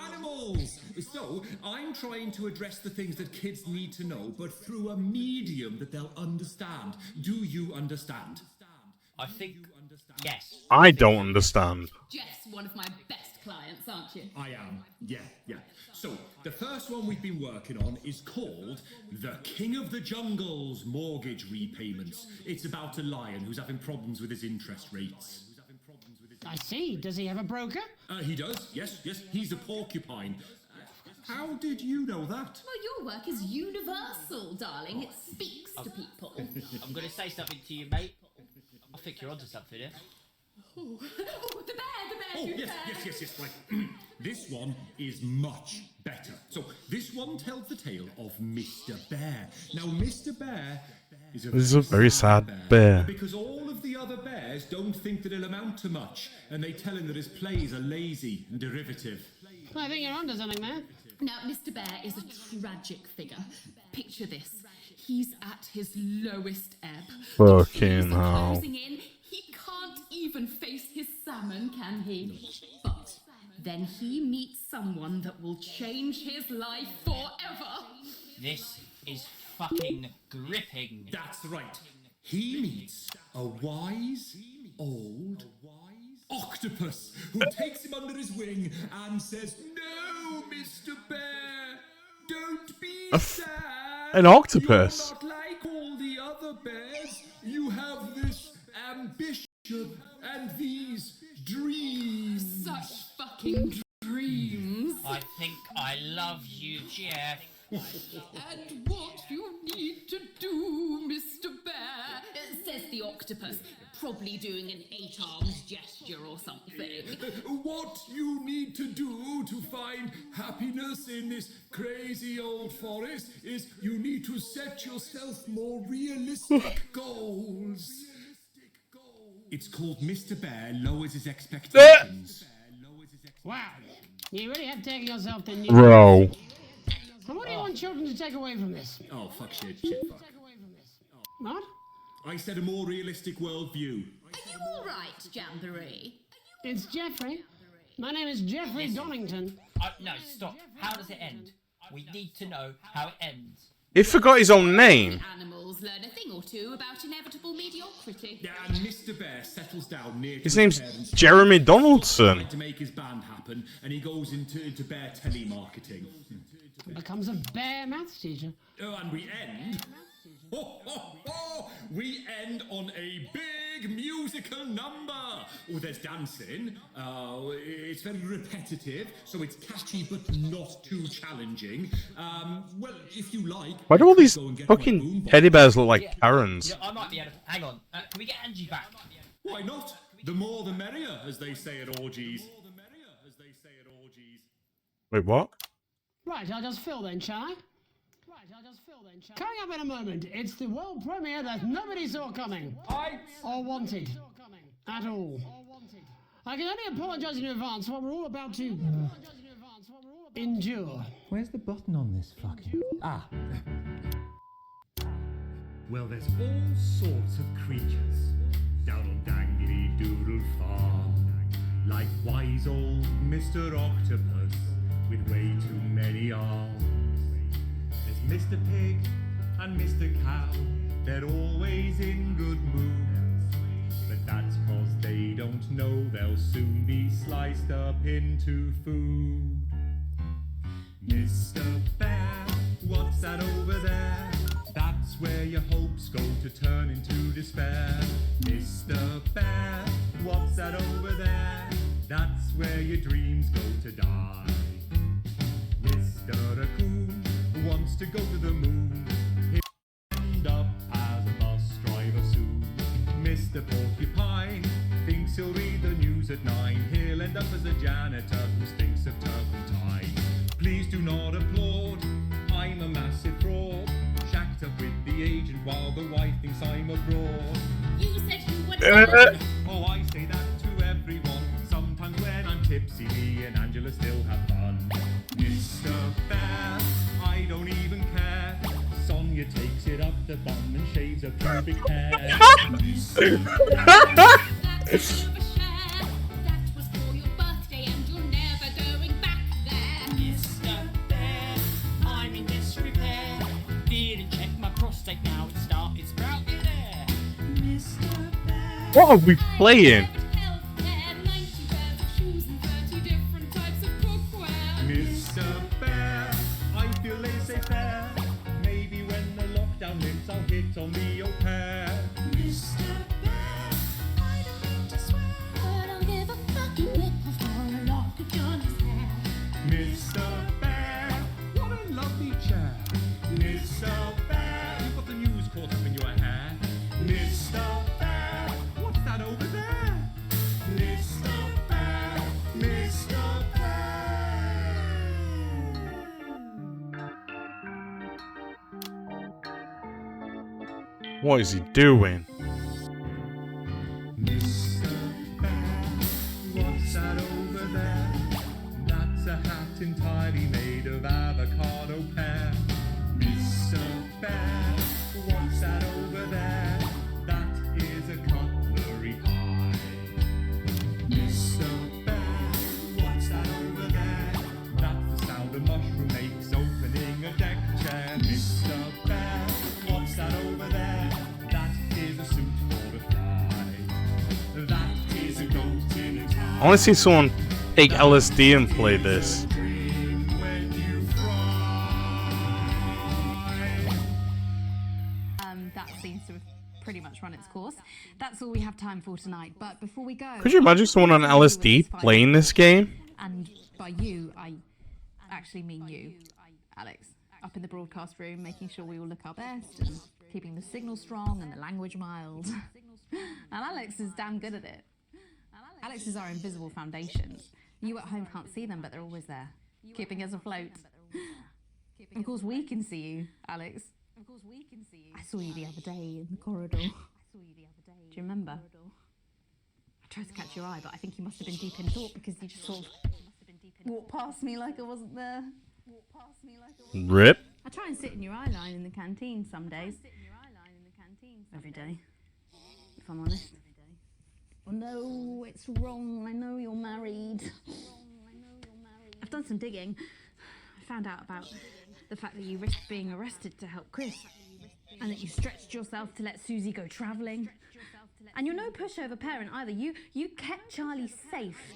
Animals! So, I'm trying to address the things that kids need to know, but through a medium that they'll understand. Do you understand? I think yes. I don't understand. Jess, one of my best clients, aren't you? I am. Yeah. So, the first one we've been working on is called The King of the Jungle's Mortgage Repayments. It's about a lion who's having problems with his interest rates. I see. Does he have a broker? He does. Yes. He's a porcupine. How did you know that? Well, your work is universal, darling. It speaks to people. I'm going to say something to you, mate. I think you're onto something here. Oh, the bear, Oh, yes. Right. This one is much better. So, this one tells the tale of Mr. Bear. Now, Mr. Bear is a very sad bear. Because all of the other bears don't think that he'll amount to much, and they tell him that his plays are lazy and derivative. I think you're onto something there. Now, Mr. Bear is a tragic figure. Picture this. He's at his lowest ebb. Fucking hell. Closing in. He can't even face his salmon, can he? But then he meets someone that will change his life forever. This is fucking gripping. That's right. He meets a wise old octopus who takes him under his wing and says, "No, Mr. Bear, don't be sad. An octopus? You're not like all the other bears. You have this ambition and these dreams." Such fucking dreams. I think I love you, Jeff. And what you need to do, Mr. Bear, says the octopus, probably doing an 8-arms gesture or something. What you need to do to find happiness in this crazy old forest is you need to set yourself more realistic goals. It's called Mr. Bear Lowers His Expectations. Wow. You really have taken yourself to new. Bro. And what do you want children to take away from this? Oh, fuck shit, fuck. What? I said a more realistic worldview. Are you all right, Jamboree? It's Jeffrey. My name is Jeffrey Donington. No, stop. How does it end? We need to know how it ends. He forgot his own name. Animals learn a thing or two about inevitable mediocrity. Yeah, and Mr. Bear settles down near His to name's parents. Jeremy Donaldson. Trying to make his band happen, and he goes into bear telemarketing. Becomes a bear maths teacher. Oh, and we end. We end on a big musical number. Oh, there's dancing. It's very repetitive, so it's catchy but not too challenging. Well, if you like. Why do all these go and get fucking my boombox. teddy bears look like Karens? I might be able to. Hang on. Can we get Angie back? Why not? The more the merrier, as they say at orgies. Wait, what? Right, I'll just fill then, shall I? Coming up in a moment, it's the world premiere that nobody saw coming. Or wanted. At all. I can only apologise in advance for what we're all about to endure. Where's the button on this fucking... Ah. Well, there's all sorts of creatures down on Dangly Doodle Farm. Like wise old Mr. Octopus with way too many arms. There's Mr. Pig and Mr. Cow. They're always in good moods. But that's 'cause they don't know they'll soon be sliced up into food. Mr. Bear, what's that over there? That's where your hopes go to turn into despair. Mr. Bear, what's that over there? That's where your dreams go to die. Mr. Raccoon wants to go to the moon. He'll end up as a bus driver soon. Mr. Porcupine thinks he'll read the news at 9. He'll end up as a janitor who stinks of turpentine. Please do not applaud, I'm a massive fraud. Shacked up with the agent while the wife thinks I'm abroad. You said you would. Oh, I say that to everyone. Sometimes when I'm tipsy, me and Angela still have fun. Mr. Bear Junior takes it up the bum and shaves a pubic hair. I'm in disrepair. Didn't check my prostate, now it started sprouting there. Mr. Bear. What are we playing? Mr. Bear, I feel laissez-faire. Maybe when the lockdown lifts, I'll hit on the au pair. Mr. Bear, I don't mean to swear, but I'll give a fucking nickel for a lock of Johnny's hair. Mr. Bear, what a lovely chair. Mr. Bear, you've got the news caught up in your hair. Mr. Bear, what's that over there? Mr. Bear, Mr. Bear. What is he doing? Mr. Bear, what's that over there? That's a hat entirely made of avocado pear. Mr. Bear, what's that over there? That is a cutlery pie. Mr. Bear, what's that over there? That's the sound a mushroom makes opening a deck chair. Mr. Bear, what's that over there? That is a suit for a fly. That is a goat in a tie. I want to see someone take LSD and play this. That seems to have pretty much run its course. That's all we have time for tonight. But before we go, Could you imagine someone on LSD playing this game? and by you, I actually mean you, Alex, up in the broadcast room, making sure we all look our best and keeping the signal strong and the language mild. And Alex is damn good at it. Alex is our invisible foundation. You at home can't see them, but they're always there, keeping us afloat. Of course, we can see you, Alex. I saw you the other day in the corridor. Do you remember? I tried to catch your eye, but I think you must have been deep in thought because you just sort of walked past me like I wasn't there. Rip. I try and sit in your eye line in the canteen some days. Every day, if I'm honest. Oh no, it's wrong. I know you're married. I've done some digging. I found out about the fact that you risked being arrested to help Chris, and that you stretched yourself to let Susie go travelling. And you're no pushover parent either. You kept Charlie safe,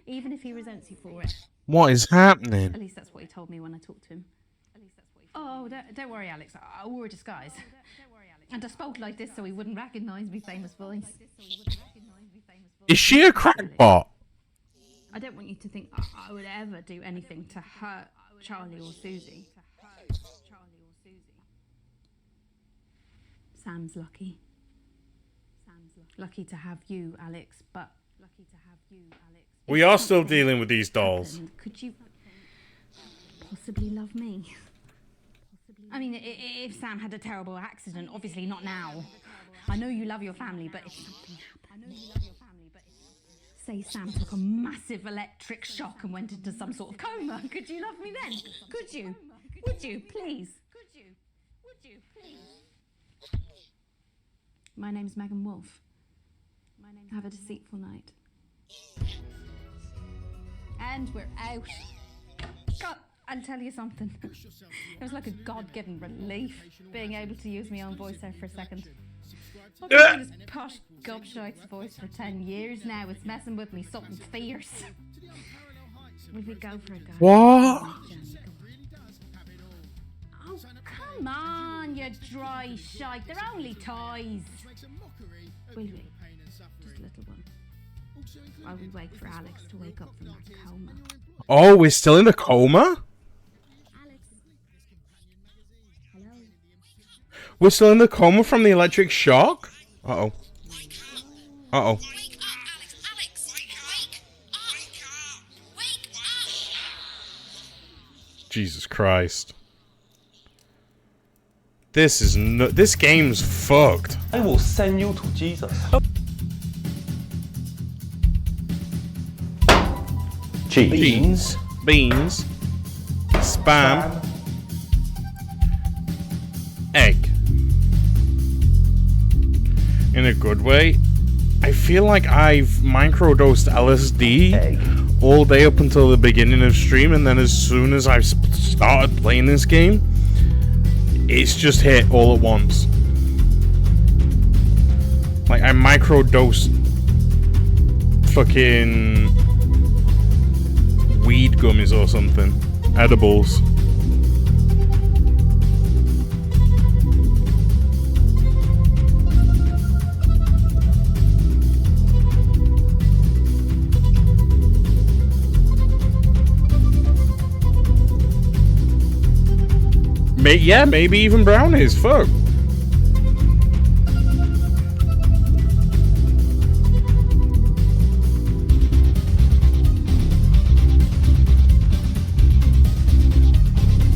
even if he resents you for it. What is happening? At least that's what he told me when I talked to him. Oh, don't worry, Alex. I wore a disguise. And I spoke like this so he wouldn't recognise me famous voice. Is she a crackpot? I don't want you to think I would ever do anything to hurt Charlie or Susie. Sam's lucky. Lucky to have you, Alex, but We are still dealing with these dolls. could you possibly love me? I mean, if Sam had a terrible accident, obviously not now. I know you love your family, but if something happened, say Sam took a massive electric shock and went into some sort of coma, could you love me then? Could you? Would you, please? My name's Megan Wolf. Have a deceitful night. And we're out. God, I'll tell you something. It was like a God-given relief being able to use my own voice there for a second. I've been doing this posh gobshite's voice for 10 years now. It's messing with me something fierce. Will we go for a go? What? Oh, come on, you dry shite. They're only toys. Will we? Just a little one. While we wait for Alex to wake up from that coma. Oh, we're still in a coma? We're still in the coma from the electric shock? Uh-oh. Uh-oh. Jesus Christ. This is this game's fucked. I will send you to Jesus. Cheese. Beans. Spam. Eggs. a good way. I feel like I've microdosed LSD all day up until the beginning of stream, and then as soon as I've started playing this game, it's just hit all at once. Like, I microdosed fucking weed gummies or something. Edibles. Yeah, maybe even brownies. Fuck.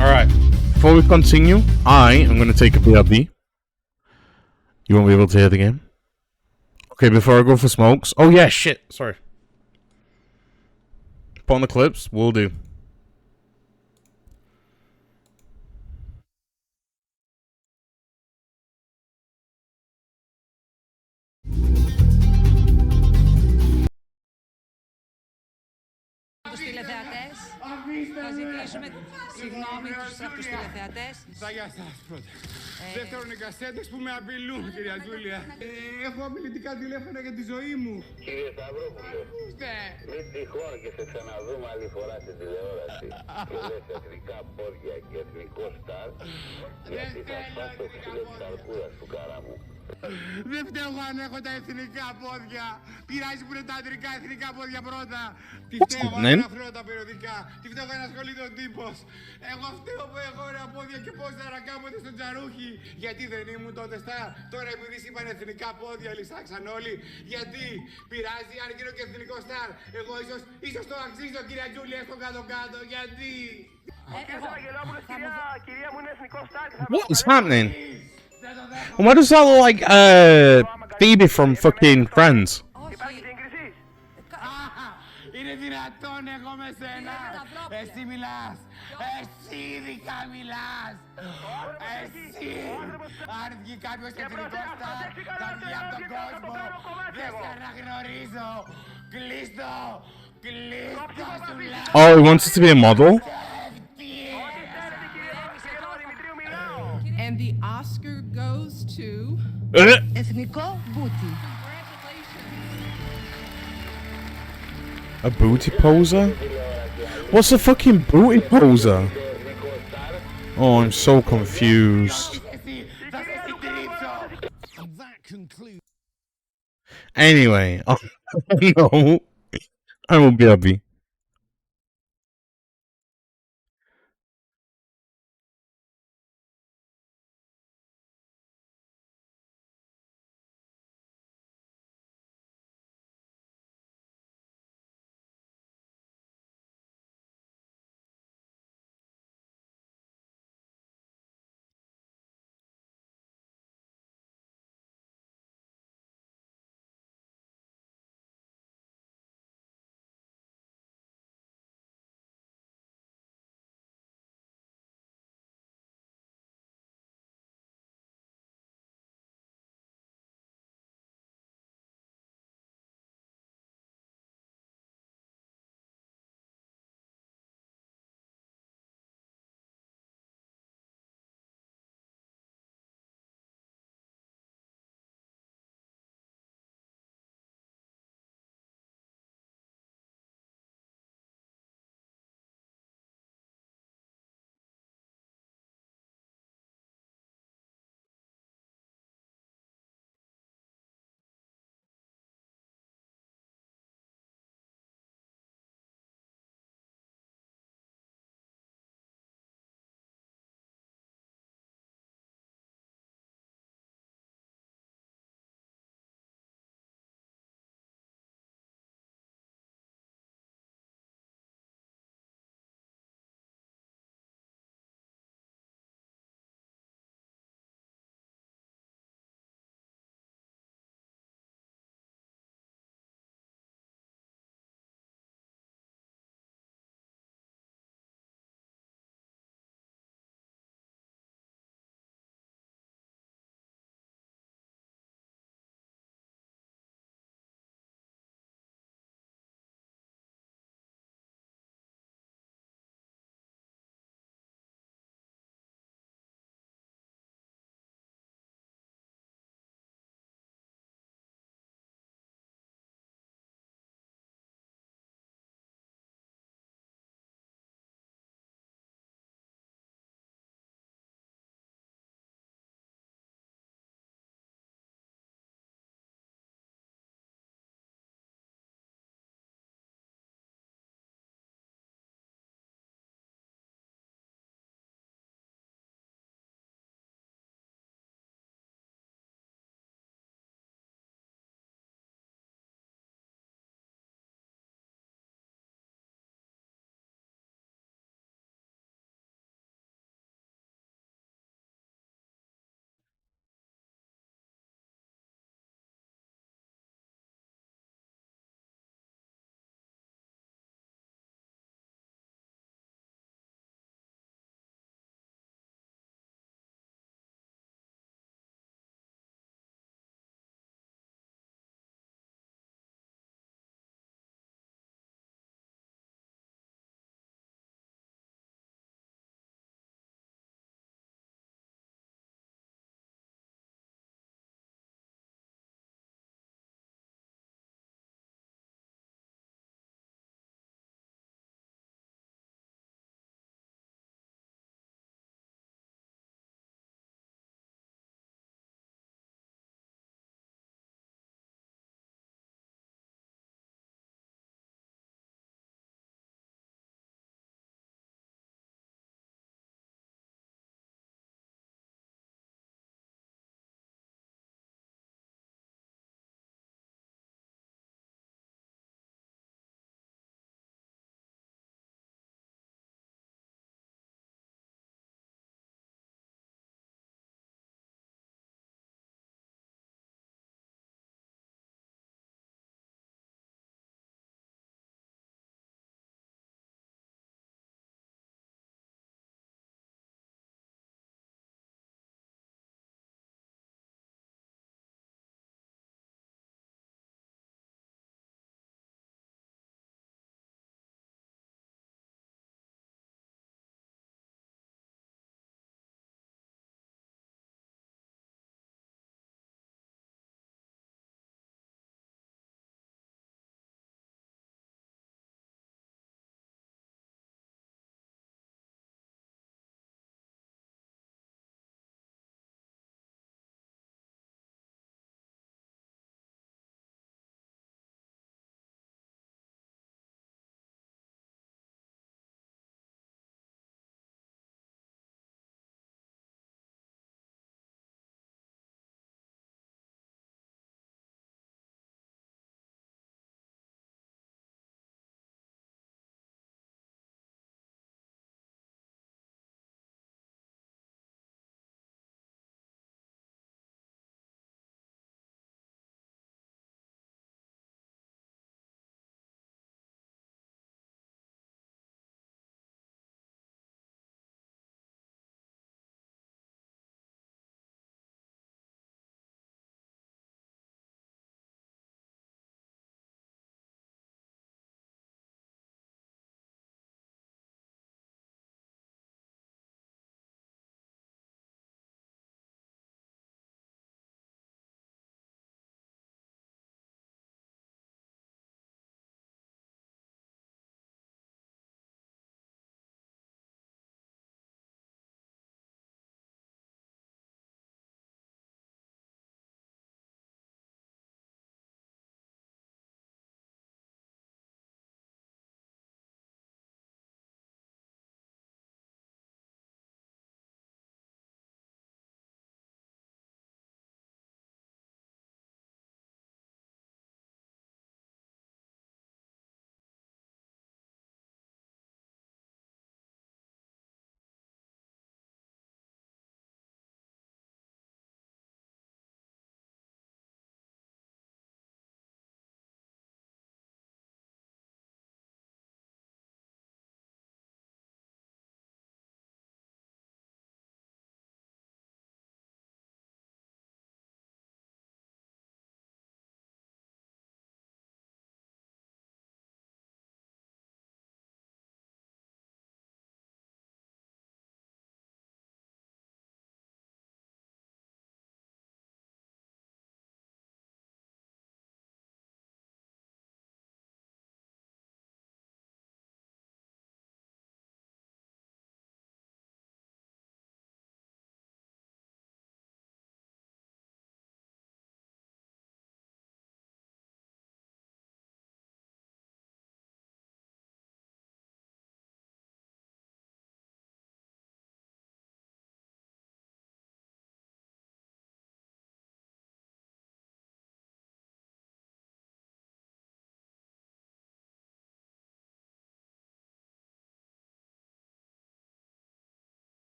Alright. Before we continue, I am going to take a BRB. You won't be able to hear the game. Okay, before I go for smokes. Oh yeah, shit. Sorry. Put on the clips. Will do. Τους τηλεθεατές, θα ζητήσουμε συγγνώμη από τους τηλεθεατές. Για σας πρώτα. Δεύτερον, οι κασέτες που με απειλούν, κυρία Τζούλια. Έχω απειλητικά τηλέφωνα για τη ζωή μου. Κύριε Σταυρόπουλο, μην τυχόν και σε ξαναδούμε άλλη φορά στην τηλεόραση και λες εθνικά πόδια και εθνικό στάρ, γιατί θα σπάσει το ξύλο της αρκούδας του καρά μου. Δεν φταίω αν έχω τα εθνικά πόδια. Πειράζει που είναι τα αντρικά εθνικά πόδια πρώτα. Τι φταίω αν αναφέρω τα περιοδικά. Τι φταίω αν ασχολείται ο τύπος. Εγώ φταίω που έχω ωραία πόδια και πόσταρα κάποτε στο τζαρούχι. Γιατί δεν ήμουν τότε στάρ. Τώρα επειδή είπαν εθνικά πόδια, λυσάξαν όλοι. Γιατί πειράζει αν γίνω και εθνικό στάρ. Εγώ ίσως το αξίζω, κυρία Τζούλια, στο κάτω-κάτω. Γιατί. Κυρία μου είναι εθνικό στάρ. What is happening? Why does that look like Phoebe from fucking Friends? Είναι δυνατόν εγώ με σένα. Εσύ μιλάς. Εσύ ειδικά μιλάς. Εσύ. Αν βγει κάποιος εθνικός στάρ, θα βγει από τον κόσμο. Δεν σε αναγνωρίζω. Κλείστο. Κλείστο σου λέω. Oh, he wants it to be a model? And the Oscar goes to... Εθνικό Booty. A booty poser? What's a fucking booty poser? Oh, I'm so confused. Anyway, no, I will be happy.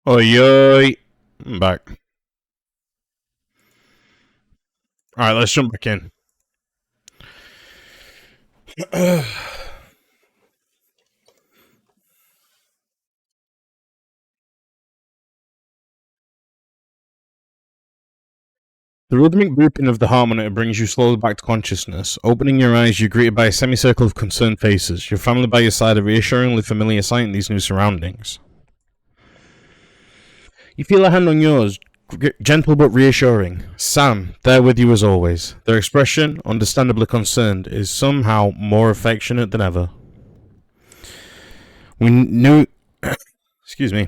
Oi, oi. I'm back. Alright, let's jump back in. The rhythmic booping of the harmonica brings you slowly back to consciousness. Opening your eyes, you're greeted by a semicircle of concerned faces. Your family by your side, a reassuringly familiar sight in these new surroundings. You feel a hand on yours, gentle but reassuring. Sam, there with you as always. Their expression, understandably concerned, is somehow more affectionate than ever. We knew... Excuse me.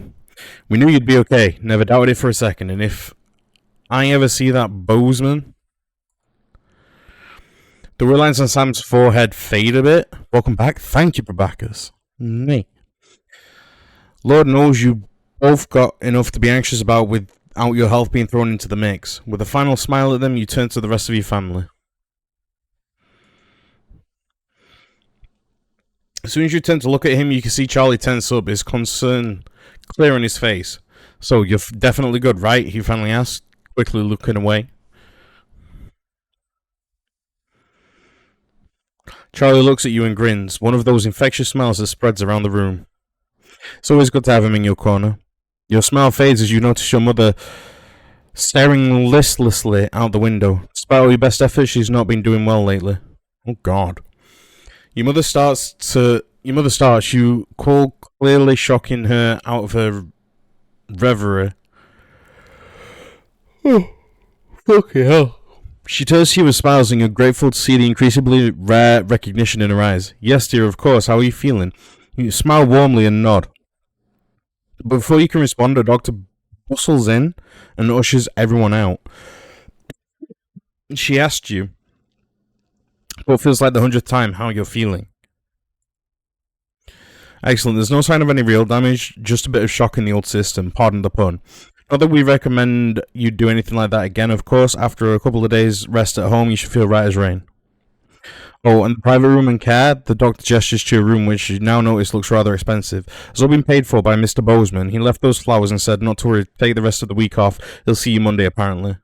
We knew you'd be okay. Never doubted it for a second, and if I ever see that Bozeman... The red lines on Sam's forehead fade a bit. Welcome back. Thank you, Prabakis. Me. Lord knows you both got enough to be anxious about without your health being thrown into the mix. With a final smile at them, you turn to the rest of your family. As soon as you turn to look at him, you can see Charlie tense up, his concern clear on his face. So, you're definitely good, right? He finally asked, quickly looking away. Charlie looks at you and grins, one of those infectious smiles that spreads around the room. It's always good to have him in your corner. Your smile fades as you notice your mother staring listlessly out the window. Despite all your best efforts, she's not been doing well lately. Oh, God. Your mother starts, you call, clearly shocking her out of her reverie. Oh, fucking hell. She turns to you and smiles, and you're grateful to see the increasingly rare recognition in her eyes. Yes, dear, of course. How are you feeling? You smile warmly and nod. But before you can respond, a doctor bustles in and ushers everyone out. She asked you, what feels like the 100th time, how you're feeling. Excellent. There's no sign of any real damage, just a bit of shock in the old system. Pardon the pun. Not that we recommend you do anything like that again, of course. After a couple of days rest at home, you should feel right as rain. Oh, and the private room and care, the doctor gestures to your room, which you now notice looks rather expensive. It's all been paid for by Mr. Bozeman. He left those flowers and said not to worry, take the rest of the week off. He'll see you Monday, apparently.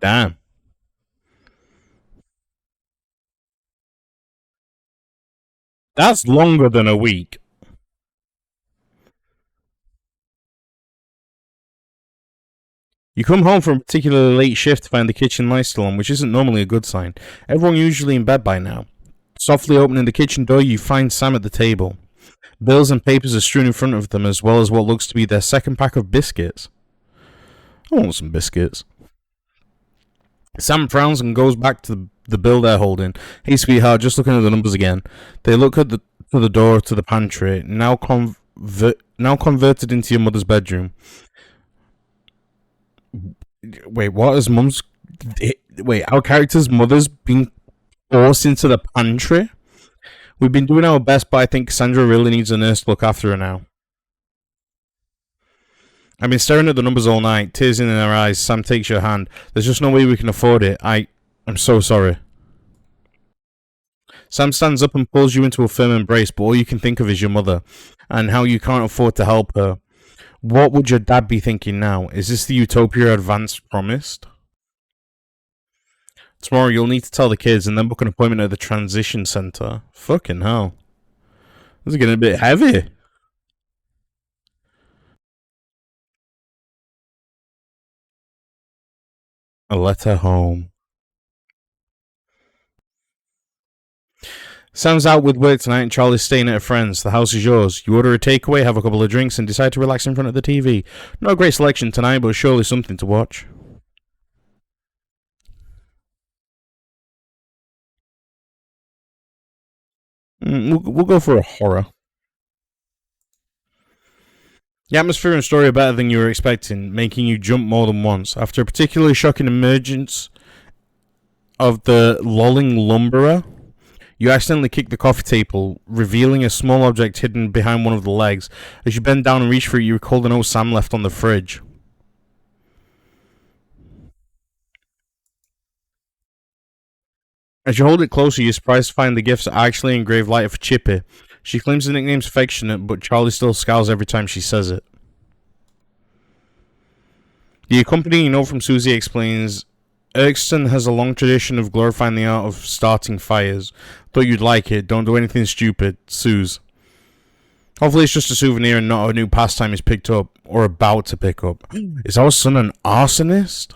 Damn. That's longer than a week. You come home from a particularly late shift to find the kitchen light still on, which isn't normally a good sign. Everyone usually in bed by now. Softly opening the kitchen door, you find Sam at the table. Bills and papers are strewn in front of them, as well as what looks to be their second pack of biscuits. I want some biscuits. Sam frowns and goes back to the bill they're holding. Hey, sweetheart, just looking at the numbers again. They look at the door to the pantry, now converted into your mother's bedroom. Wait, what is Mum's... Wait, our character's mother's been forced into the pantry? We've been doing our best, but I think Sandra really needs a nurse to look after her now. I've been staring at the numbers all night, tears in her eyes. Sam takes your hand. There's just no way we can afford it. I'm so sorry. Sam stands up and pulls you into a firm embrace, but all you can think of is your mother, and how you can't afford to help her. What would your dad be thinking now? Is this the utopia Advance promised? Tomorrow you'll need to tell the kids and then book an appointment at the transition center. Fucking hell. This is getting a bit heavy. A letter home. Sam's out with work tonight and Charlie's staying at a friend's. The house is yours. You order a takeaway, have a couple of drinks, and decide to relax in front of the TV. Not a great selection tonight, but surely something to watch. We'll go for a horror. The atmosphere and story are better than you were expecting, making you jump more than once. After a particularly shocking emergence of the lolling lumberer, you accidentally kick the coffee table, revealing a small object hidden behind one of the legs. As you bend down and reach for it, you recall the note Sam left on the fridge. As you hold it closer, you're surprised to find the gifts are actually engraved letter for Chippy. She claims the nickname's affectionate, but Charlie still scowls every time she says it. The accompanying note from Susie explains, Erkston has a long tradition of glorifying the art of starting fires. Thought you'd like it. Don't do anything stupid. Suze. Hopefully it's just a souvenir and not a new pastime he's picked up, or about to pick up. Is our son an arsonist?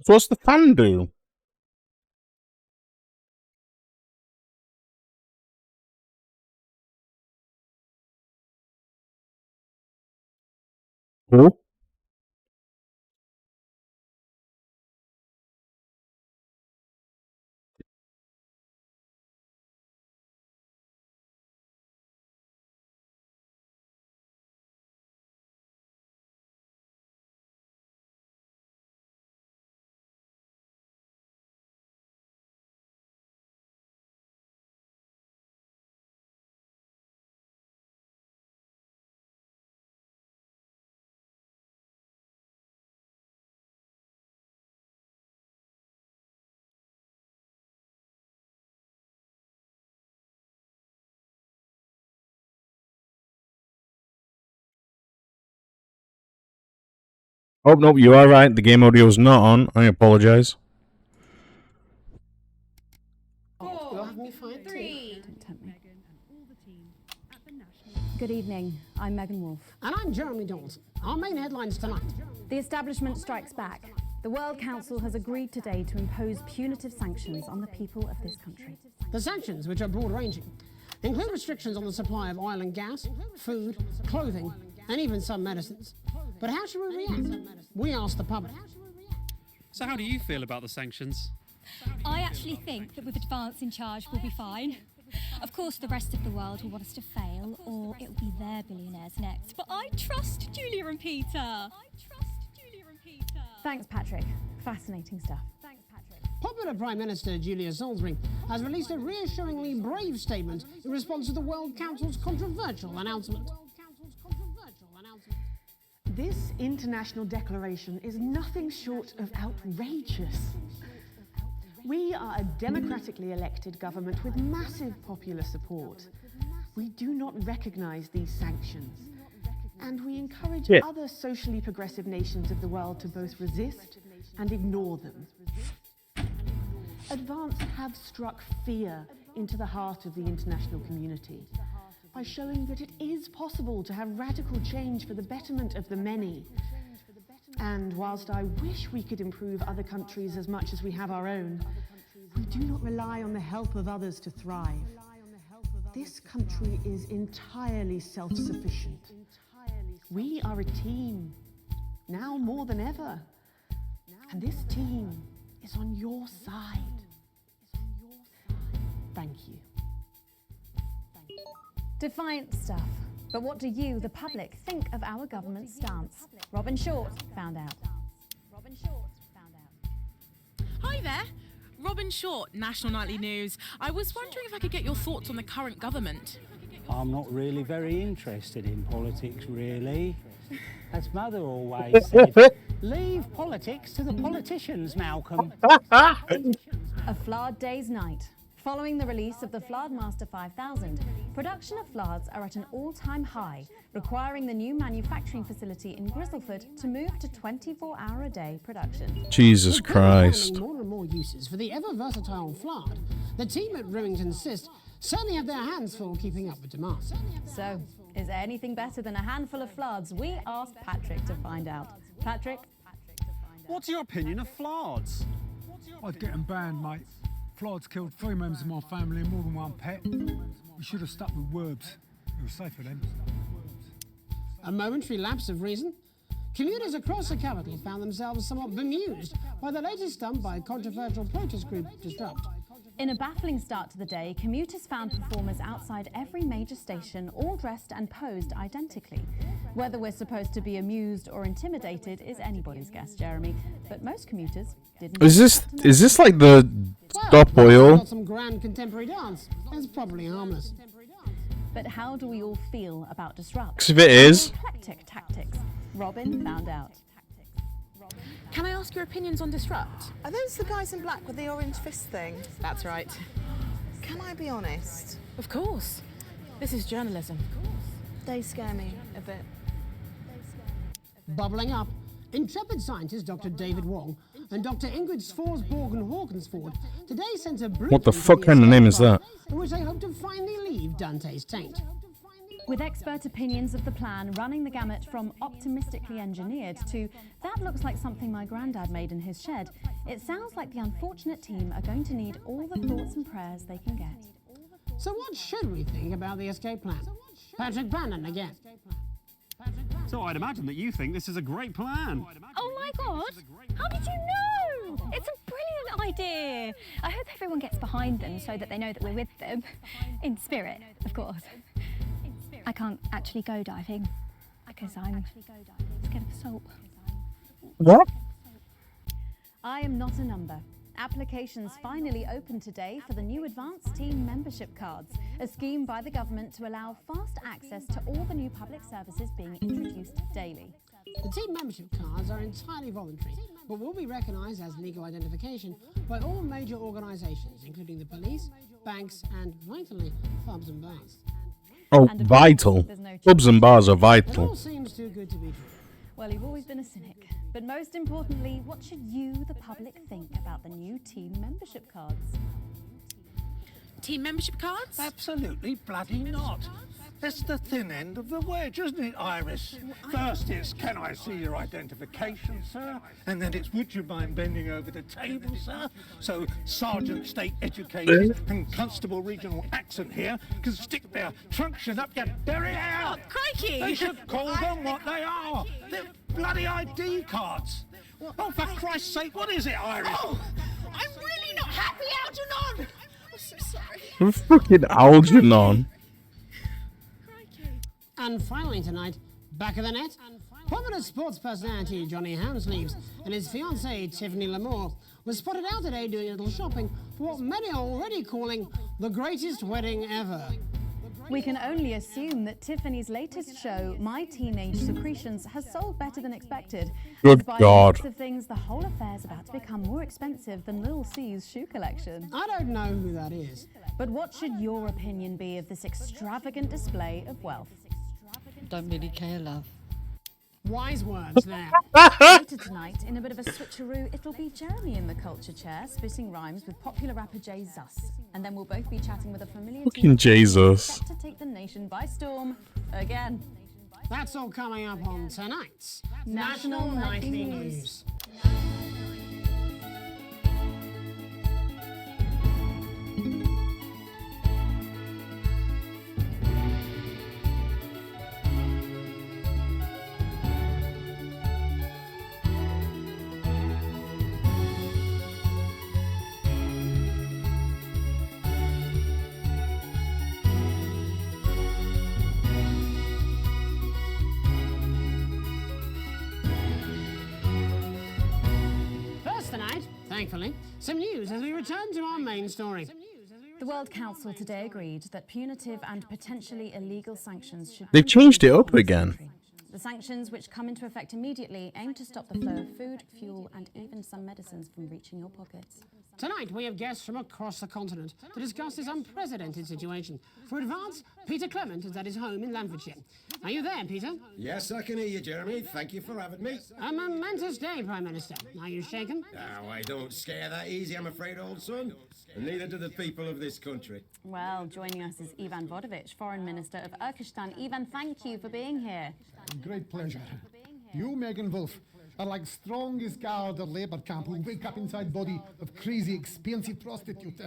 So what's the fan do? Who? Oh, no, you are right. The game audio is not on. I apologise. 4, 3. Good evening. I'm Megan Wolf. And I'm Jeremy Dawson. Our main headlines tonight. The establishment strikes back. The World Council has agreed today to impose punitive sanctions on the people of this country. The sanctions, which are broad-ranging, include restrictions on the supply of oil and gas, food, clothing, and even some medicines. But how should we react? We asked the public. So how do you feel about the sanctions? I actually think that with Advance in charge we'll be fine. Of course the rest of the world will want us to fail, or it will be their billionaires next. But I trust Julia and Peter. Thanks, Patrick. Fascinating stuff. Popular Prime Minister Julia Salisbury has released a reassuringly brave statement in response to the World Council's controversial announcement. This international declaration is nothing short of outrageous. We are a democratically elected government with massive popular support. We do not recognise these sanctions, and we encourage other socially progressive nations of the world to both resist and ignore them. Advance have struck fear into the heart of the international community by showing that it is possible to have radical change for the betterment of the many. And whilst I wish we could improve other countries as much as we have our own, we do not rely on the help of others to thrive. This country is entirely self-sufficient. We are a team, now more than ever. And this team is on your side. Thank you. Defiant stuff. But what do you, the public, think of our government's stance? Robin Short found out. Hi there. Robin Short, National Nightly News. I was wondering if I could get your thoughts on the current government. I'm not really very interested in politics, really. As Mother always said, leave politics to the politicians, Malcolm. A Flard day's night. Following the release of the Flardmaster 5000, production of Flards are at an all-time high, requiring the new manufacturing facility in Grizzleford to move to 24-hour-a-day production. Jesus Christ. More and more uses for the ever-versatile Flard. The team at Remington Cyst certainly have their hands full keeping up with demand. So, is there anything better than a handful of Flards? We asked Patrick to find out. Patrick? What's your opinion of Flards? I'd get them banned, mate. Flards killed 3 members of my family and more than 1 pet. We should have stuck with Werbs. It was safer then. A momentary lapse of reason? Commuters across the capital found themselves somewhat bemused by the latest stunt by controversial protest group Disrupt. In a baffling start to the day, commuters found performers outside every major station, all dressed and posed identically. Whether we're supposed to be amused or intimidated is anybody's guess, Jeremy. But most commuters didn't. Is this like the stop oil? Got some grand contemporary dance. It's probably harmless. But how do we all feel about Disrupt? 'Cause if it is. Eclectic tactics. Robin found out. Can I ask your opinions on Disrupt? Are those the guys in black with the orange fist thing? That's right. Can I be honest? Of course. This is journalism. They scare me a bit. Bubbling up, intrepid scientist Dr. David Wong and Dr. Ingrid Svorsborg-Hawkinsford today sent a blueprint What the to fuck kind of name is that? in which they hope to finally leave Dante's taint. With expert opinions of the plan running the gamut from optimistically engineered to that looks like something my granddad made in his shed, it sounds like the unfortunate team are going to need all the thoughts and prayers they can get. So what should we think about the escape plan? Patrick Bannon again. So I'd imagine that you think this is a great plan. Oh my God! How did you know? It's a brilliant idea. I hope everyone gets behind them so that they know that we're with them. In spirit, of course. I can't actually go diving because I'm scared of salt. What? I am not a number. Applications finally open today for the new Advanced Team Membership Cards, a scheme by the government to allow fast access to all the new public services being introduced daily. The team membership cards are entirely voluntary, but will be recognised as legal identification by all major organisations, including the police, banks, and, vitally, pubs and bars. Oh, vital. Pubs and bars are It all vital. seems too good to be true. Well, you've always been a cynic. But most importantly, what should you, the public, think about the new team membership cards? Team membership cards? Absolutely bloody not. That's the thin end of the wedge, isn't it, Iris? First it's, can I see your identification, sir? And then it's, would you mind bending over the table, sir? So Sergeant State Educated and Constable Regional Accent here can stick their truncheon up your derry out. Oh, crikey! They should call them what they are. They're bloody ID cards. Oh, for Christ's sake, what is it, Iris? Oh, I'm really not happy, Algernon! I'm so sorry. We're fucking Algernon. And finally tonight, back of the net, popular sports personality Johnny Hamsleeves and his fiancée Tiffany Lamour were spotted out today doing a little shopping for what many are already calling the greatest wedding ever. We can only assume that Tiffany's latest show, My Teenage Secretions, has sold better than expected. Good As by God. the looks of things, the whole affair is about to become more expensive than Lil C's shoe collection. I don't know who that is. But what should your opinion be of this extravagant display of wealth? Don't really care, love. Wise words there. Later tonight, in a bit of a switcheroo, it'll be Jeremy in the culture chair, spitting rhymes with popular rapper Jay Zus. And then we'll both be chatting with a familiar Fucking team Jesus. set to take the nation by storm again. That's all coming up on tonight's National Nightly Nightly News. First tonight, thankfully, some news as we return to our main story. The World Council today agreed that punitive and potentially illegal sanctions should They've be changed it imposed up on the again. country. The sanctions, which come into effect immediately, aim to stop the flow of food, fuel, and even some medicines from reaching your pockets. Tonight, we have guests from across the continent to discuss this unprecedented situation. For Advance, Peter Clement is at his home in Lanfordshire. Are you there, Peter? Yes, I can hear you, Jeremy. Thank you for having me. A momentous day, Prime Minister. Are you shaken? Oh, I don't scare that easy, I'm afraid, old son. And neither do the people of this country. Well, joining us is Ivan Vodovich, Foreign Minister of Urkistan. Ivan, thank you for being here. Great pleasure. You, Megan Wolf, are like strongest guard of labour camp who wake up inside body of crazy, expensive prostitute.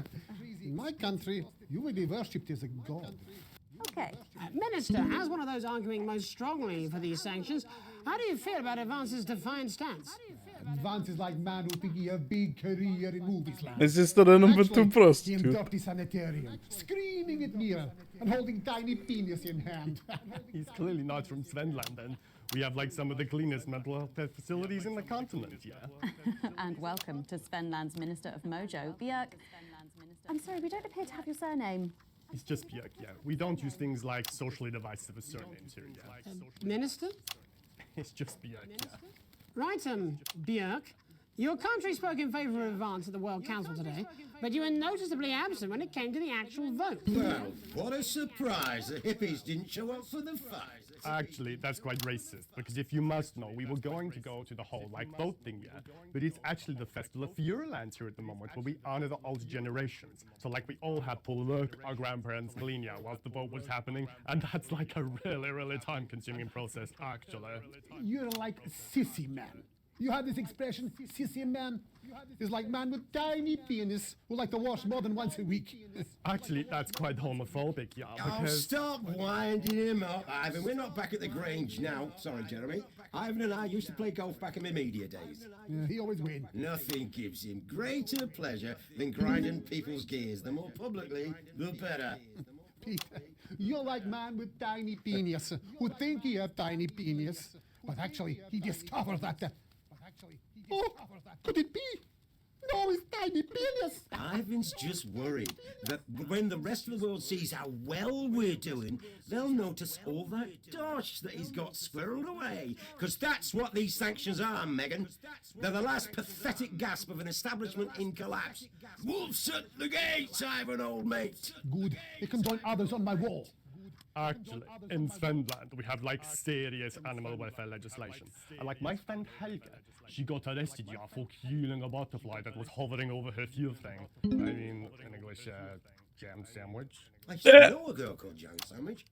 In my country, you will be worshipped as a god. Okay. Minister, as one of those arguing most strongly for these sanctions, how do you feel about Advance's defiant stance? Vance is like man who think he have big career in movies, lad. Is this the number two Actually, he in prostitute? dirty sanitarium, screaming at mirror and holding tiny penis in hand. He's clearly not from Svenland, and we have like some of the cleanest mental health facilities in the continent, yeah. And welcome to Svenland's Minister of Mojo, Björk. I'm sorry, we don't appear to have your surname. It's just Björk, yeah. We don't use things like socially divisive surnames here, yeah. Minister? It's just Björk, yeah. Right, Björk. Your country spoke in favour of advance at the World Council today, but you were noticeably absent when it came to the actual vote. Well, what a surprise. The hippies didn't show up for the fight. Actually, that's quite racist, because if you must know, we were going to go to the whole, like, voting, yeah, but it's actually the Festival of Feuerland here at the moment, where we honor the old generations. So, like, we all had to look our grandparents clean, yeah, whilst the vote was happening, and that's, like, a really, really time-consuming process, actually. You're like sissy man. You have this expression, sissy man? It's like man with tiny penis who like to wash more than once a week. Actually, that's quite homophobic, yeah, Oh, because... stop winding him up, Ivan. We're not back at the Grange now. Sorry, Jeremy. Ivan and I used to play golf back in my media days. Yeah, he always wins. Nothing gives him greater pleasure than grinding people's gears. The more publicly, the better. Peter, you're like man with tiny penis who think he have tiny penis, but actually he discovered that. Oh, could it be? No, it's tiny penis. Ivan's just worried that when the rest of the world sees how well we're doing, they'll notice all that dosh that he's got squirreled away. Because that's what these sanctions are, Megan. They're the last pathetic gasp of an establishment in collapse. Wolves at the gates, Ivan, old mate. Good. They can join others on my wall. Actually, in Svenland, we have, like, serious animal welfare legislation. And, like, my friend Helga, she got arrested, yeah, for killing a butterfly that was hovering over her fuel thing. I mean, in English, jam sandwich. I used to know a girl called Jam Sandwich.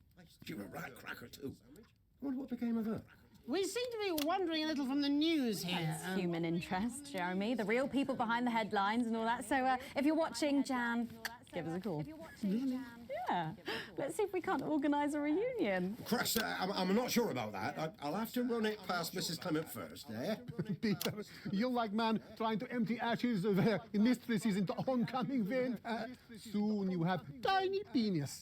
She was a right cracker, too. I wonder what became of her. We seem to be wandering a little from the news here. It's human interest, Jeremy. The real people behind the headlines and all that. So if you're watching, Jan, give us a call. Really? Yeah. Let's see if we can't organise a reunion. Christ, I'm not sure about that. I'll have to run it past Mrs. Clement first, eh? Peter, you're like man trying to empty ashes of mistresses into oncoming vent. Soon you have tiny penis.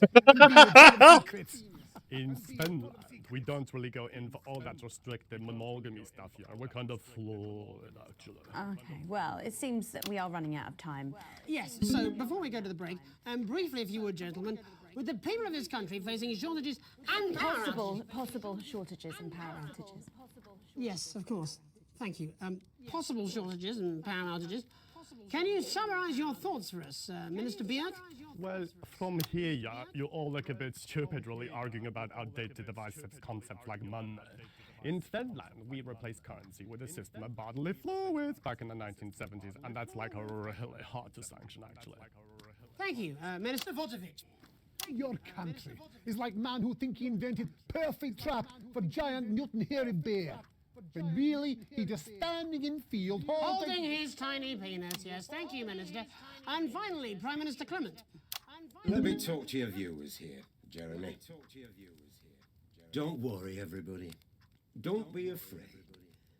Secrets. In Svenland, we don't really go in for all that restricted monogamy stuff here. We're kind of flawed, actually. Okay, well, it seems that we are running out of time. Yes, so before we go to the break, briefly, if you would, gentlemen, with the people of this country facing shortages and Possible shortages and power outages. Yes, of course. Thank you. Possible shortages and power outages. Can you summarise your thoughts for us, Minister Björk? Well, from here, yeah, you all look a bit stupid really arguing about outdated divisive concepts like money. In Svenland, we replaced currency with a system of bodily fluids back in the 1970s, and that's like really hard to sanction, actually. Thank you, Minister Votovich. Your country is like man who think he invented perfect trap for giant Newton hairy bear. When really, he just standing in field Holding his tiny penis, yes. Thank you, Minister. And finally, Prime Minister Clement. Let me talk to your viewers here, Jeremy. Don't worry, everybody. Don't be afraid.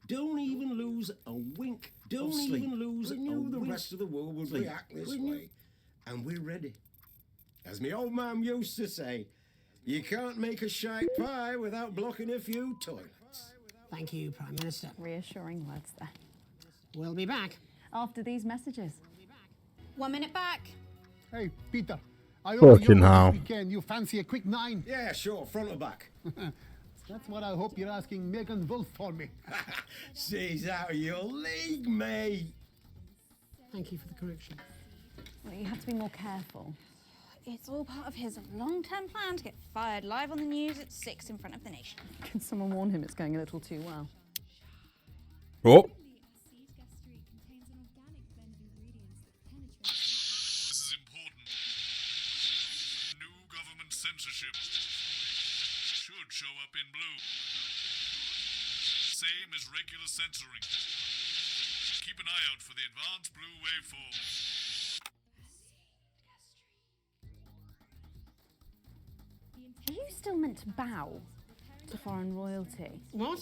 Don't even lose a wink. Don't even lose a wink. The rest of the world will react this way. And we're ready. As my old man used to say, you can't make a shite pie without blocking a few toilets. Thank you, Prime Minister. Reassuring words there. We'll be back after these messages. 1 minute back. Hey, Peter. I hope Fucking hell. weekend you fancy a quick 9? Yeah, sure. Front or back? That's what I hope you're asking Megan Wolf for me. She's out of your league, mate. Thank you for the correction. Well, you have to be more careful. It's all part of his long-term plan to get fired live on the news at 6 in front of the nation. Can someone warn him it's going a little too well? Oh. This is important. New government censorship should show up in blue. Same as regular censoring. Keep an eye out for the advanced blue waveform. Are you still meant to bow to foreign royalty? What?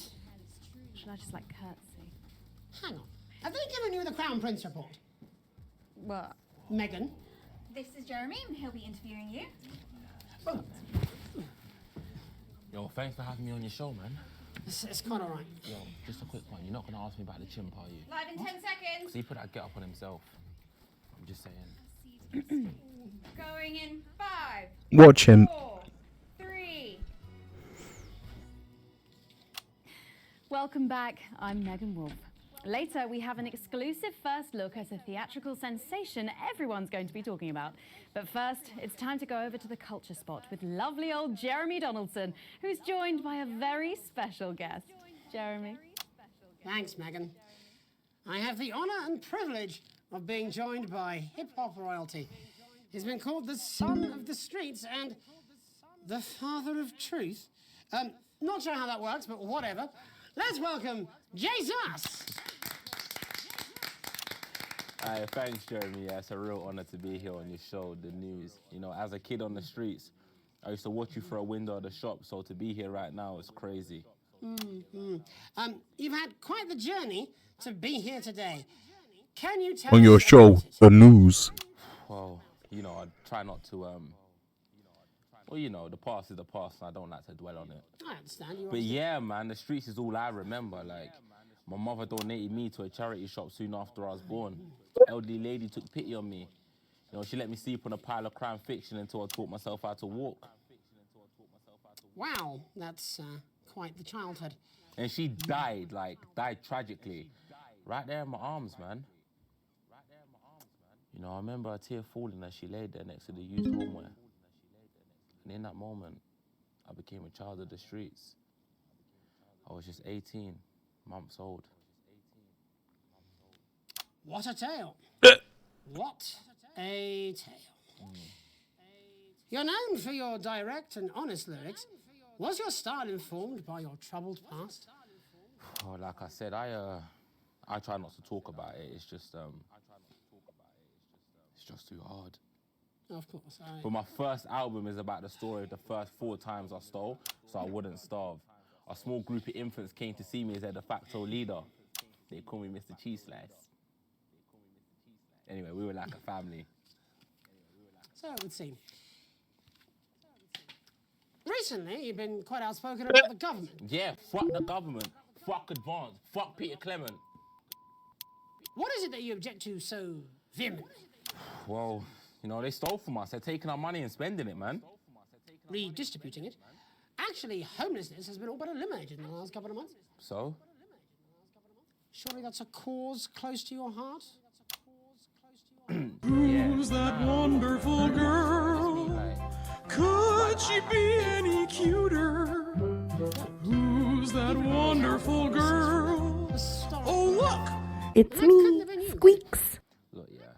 Should I just, like, curtsy? hang on. Have they given you the Crown Prince report? What? Meghan? This is Jeremy, and he'll be interviewing you. Yo, thanks for having me on your show, man. It's quite all right. Yo, just a quick one. You're not going to ask me about the chimp, are you? Live in 10 seconds. Because he put that get up on himself. I'm just saying. Going in 5. Watch him. 4, 3. Welcome back. I'm Megan Wolf. Later, we have an exclusive first look at a theatrical sensation everyone's going to be talking about. But first, it's time to go over to the culture spot with lovely old Jeremy Donaldson, who's joined by a very special guest. Jeremy. Thanks, Megan. I have the honour and privilege of being joined by hip-hop royalty. He's been called the son of the streets and the father of truth. Not sure how that works, but whatever. Let's welcome Jesus! Thanks, Jeremy. Yeah, it's a real honor to be here on your show, The News. You know, as a kid on the streets, I used to watch you through a window of the shop, so to be here right now is crazy. You've had quite the journey to be here today. Can you tell On us your about show, it? The News. Well, you know, I try not to, well, you know, the past is the past, and I don't like to dwell on it. I understand. You But obviously- yeah, man, the streets is all I remember. Like, my mother donated me to a charity shop soon after I was born. Elderly lady took pity on me. You know, she let me sleep on a pile of crime fiction until I taught myself how to walk. Wow, that's quite the childhood. And she died tragically. Right there in my arms, man. You know, I remember a tear falling as she laid there next to the used homeware. And in that moment, I became a child of the streets. I was just 18 months old. What a tale. What a tale. You're known for your direct and honest lyrics. Was your style informed by your troubled past? Oh, like I said, I try not to talk about it. It's just too hard. Of course. But my first album is about the story of the first 4 times I stole, so I wouldn't starve. A small group of infants came to see me as their de facto leader. They call me Mr. Cheese Slice. Anyway, we were like a family. So it would seem. Recently, you've been quite outspoken about the government. Yeah, fuck the government. Fuck Advance. Fuck Peter Clement. What is it that you object to so vehemently? Well, you know, they stole from us. They're taking our money and spending it, man. Redistributing it. Actually, homelessness has been all but eliminated in the last couple of months. So? Surely that's a cause close to your heart? Who's that wonderful girl? Could she be any cuter? Who's that wonderful girl? Oh, look! It's me, Squeaks. Look, yeah,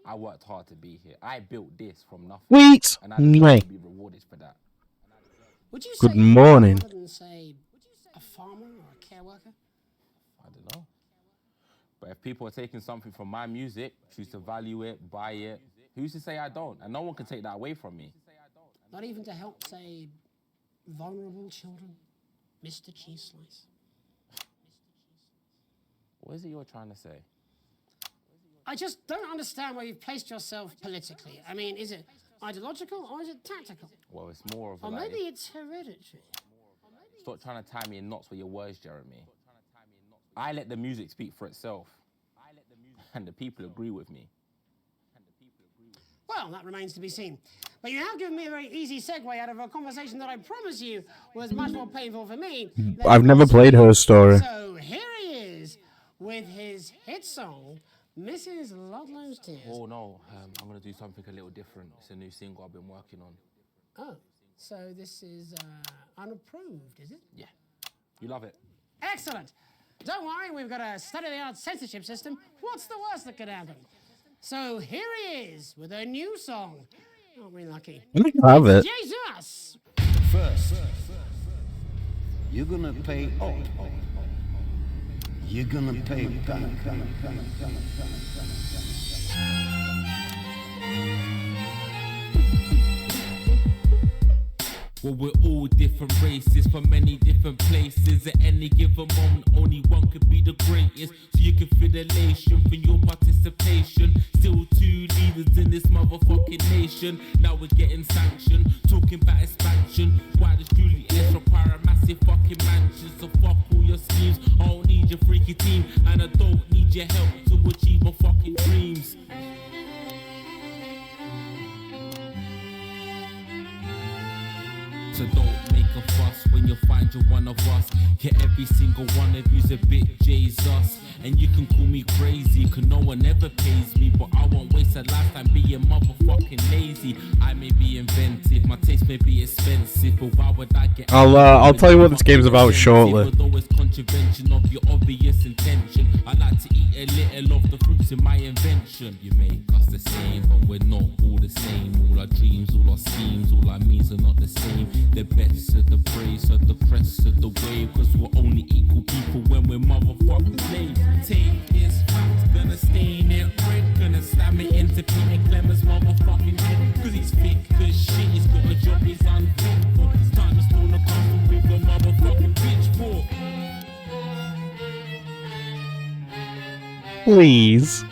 I worked hard to be here. I built this from nothing. Squeaks. And I deserve to be rewarded for that. Would you Good say morning. rather than say a farmer or a care worker? I don't know. But if people are taking something from my music, choose to value it, buy it, who's to say I don't? And no one can take that away from me. Not even to help, say, vulnerable children? Mr. Cheese Slice. What is it you're trying to say? I just don't understand where you've placed yourself politically. I mean, is it ideological or is it tactical? Well, it's more of a Or like, maybe it's hereditary. stop trying to tie me in knots with your words, Jeremy. I let the music speak for itself. And the people agree with me. Well, that remains to be seen. But you have given me a very easy segue out of a conversation that I promise you was much more painful for me. than I've it never was for played you. her story. So here he is with his hit song, Mrs. Ludlow's Tears. Oh, no. I'm going to do something a little different. It's a new single I've been working on. Oh, so this is unapproved, is it? Yeah. You love it. Excellent. Don't worry, we've got a state-of-the-art censorship system. What's the worst that could happen? So here he is with a new song. Aren't we lucky? I think I have it. Jesus! First, you're gonna pay up. You're gonna pay back. Well, we're all all different races from many different places. At any given moment, only one could be the greatest. So you can feel elation from your participation. Still two leaders in this motherfucking nation. Now we're getting sanctioned, talking about expansion. Why does Julius require a massive fucking mansion? So fuck all your schemes. I don't need your freaky team, and I don't need your help to achieve my fucking dreams. So don't make a fuss when you find you're one of us. Yeah, every single one of you's a bit Jesus. And you can call me crazy, cause no one ever pays me. But I won't waste a lifetime being motherfucking lazy. I may be inventive, my taste may be expensive, but why would I get... I'll tell you what this game's about shortly. Although it's contravention of your obvious intention, I like to eat a little of the fruits in my invention. You make us the same, but we're not all the same. All our dreams, all our schemes, all our means are not the same. The best of the praise of the press of the wave, cause we're only equal people when we're motherfucking slaves. Take this fact, gonna stain it red, gonna slam it into Peter Clemmer's motherfucking head, cause he's thick as shit, he's got a job he's unfit for. It's time to stone the castle with a motherfucking pitchfork. Please.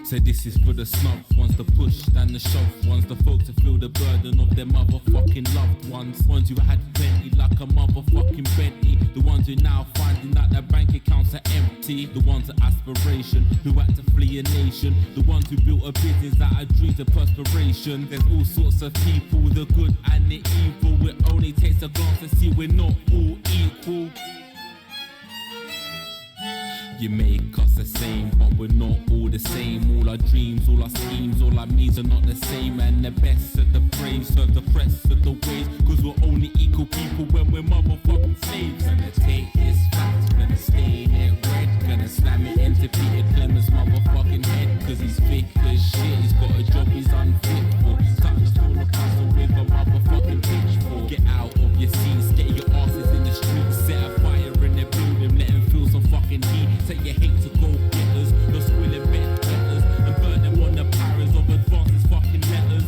So this is for the snub ones, the push and the shove ones, the folks that feel the burden of their motherfucking loved ones. Ones who had plenty like a motherfucking Bentley. The ones who now finding that their bank accounts are empty. The ones of aspiration who had to flee a nation. The ones who built a business out of dreams of perspiration. There's all sorts of people, the good and the evil. It only takes a glance to see we're not all equal. You make us the same, but we're not all the same. All our dreams, all our schemes, all our means are not the same. And the best of the praise serve the press of the ways, cause we're only equal people when we're motherfucking slaves. Gonna take this fact, gonna stain it red, gonna slam it into Peter Clemmer's motherfucking head, cause he's thick as shit, he's got a job he's unfit for. Time to stone the castle with a motherfucking pitchfork. Get out of your seats, get your asses in the streets, set a fire in the building, let them feel some fucking heat. Say you hate to go getters, you're squilling bet letters, and burn them on the powers of advanced fucking letters.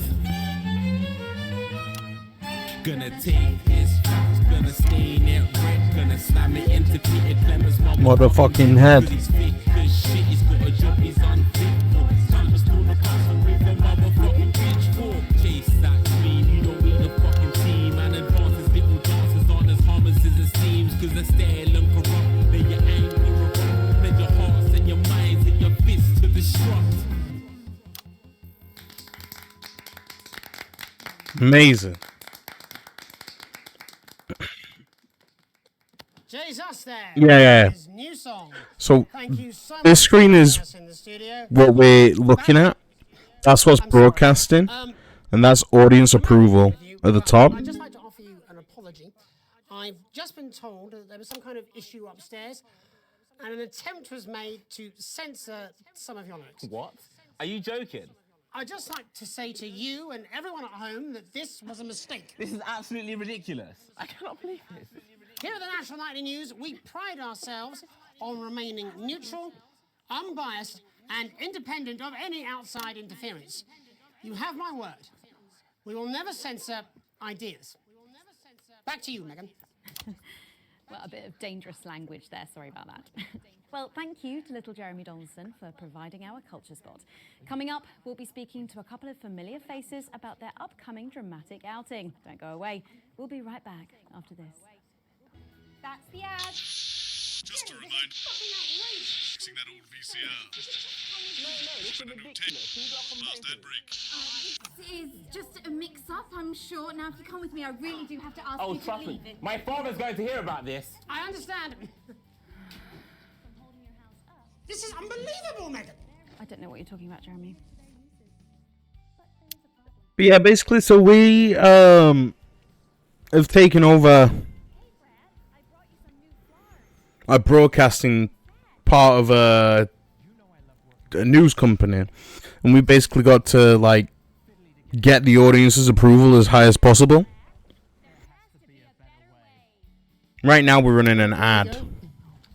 Gonna take this fact, gonna stain it red, gonna slam it into Peter Clemmer's motherfucking head. Cause he's thick as shit, he's got a job he's unfit for. Time to stone the castle with a motherfucking pitchfork. Chase that dream, you don't need a fucking team, and advances little dances aren't as harmless as it seems, cause they're stale and corrupt. Then you're angry. Your hearts and your minds and your fists to destruct. Amazing. Jesus there. Yeah. His new song. So Thank you so this much screen for is joining us in the studio. what we're looking at. That's what's broadcasting, and that's audience approval at the top. I'd just like to offer you an apology. I've just been told that there was some kind of issue upstairs, and an attempt was made to censor some of your notes. What? Are you joking? I'd just like to say to you and everyone at home that this was a mistake. This is absolutely ridiculous. I cannot believe this. Here at the National Nightly News, we pride ourselves on remaining neutral, unbiased, and independent of any outside interference. You have my word. We will never censor ideas. Back to you, Megan. Well, a bit of dangerous language there, sorry about that. Well, thank you to little Jeremy Donaldson for providing our culture spot. Coming up, we'll be speaking to a couple of familiar faces about their upcoming dramatic outing. Don't go away. We'll be right back after this. That's the ad. Just a reminder, fixing that old VCR. Open a new tape. Past that break. This is just a mix-up, I'm sure. Now, if you come with me, I really do have to ask Oh, you to trust leave me. it. My father's going to hear about this. I understand. This is unbelievable, Megan. I don't know what you're talking about, Jeremy. But yeah, basically, so we have taken over a broadcasting part of a news company, and we basically got to like get the audience's approval as high as possible. Right now we're running an ad.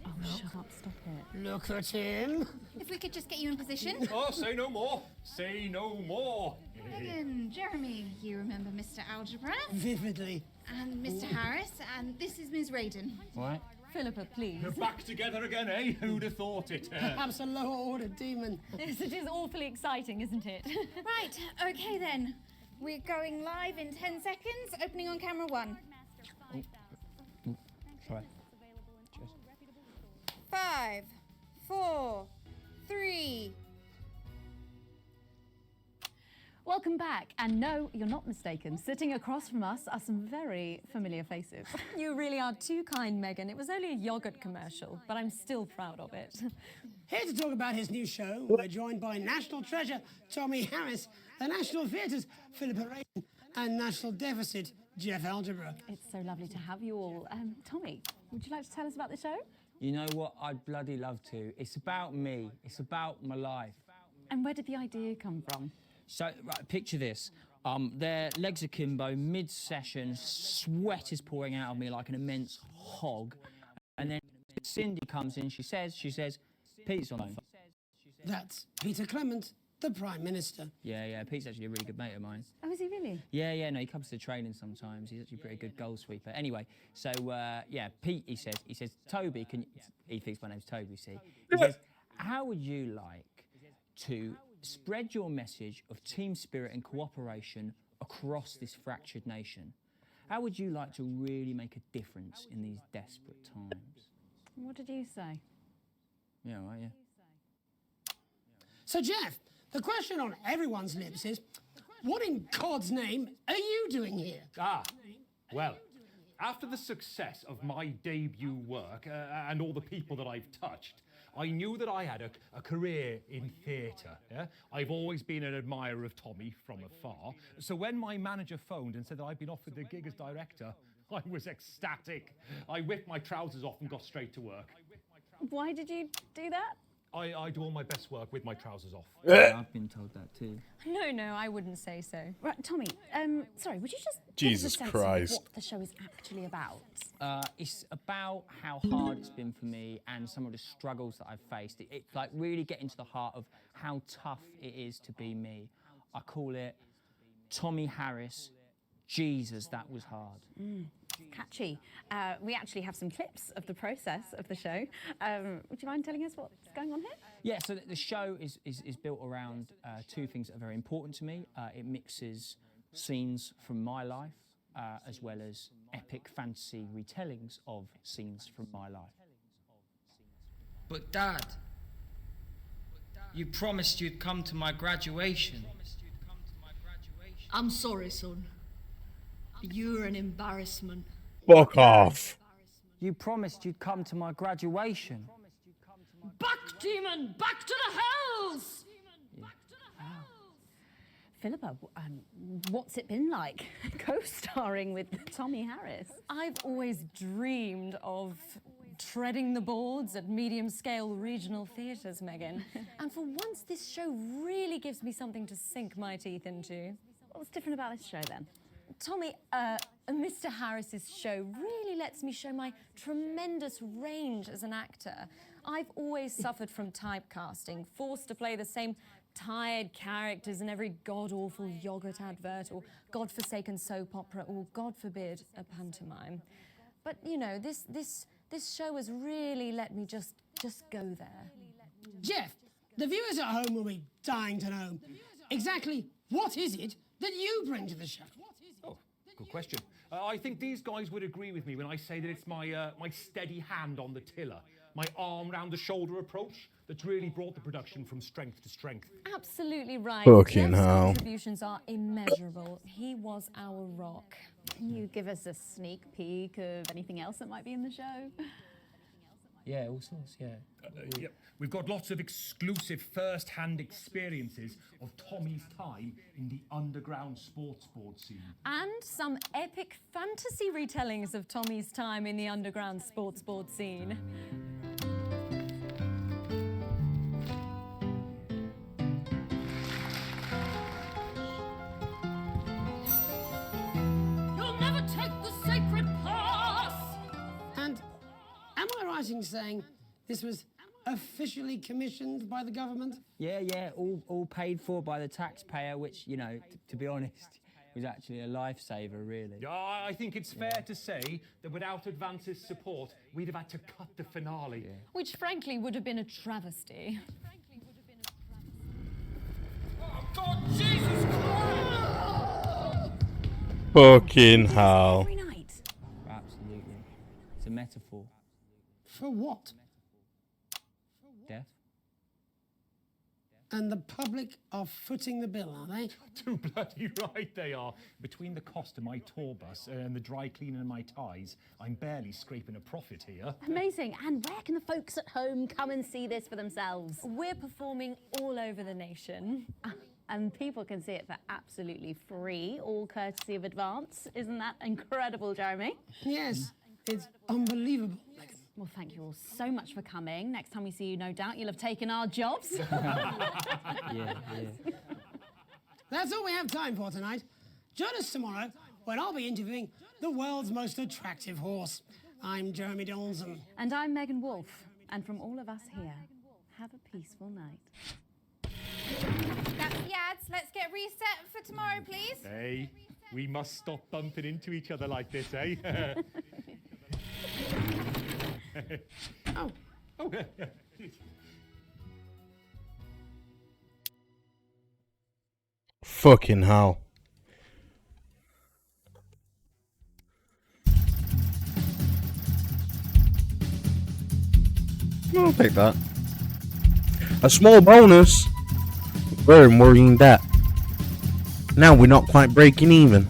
Oh, shut up, stop it. Look at him. If we could just get you in position. Oh, say no more. Say no more. Megan, Jeremy, you remember Mr. Algebra? Vividly. And Mr. Harris, and this is Ms. Radin. What? Philippa, please. You're back together again, eh? Who'd have thought it? Perhaps a lower order demon. Yes, it is awfully exciting, isn't it? Right, okay then. We're going live in 10 seconds, opening on camera 1. Sorry. 5, 4, 3. Welcome back, and no, you're not mistaken. Sitting across from us are some very familiar faces. You really are too kind, Megan. It was only a yogurt commercial, but I'm still proud of it. Here to talk about his new show, we're joined by National Treasure Tommy Harris, the National Theatre's Philippa Radin, and National Deficit Jeff Algebra. It's so lovely to have you all. Tommy, would you like to tell us about the show? You know what? I'd bloody love to. It's about me. It's about my life. And where did the idea come from? So, right, picture this. Their legs akimbo, mid-session, sweat is pouring out of me like an immense hog. And then Cindy comes in, she says, Pete's on the phone. That's Peter Clement, the Prime Minister. Yeah, Pete's actually a really good mate of mine. Oh, is he really? Yeah, no, he comes to training sometimes. He's actually a pretty good goal sweeper. Anyway, so, yeah, Pete, he says, Toby, he thinks my name's Toby, see? He says, how would you like to spread your message of team spirit and cooperation across this fractured nation? How would you like to really make a difference in these desperate times? What did you say? Yeah, right, yeah. So, Jeff, the question on everyone's lips is, what in God's name are you doing here? Well, after the success of my debut work and all the people that I've touched, I knew that I had a career in theatre. Yeah? I've always been an admirer of Tommy from afar. So when my manager phoned and said that I'd been offered the gig as director, I was ecstatic. I whipped my trousers off and got straight to work. Why did you do that? I do all my best work with my trousers off. Yeah, I've been told that too. No, I wouldn't say so. Right, Tommy, sorry, would you just Jesus give us a sense Christ. of what the show is actually about? It's about how hard it's been for me and some of the struggles that I've faced. It's like really getting to the heart of how tough it is to be me. I call it Tommy Harris, Jesus, that was hard. Catchy. We actually have some clips of the process of the show. Would you mind telling us what's going on here? Yeah, so the show is built around two things that are very important to me. It mixes scenes from my life as well as epic fantasy retellings of scenes from my life. But Dad, you promised you'd come to my graduation. I'm sorry, son. You're an embarrassment. Fuck off. You promised you'd come to my graduation. Back, demon! Back to the hells! Philippa, what's it been like co-starring with Tommy Harris? I've always dreamed of treading the boards at medium-scale regional theatres, Megan. And for once, this show really gives me something to sink my teeth into. What's different about this show, then? Tommy, Mr. Harris's show really lets me show my tremendous range as an actor. I've always suffered from typecasting, forced to play the same tired characters in every god-awful yogurt advert or godforsaken soap opera or, God forbid, a pantomime. But, you know, this show has really let me just go there. Jeff, the viewers at home will be dying to know exactly what is it that you bring to the show? Oh, good question. I think these guys would agree with me when I say that it's my steady hand on the tiller, my arm round the shoulder approach that's really brought the production from strength to strength. Absolutely right. Fucking Jeff's hell. contributions are immeasurable. He was our rock. Can you give us a sneak peek of anything else that might be in the show? Yeah, all sorts, yeah. Yep. We've got lots of exclusive first-hand experiences of Tommy's time in the underground sports board scene. And some epic fantasy retellings of Tommy's time in the underground sports board scene. You'll never take the sacred path! And am I right in saying this was a officially commissioned by the government? Yeah, all paid for by the taxpayer, which, you know, to be honest, was actually a lifesaver, really. Yeah, I think it's fair to say that without Advance's support, we'd have had to cut the finale. Which, frankly, would have been a travesty. Oh, God, Jesus Christ! Fucking hell. Absolutely. It's a metaphor. For what? Death. And the public are footing the bill, are they? Too bloody right they are. Between the cost of my tour bus and the dry cleaning of my ties, I'm barely scraping a profit here. Amazing. And where can the folks at home come and see this for themselves? We're performing all over the nation. And people can see it for absolutely free, all courtesy of Advance. Isn't that incredible, Jeremy? Yes, it's unbelievable. Well, thank you all so much for coming. Next time we see you, no doubt you'll have taken our jobs. Yeah. That's all we have time for tonight. Join us tomorrow when I'll be interviewing the world's most attractive horse. I'm Jeremy Donaldson. And I'm Megan Wolf. And from all of us here, have a peaceful night. That's the ads. Let's get reset for tomorrow, please. Hey, we must stop bumping into each other like this, eh? Oh. Fucking hell. I'll take that. A small bonus. We're in worrying debt. Now we're not quite breaking even.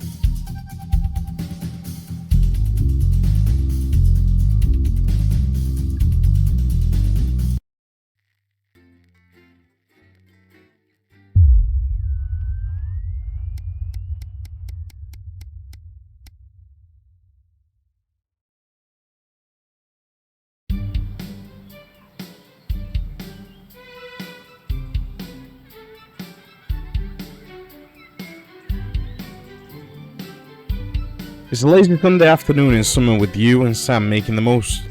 It's a lazy Sunday afternoon in summer with you and Sam making the most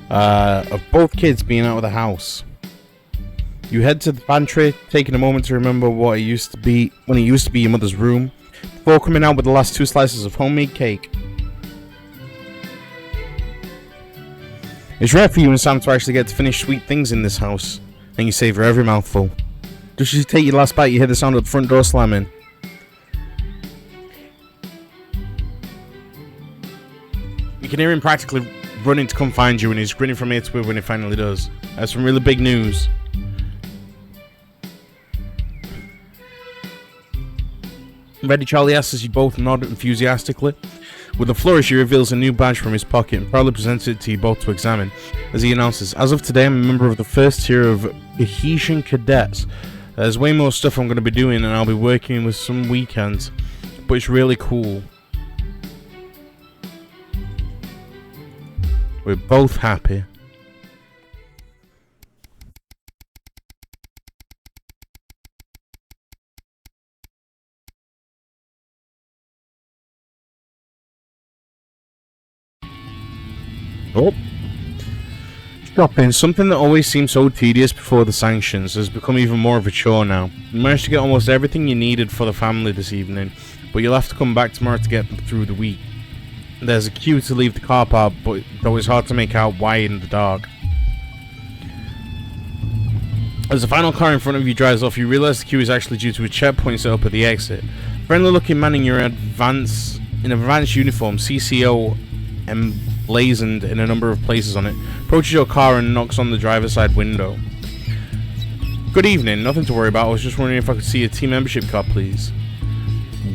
of both kids being out of the house. You head to the pantry, taking a moment to remember what it used to be when it used to be your mother's room, before coming out with the last 2 slices of homemade cake. It's rare for you and Sam to actually get to finish sweet things in this house, and you savor every mouthful. Just as you take your last bite, you hear the sound of the front door slamming. You can hear him practically running to come find you, and he's grinning from ear to ear when he finally does. That's some really big news. Ready, Charlie asks as you both nod enthusiastically. With a flourish, he reveals a new badge from his pocket and proudly presents it to you both to examine. As he announces, as of today, I'm a member of the first tier of Tahitian cadets. There's way more stuff I'm going to be doing, and I'll be working with some weekends, but it's really cool. We're both happy. Oh. Shopping, something that always seemed so tedious before the sanctions, has become even more of a chore now. You managed to get almost everything you needed for the family this evening, but you'll have to come back tomorrow to get through the week. There's a queue to leave the car park, but though it's hard to make out why in the dark. As the final car in front of you drives off, you realise the queue is actually due to a checkpoint set up at the exit. Friendly looking man in your advanced uniform, CCO emblazoned in a number of places on it, approaches your car and knocks on the driver's side window. Good evening, nothing to worry about. I was just wondering if I could see a team membership card, please.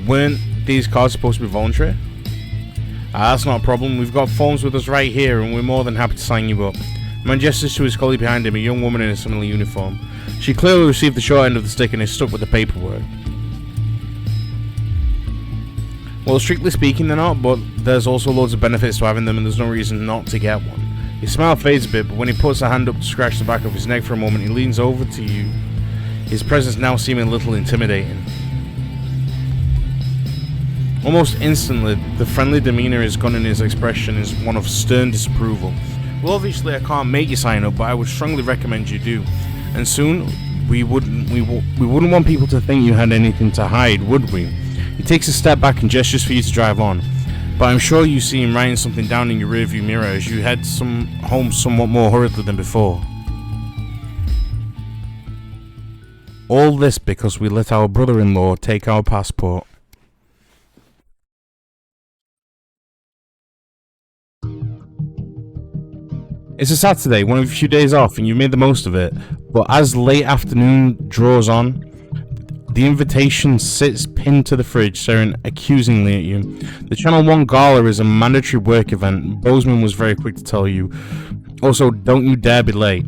Weren't these cards supposed to be voluntary? That's not a problem. We've got forms with us right here, and we're more than happy to sign you up. Man gestures to his colleague behind him, a young woman in a similar uniform. She clearly received the short end of the stick and is stuck with the paperwork. Well, strictly speaking, they're not, but there's also loads of benefits to having them, and there's no reason not to get one. His smile fades a bit, but when he puts a hand up to scratch the back of his neck for a moment, he leans over to you, his presence now seeming a little intimidating. Almost instantly, the friendly demeanour is gone and his expression is one of stern disapproval. Well, obviously I can't make you sign up, but I would strongly recommend you do. And soon, we wouldn't want people to think you had anything to hide, would we? He takes a step back and gestures for you to drive on. But I'm sure you see him writing something down in your rearview mirror as you head home somewhat more hurriedly than before. All this because we let our brother-in-law take our passport. It's a Saturday, one of a few days off, and you've made the most of it. But as late afternoon draws on, the invitation sits pinned to the fridge, staring accusingly at you. The Channel 1 Gala is a mandatory work event. Bozeman was very quick to tell you. Also, don't you dare be late.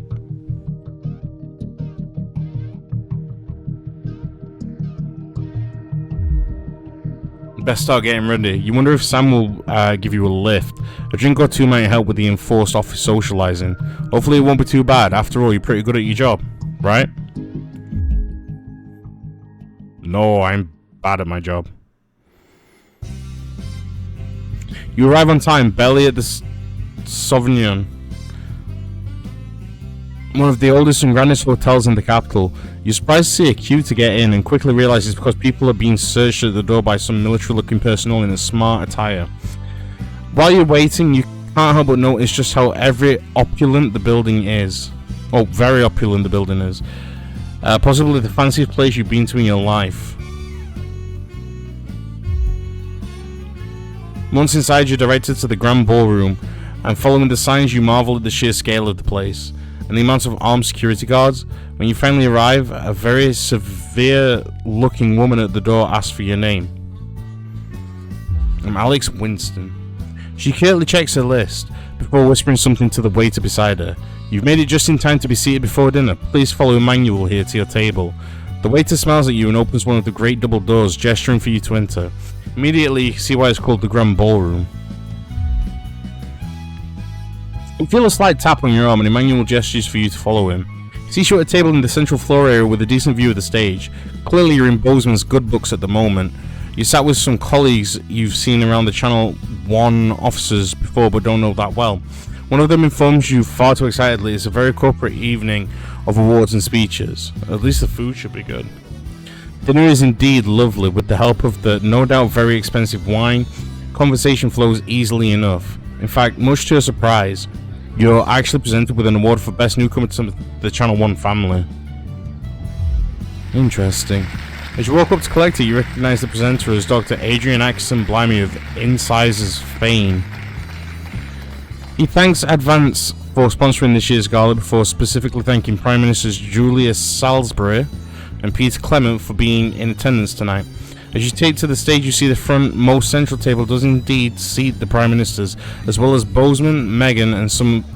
Best start getting ready. You wonder if Sam will give you a lift. A drink or two might help with the enforced office socializing. Hopefully it won't be too bad. After all, you're pretty good at your job, right? No, I'm bad at my job. You arrive on time, barely at the Sauvignon, one of the oldest and grandest hotels in the capital. You're surprised to see a queue to get in and quickly realize it's because people are being searched at the door by some military-looking personnel in a smart attire. While you're waiting, you can't help but notice just how opulent the building is. Oh, very opulent the building is. Possibly the fanciest place you've been to in your life. Once inside, you're directed to the grand ballroom, and following the signs, you marvel at the sheer scale of the place and the amount of armed security guards. When you finally arrive, a very severe-looking woman at the door asks for your name. I'm Alex Winston. She carefully checks her list before whispering something to the waiter beside her. You've made it just in time to be seated before dinner. Please follow a manual here to your table. The waiter smiles at you and opens one of the great double doors, gesturing for you to enter. Immediately, you see why it's called the Grand Ballroom. You feel a slight tap on your arm and Emmanuel gestures for you to follow him. He sees you at a table in the central floor area with a decent view of the stage. Clearly you're in Bozeman's good books at the moment. You sat with some colleagues you've seen around the Channel 1 offices before but don't know that well. One of them informs you far too excitedly it's a very corporate evening of awards and speeches. At least the food should be good. Dinner is indeed lovely. With the help of the no doubt very expensive wine, conversation flows easily enough. In fact, much to your surprise, you're actually presented with an award for Best Newcomer to the Channel 1 family. Interesting. As you walk up to collect it, you recognize the presenter as Dr. Adrian Atkinson Blimey of Incisors fame. He thanks Advance for sponsoring this year's gala before specifically thanking Prime Ministers Julius Salisbury and Peter Clement for being in attendance tonight. As you take to the stage, you see the front most central table does indeed seat the Prime Ministers, as well as Bozeman, Meghan, and some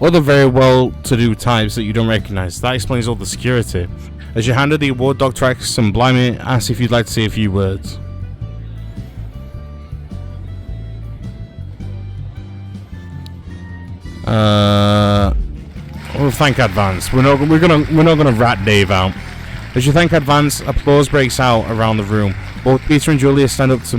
other very well-to-do types that you don't recognize. That explains all the security. As you handed the award, Dr. Atkinson Blimey asks if you'd like to say a few words. We'll thank Advance. We're not gonna rat Dave out. As you thank Advance, applause breaks out around the room. Both Peter and Julia stand up to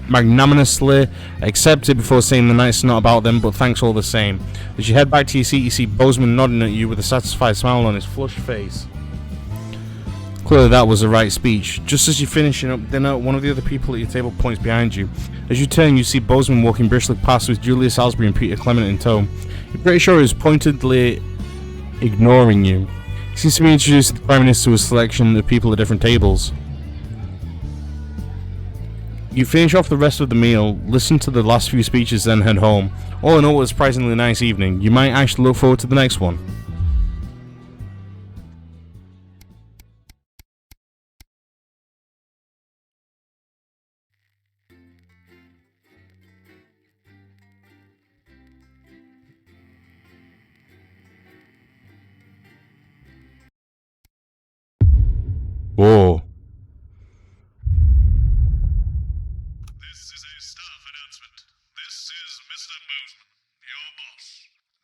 magnanimously accept it before saying the night's not about them, but thanks all the same. As you head back to your seat, you see Bozeman nodding at you with a satisfied smile on his flushed face. Clearly that was the right speech. Just as you're finishing up dinner, one of the other people at your table points behind you. As you turn, you see Bozeman walking briskly past with Julia Salisbury and Peter Clement in tow. You're pretty sure he was pointedly ignoring you. He seems to be introduced to the Prime Minister to a selection of people at different tables. You finish off the rest of the meal, listen to the last few speeches, then head home. All in all, it was a surprisingly nice evening. You might actually look forward to the next one. Whoa. This is a staff announcement. This is Mr. Bozeman, your boss.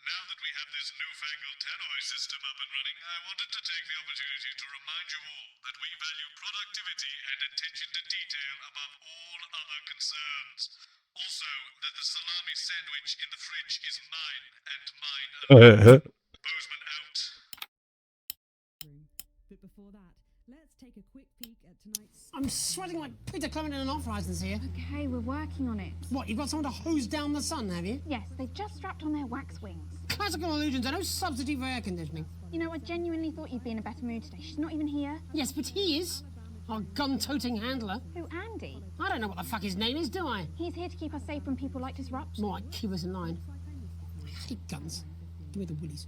Now that we have this new newfangled tannoy system up and running, I wanted to take the opportunity to remind you all that we value productivity and attention to detail above all other concerns. Also, that the salami sandwich in the fridge is mine and mine alone. Bozeman out. But before that, let's take a quick peek at tonight's... I'm sweating like Peter Clement in an off-license here. Okay, we're working on it. What, you've got someone to hose down the sun, have you? Yes, they've just strapped on their wax wings. Classical illusions are no substitute for air conditioning. You know, I genuinely thought you'd be in a better mood today. She's not even here. Yes, but he is. Our gun-toting handler. Who, Andy? I don't know what the fuck his name is, do I? He's here to keep us safe when people like disrupt. More like keep us in line. I hate guns. Give me the willies.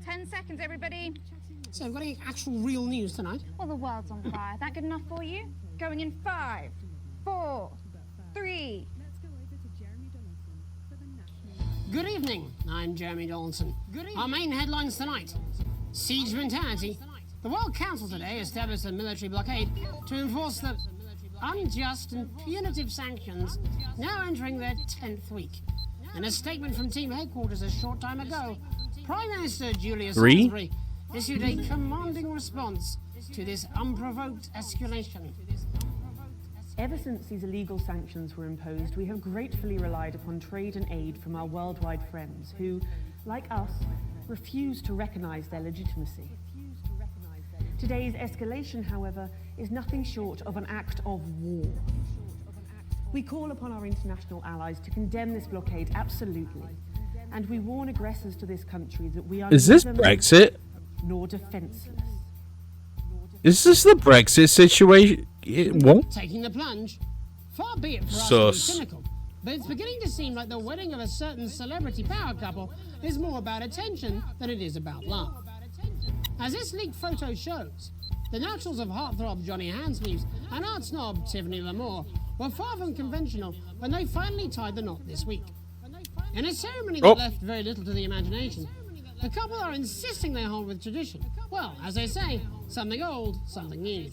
10 seconds, everybody. So, we've got any actual real news tonight? Well, the world's on fire. That good enough for you? Going in 5, 4, 3. Good evening, I'm Jeremy Donaldson. Our main headlines tonight. Siege mentality. The World Council today established a military blockade to enforce the unjust and punitive sanctions now entering their 10th week. In a statement from team headquarters a short time ago, Prime Minister Julius Salisbury issued a commanding response to this unprovoked escalation. Ever since these illegal sanctions were imposed, we have gratefully relied upon trade and aid from our worldwide friends who, like us, refuse to recognize their legitimacy. Today's escalation, however, is nothing short of an act of war. We call upon our international allies to condemn this blockade absolutely, and we warn aggressors to this country that we are Is this neither Brexit? nor defenseless. Is this the Brexit situation? What? Taking the plunge. Far be it for us Sus. to be cynical, but it's beginning to seem like the wedding of a certain celebrity power couple is more about attention than it is about love. As this leaked photo shows, the naturals of heartthrob Johnny Handsleeves and art snob Tiffany Lamore were far from conventional when they finally tied the knot this week. In a ceremony that left very little to the imagination, the couple are insisting they hold with tradition. Well, as they say, something old, something new.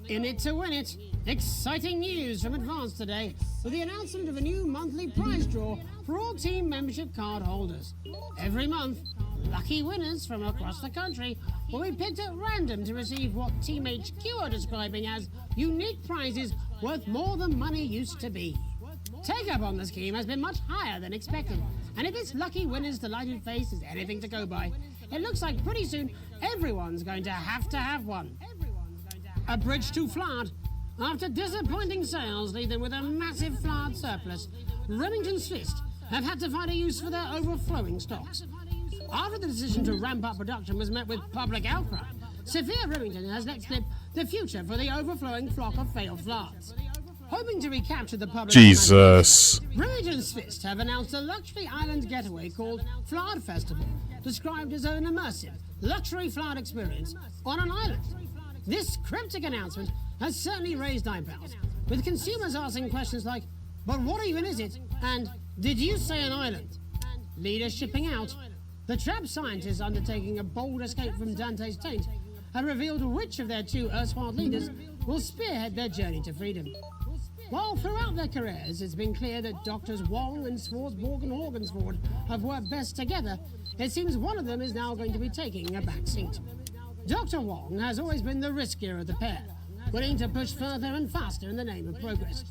In it to win it, exciting news from Advance today with the announcement of a new monthly prize draw for all team membership card holders. Every month, lucky winners from across the country will be picked at random to receive what Team HQ are describing as unique prizes worth more than money used to be. Take-up on the scheme has been much higher than expected, and if this lucky winner's delighted face is anything to go by, it looks like pretty soon everyone's going to have one. A bridge too flat. After disappointing sales leave them with a massive flat surplus, Remington's Fist have had to find a use for their overflowing stocks. After the decision to ramp up production was met with public outcry, Sophia Remington has let slip the future for the overflowing flock of failed flats. Hoping to recapture the public Jesus. Remington's Fist have announced a luxury island getaway called Flard Festival, described as an immersive, luxury flard experience on an island. This cryptic announcement has certainly raised eyebrows, with consumers asking questions like, but what even is it? And did you say an island? Leaders shipping out. The trapped scientists undertaking a bold escape from Dante's taint have revealed which of their two erstwhile leaders will spearhead their journey to freedom. While throughout their careers it's been clear that Doctors Wong and Swarsborg and Horgensford have worked best together, it seems one of them is now going to be taking a back seat. Dr. Wong has always been the riskier of the pair, willing to push further and faster in the name of progress.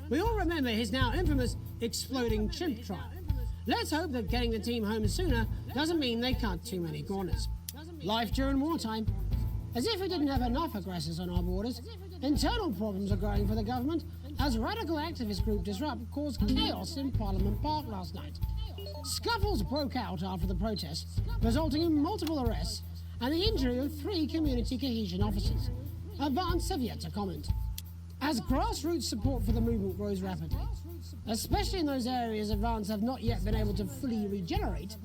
We all remember his now infamous exploding chimp trial. Let's hope that getting the team home sooner doesn't mean they cut too many corners. Life during wartime. As if we didn't have enough aggressors on our borders, internal problems are growing for the government as radical activist group Disrupt caused chaos in Parliament Park last night. Scuffles broke out after the protests, resulting in multiple arrests and the injury of 3 community cohesion officers. Advance have yet to comment. As grassroots support for the movement grows rapidly, especially in those areas Advance have not yet been able to fully regenerate,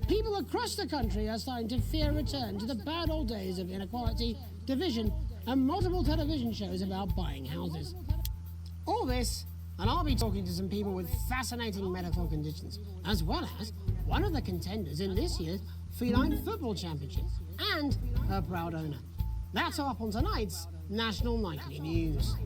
people across the country are starting to fear a return to the bad old days of inequality, division, and multiple television shows about buying houses. All this, and I'll be talking to some people with fascinating medical conditions, as well as one of the contenders in this year's Feline Football Championship, and her proud owner. That's all up on tonight's National Nightly News.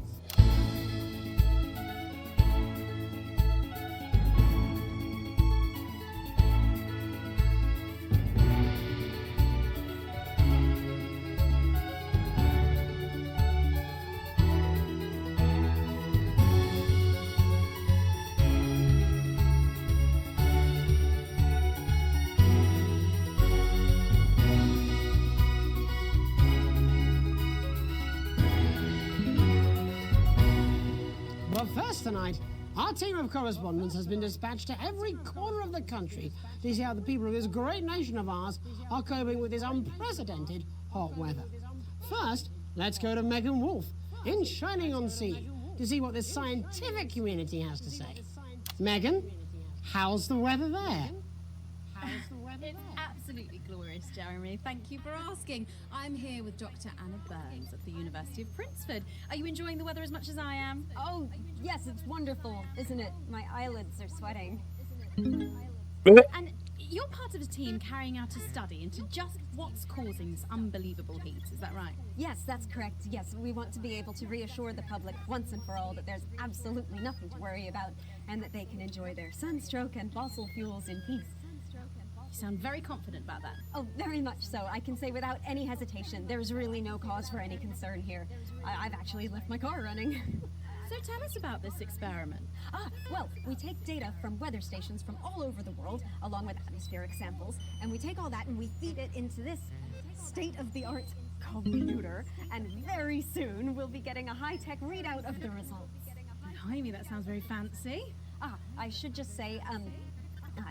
First tonight, our team of correspondents has been dispatched to every corner of the country to see how the people of this great nation of ours are coping with this unprecedented hot weather. First, let's go to Megan Wolf in Shining-on-Sea to see what the scientific community has to say. Megan, how's the weather there? It's absolutely glorious, Jeremy. Thank you for asking. I'm here with Dr. Anna Burns at the University of Princeford. Are you enjoying the weather as much as I am? Oh, yes, it's wonderful, isn't it? My eyelids are sweating. And you're part of a team carrying out a study into just what's causing this unbelievable heat, is that right? Yes, that's correct. Yes, we want to be able to reassure the public once and for all that there's absolutely nothing to worry about and that they can enjoy their sunstroke and fossil fuels in peace. You sound very confident about that. Oh, very much so. I can say without any hesitation, there's really no cause for any concern here. I've actually left my car running. So tell us about this experiment. Well, we take data from weather stations from all over the world, along with atmospheric samples, and we take all that and we feed it into this state-of-the-art computer, and very soon we'll be getting a high-tech readout of the results. Blimey, that sounds very fancy. I should just say,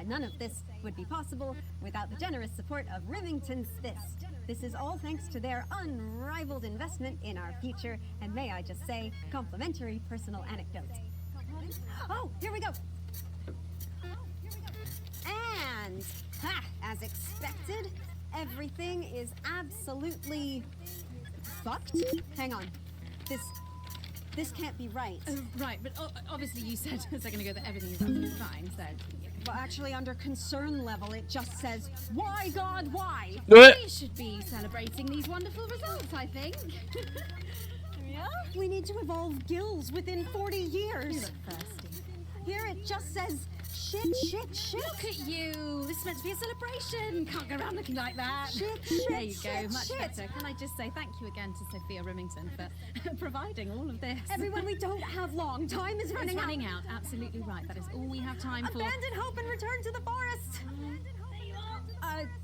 none of this would be possible without the generous support of Remington's Fist. This is all thanks to their unrivaled investment in our future, and may I just say, complimentary personal anecdote. Oh, here we go. And, as expected, everything is absolutely fucked. Hang on. This can't be right. Right, but obviously you said a second ago that everything is absolutely fine, so... Well, actually, under concern level, it just says, why, God, why? We should be celebrating these wonderful results, I think. Yeah? We need to evolve gills within 40 years. You look thirsty. Here it just says, shit. Look at you. This is meant to be a celebration. Can't go around looking like that. Shit. There you go. Much better. Can I just say thank you again to Sophia Remington for providing all of this? Everyone, we don't have long. Time is running out. It's running out. Absolutely right. That is all we have time for. Abandon hope and return to the forest.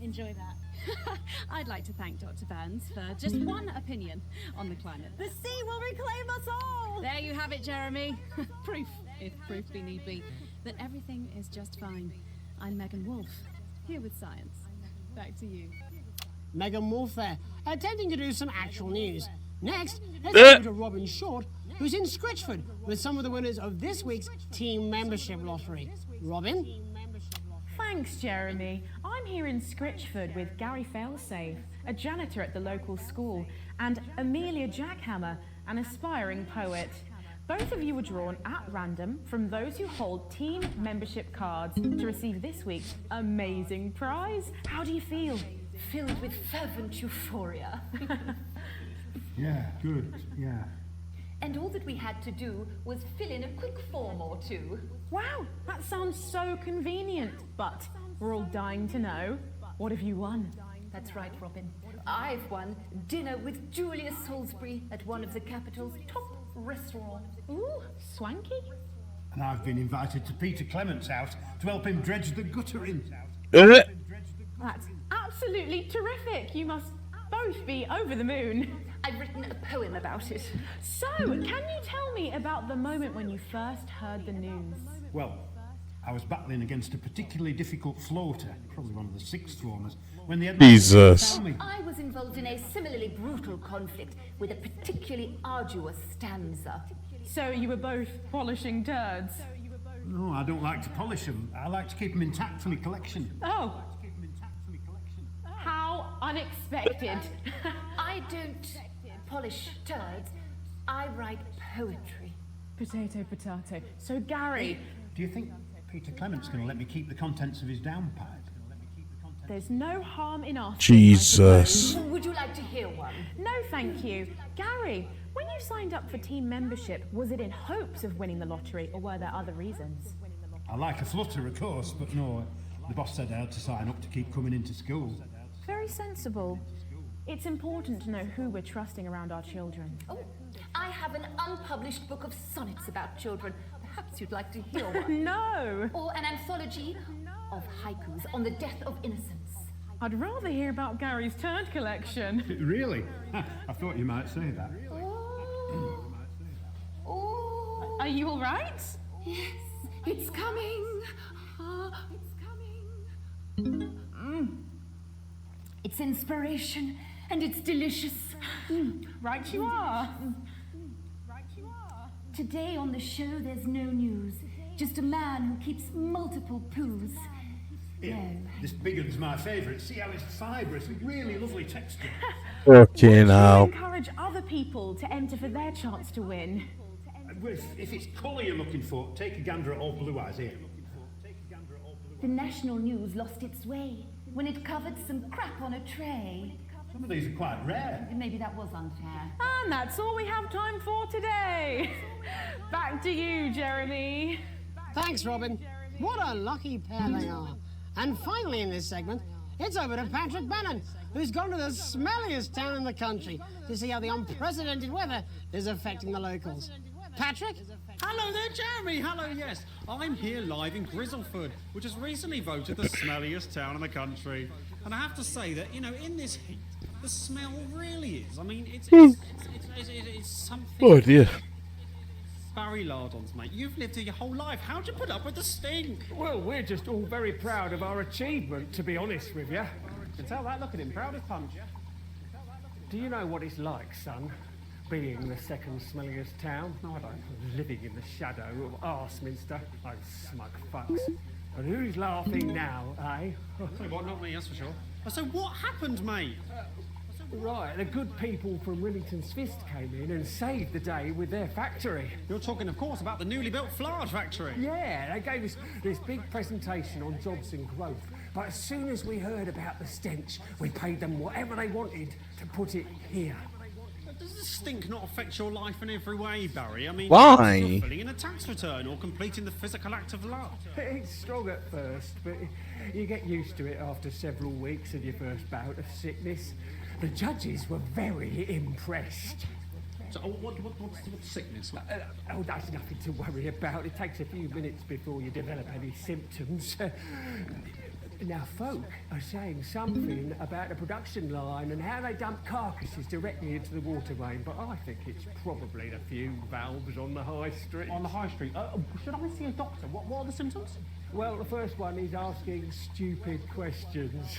Enjoy that. I'd like to thank Dr. Burns for just one opinion on the climate. The sea will reclaim us all. There you have it, Jeremy. Proof, if proof be need be, that everything is just fine. I'm Megan Wolf, here with science. Back to you. Megan Wolf there, attempting to do some actual news. Next, let's go to Robin Short, who's in Scritchford with some of the winners of this week's team membership lottery. Robin? Thanks, Jeremy. I'm here in Scritchford with Gary Failsafe, a janitor at the local school, and Amelia Jackhammer, an aspiring poet. Both of you were drawn at random from those who hold team membership cards to receive this week's amazing prize. How do you feel? Filled with fervent euphoria. Yeah, good, yeah. And all that we had to do was fill in a quick form or two. Wow, that sounds so convenient. But we're all dying to know, what have you won? That's right, Robin. I've won dinner with Julius Salisbury at one of the capital's top restaurants. Ooh, swanky. And I've been invited to Peter Clement's house to help him dredge the gutter in. That's absolutely terrific. You must both be over the moon. I've written a poem about it. So, can you tell me about the moment when you first heard the news? Well, I was battling against a particularly difficult floater, probably one of the sixth formers, when the headmaster Jesus. found me. I was involved in a similarly brutal conflict with a particularly arduous stanza. So you were both polishing turds? No, I don't like to polish them. I like to keep them intact for my collection. Oh. How unexpected. I don't polish turds. I write poetry. Potato, potato. So, Gary... Do you think Peter Clement's going to let me keep the contents of his downpipe? There's no harm in asking. Jesus. Would you like to hear one? No, thank you. Gary, when you signed up for team membership, was it in hopes of winning the lottery, or were there other reasons? I like a flutter, of course, but no, the boss said I had to sign up to keep coming into school. Very sensible. It's important to know who we're trusting around our children. Oh, I have an unpublished book of sonnets about children. Perhaps you'd like to hear one. No! Or an anthology of haikus on the death of innocence. I'd rather hear about Gary's turd collection. Really? I thought you might say that. Are you all right? Yes, it's coming. It's inspiration and it's delicious. Right you are. Today on the show there's no news, just a man who keeps multiple poos. This big one's my favourite. See how it's fibrous, really lovely texture. Okay, We now. encourage other people to enter for their chance to win. If it's colour you're looking for, take a gander at old Blue Eyes here. The national news lost its way when it covered some crap on a tray. Some of these are quite rare. Maybe that was unfair. And that's all we have time for today. Back to you, Jeremy. Thanks, Robin. What a lucky pair they are. And finally in this segment, it's over to Patrick Bannon, who's gone to the smelliest town in the country to see how the unprecedented weather is affecting the locals. Patrick? Hello there, Jeremy. Hello, yes. I'm here live in Grizzleford, which has recently voted the smelliest town in the country. And I have to say that, you know, in this heat, the smell really is. I mean, it's something. Oh dear. Barry Lardons, mate, you've lived here your whole life. How'd you put up with the stink? Well, we're just all very proud of our achievement, to be honest with you. can tell that. Look at him, proud as punch. Do you know what it's like, son, being the second smelliest town? No, I don't. Living in the shadow of Arseminster, those smug fucks. And who's laughing now, eh? What, not me, that's for sure. So what happened, mate? Right, the good people from Remington's Fist came in and saved the day with their factory. You're talking, of course, about the newly built flour factory. Yeah, they gave us this big presentation on jobs and growth. But as soon as we heard about the stench, we paid them whatever they wanted to put it here. Does the stink not affect your life in every way, Barry? I mean, why? You're filling in a tax return or completing the physical act of love. It's strong at first, but you get used to it after several weeks of your first bout of sickness. The judges were very impressed. So, what's sickness? Oh, that's nothing to worry about. It takes a few minutes before you develop any symptoms. Now, folk are saying something about the production line and how they dump carcasses directly into the water main, but I think it's probably the fume valves on the high street. On the high street? Should I see a doctor? What are the symptoms? Well, the first one is asking stupid questions.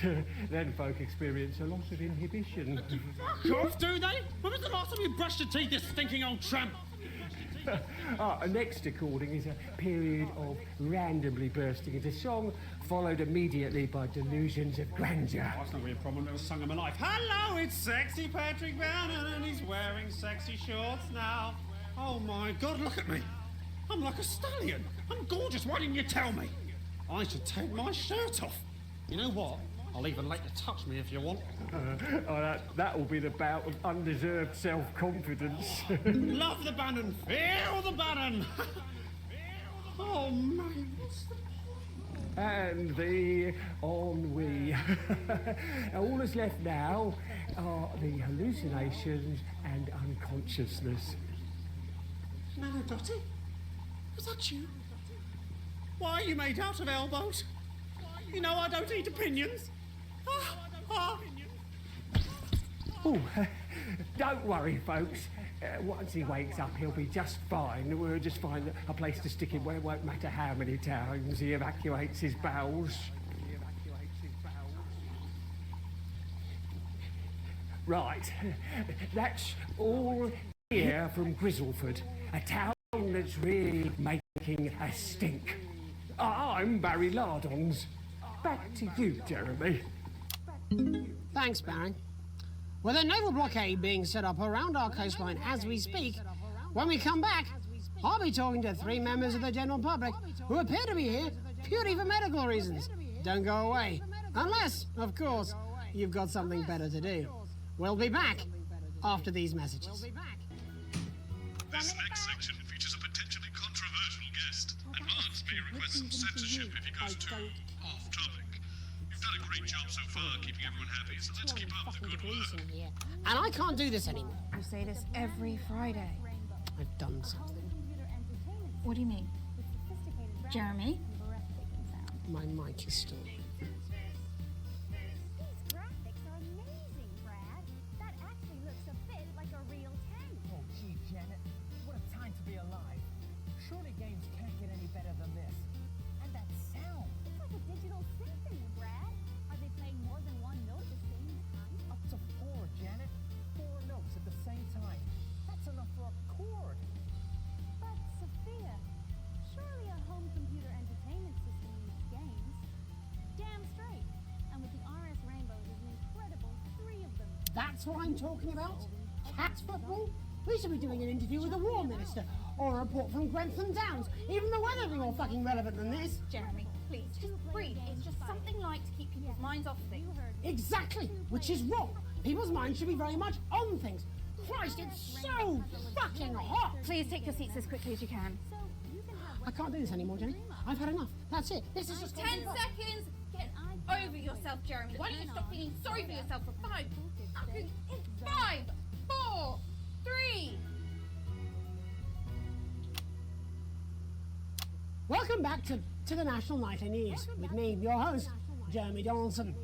Then folk experience a loss of inhibition. Fuck off, do they? When was the last time you brushed your teeth, you stinking old tramp? Next recording is a period of randomly bursting into song, followed immediately by delusions of grandeur. Oh, that's not really a problem, never sung in my life. Hello, it's sexy Patrick Bannon, and he's wearing sexy shorts now. Oh my God, look at me. I'm like a stallion. I'm gorgeous, why didn't you tell me? I should take my shirt off. You know what? I'll even let you touch me if you want. That will be the bout of undeserved self-confidence. Love the Bannon, feel the Bannon. Oh man, what's the point? And the ennui. All that's left now are the hallucinations and unconsciousness. No, Dottie, was that you? Why are you made out of elbows? You know I don't eat opinions. Oh, don't worry, folks. Once he wakes up, he'll be just fine. We'll just find a place to stick him where it won't matter how many times he evacuates his bowels. Right, that's all here from Grizzleford, a town that's really making a stink. I'm Barry Lardons. Back to you, Jeremy. Thanks, Barry. With a naval blockade being set up around our coastline as we speak, when we come back, I'll be talking to 3 members of the general public who appear to be here purely for medical reasons. Don't go away. Unless, of course, you've got something better to do. We'll be back after these messages. This next section features a potentially controversial guest, and Marks may request some censorship if he goes too off-topic. You've done a great job so far keeping everyone happy, so let's keep up the good work. And I can't do this anymore. You say this every Friday. I've done something. What do you mean? Jeremy? My mic is still... That's what I'm talking about? Cat football? We should be doing an interview with the War Minister, or a report from Grentham Downs. Even the weather be more fucking relevant than this. Jeremy, please, just breathe. It's just something light to keep people's minds off things. Exactly, which is wrong. People's minds should be very much on things. Christ, it's so fucking hot! Please take your seats as quickly as you can. I can't do this anymore, Jenny. I've had enough. That's it. This is just 10 seconds! Get over yourself, Jeremy. Why don't you stop feeling sorry for yourself for 5, 4, 3... Welcome back to the National Nightly News with me, your host, Jeremy Donaldson.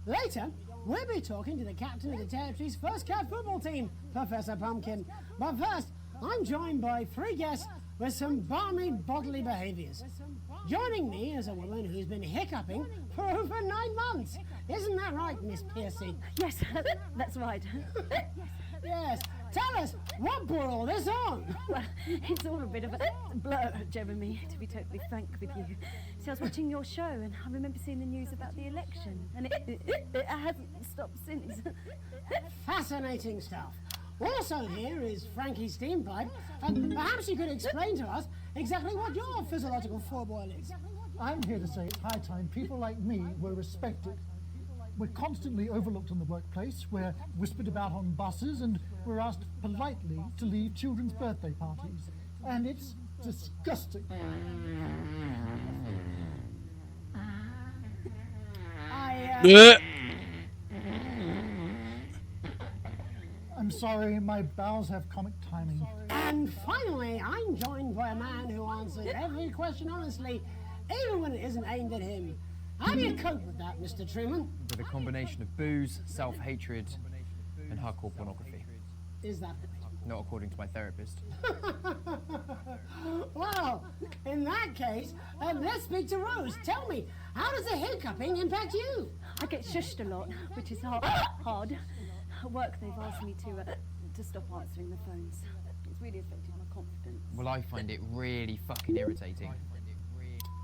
Later, we'll be talking to the captain of the territory's first cat football team, Professor Pumpkin. But first, I'm joined by 3 guests with some balmy bodily behaviours. Joining me is a woman who's been hiccuping for over 9 months. Isn't that right, Miss Piercy? Yes, that's right. Yes. Tell us, what brought all this on? Well, it's all a bit of a blur, Jeremy, to be totally frank with you. See, I was watching your show and I remember seeing the news about the election, and it hasn't stopped since. Fascinating stuff. Also here is Frankie Steampipe, and perhaps you could explain to us exactly what your physiological fourboil is. I'm here to say it's high time people like me were respected. We're constantly overlooked in the workplace, we're whispered about on buses, and we're asked politely to leave children's birthday parties. And it's disgusting. I'm sorry, my bowels have comic timing. And finally, I'm joined by a man who answers every question honestly, even when it isn't aimed at him. How do you cope with that, Mr. Truman? With a combination of booze, self-hatred, and hardcore pornography. Is that Not according to my therapist. Well, in that case, let's speak to Rose. Tell me, how does the hiccuping impact you? I get shushed a lot, which is hard. At work, they've asked me to stop answering the phones. It's really affected my confidence. Well, I find it really fucking irritating.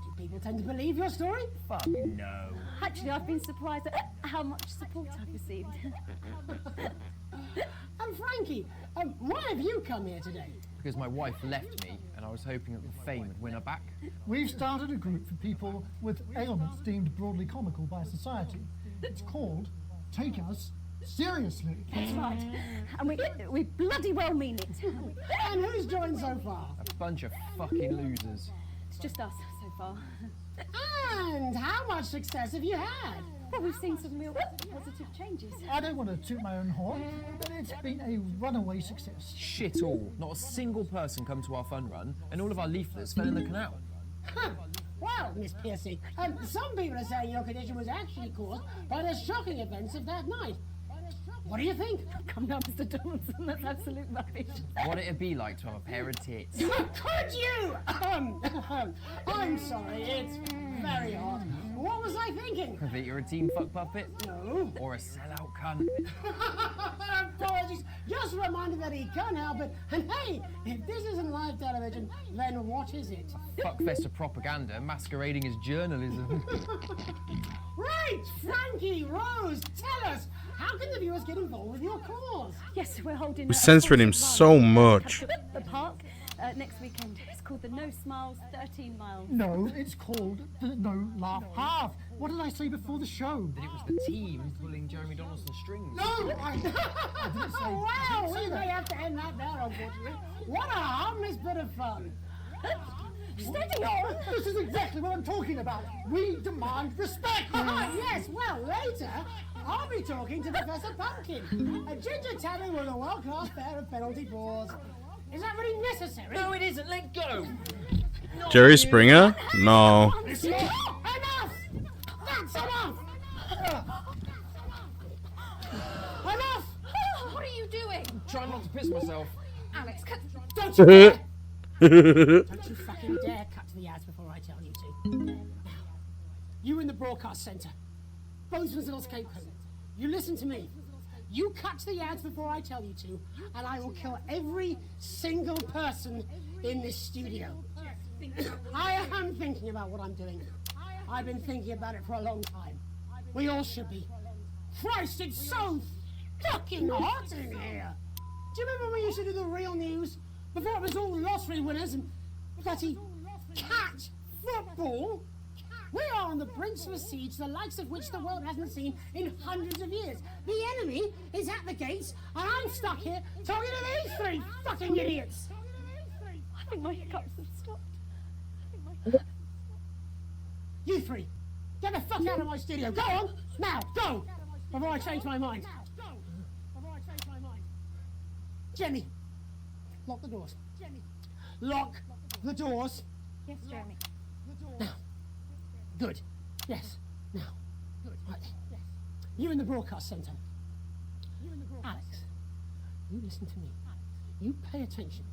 Do people tend to believe your story? Fuck no. Actually, I've been surprised at how much support I've received. And Frankie, why have you come here today? Because my wife left me, and I was hoping that the fame would win her back. We've started a group for people with ailments deemed broadly comical by society. It's called Take Us Seriously. That's right. And we bloody well mean it. And who's joined so far? A bunch of fucking losers. It's just us so far. And how much success have you had? Well, we've seen some real positive changes. I don't want to toot my own horn, but it's been a runaway success. Shit all. Not a single person come to our fun run, and all of our leaflets fell in the canal. Huh. Well, Miss Piercy, some people are saying your condition was actually caused by the shocking events of that night. What do you think? Come down, Mr. Donaldson, that's absolute rubbish. What it'd be like to have a pair of tits. Could you? I'm sorry, it's very hot. What was I thinking? That you're a team fuck puppet? No. Or a sellout cunt? Apologies. Just a reminder that he can't help it. And hey, if this isn't live television, then what is it? Fuckfest of propaganda masquerading as journalism. Right, Frankie, Rose, tell us, how can the viewers get involved with your cause? Yes, we're holding. We're censoring him so much. The park next weekend. It's called the No Smiles 13 Miles. No, it's called the No Laugh Half. What did I say before the show? That it was the team pulling Jeremy Donaldson's strings. No, I didn't say. Wow, we may have to end that there, unfortunately. What a harmless bit of fun. Steady on! This is exactly what I'm talking about. We demand respect. Yes, well, later, I'll be talking to Professor Pumpkin, a ginger tabby with a world-class pair of penalty paws. Is that really necessary? No, it isn't. Let go. Jerry Springer? No. Enough! That's enough! Enough! What are you doing? Try not to piss myself. Alex, cut. Don't you dare! Don't you fucking dare cut to the ads before I tell you to. Now, you in the broadcast centre, Bozeman's little scapegoat, you listen to me. You cut to the ads before I tell you to, and I will kill every single person in this studio. I am thinking about what I'm doing. I've been thinking about it for a long time. We all should be. Christ, it's so fucking hot in here. Do you remember when we used to do the real news? Before it was all lottery winners and bloody cat football? We are on the brink of a siege, the likes of which the world hasn't seen in hundreds of years. The enemy is at the gates, and I'm stuck here talking to these three fucking idiots. I think my hiccups have stopped. You three, get the fuck out of my studio. Go on, now, go, before I change my mind. Jenny, lock the doors. Lock the doors. Yes, Jeremy. Now. Good. Yes. Now. Right. You in the broadcast centre. Alex, you listen to me. You pay attention.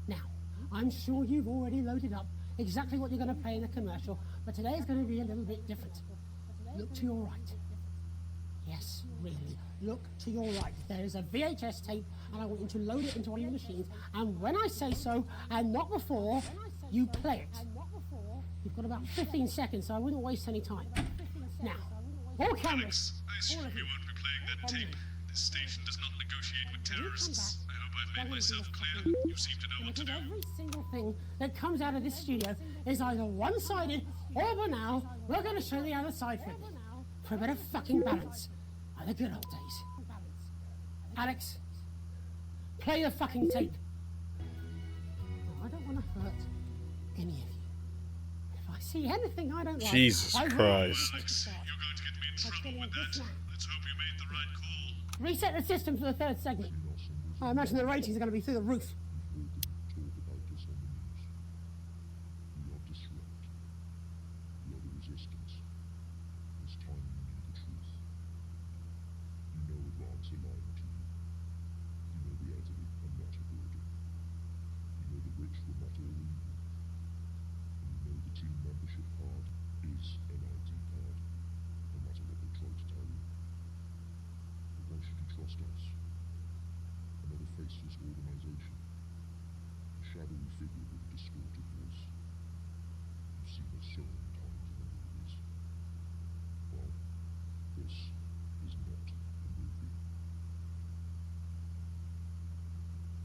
Now, I'm sure you've already loaded up exactly what you're going to play in the commercial, but today is going to be a little bit different. Look to your right. Yes, really. Look to your right. There is a VHS tape, and I want you to load it into one of your machines, and when I say so, and not before, you play it. You've got about 15 seconds, so I wouldn't waste any time. Now, all cameras. Alex, I assume you won't be playing that tape. This station does not negotiate with terrorists. I hope I've made myself clear. You seem to know what to do. Every single thing that comes out of this studio is either one-sided or, for now, we're going to show the other side for a bit of fucking balance. Like the good old days. Alex, play the fucking tape. I don't want to hurt any of you. If I see anything I don't like, Jesus I will. Christ. Alex, you're going to get me in trouble with that. Let's hope you made the right call. Reset the system for the third segment. I imagine the ratings are going to be through the roof.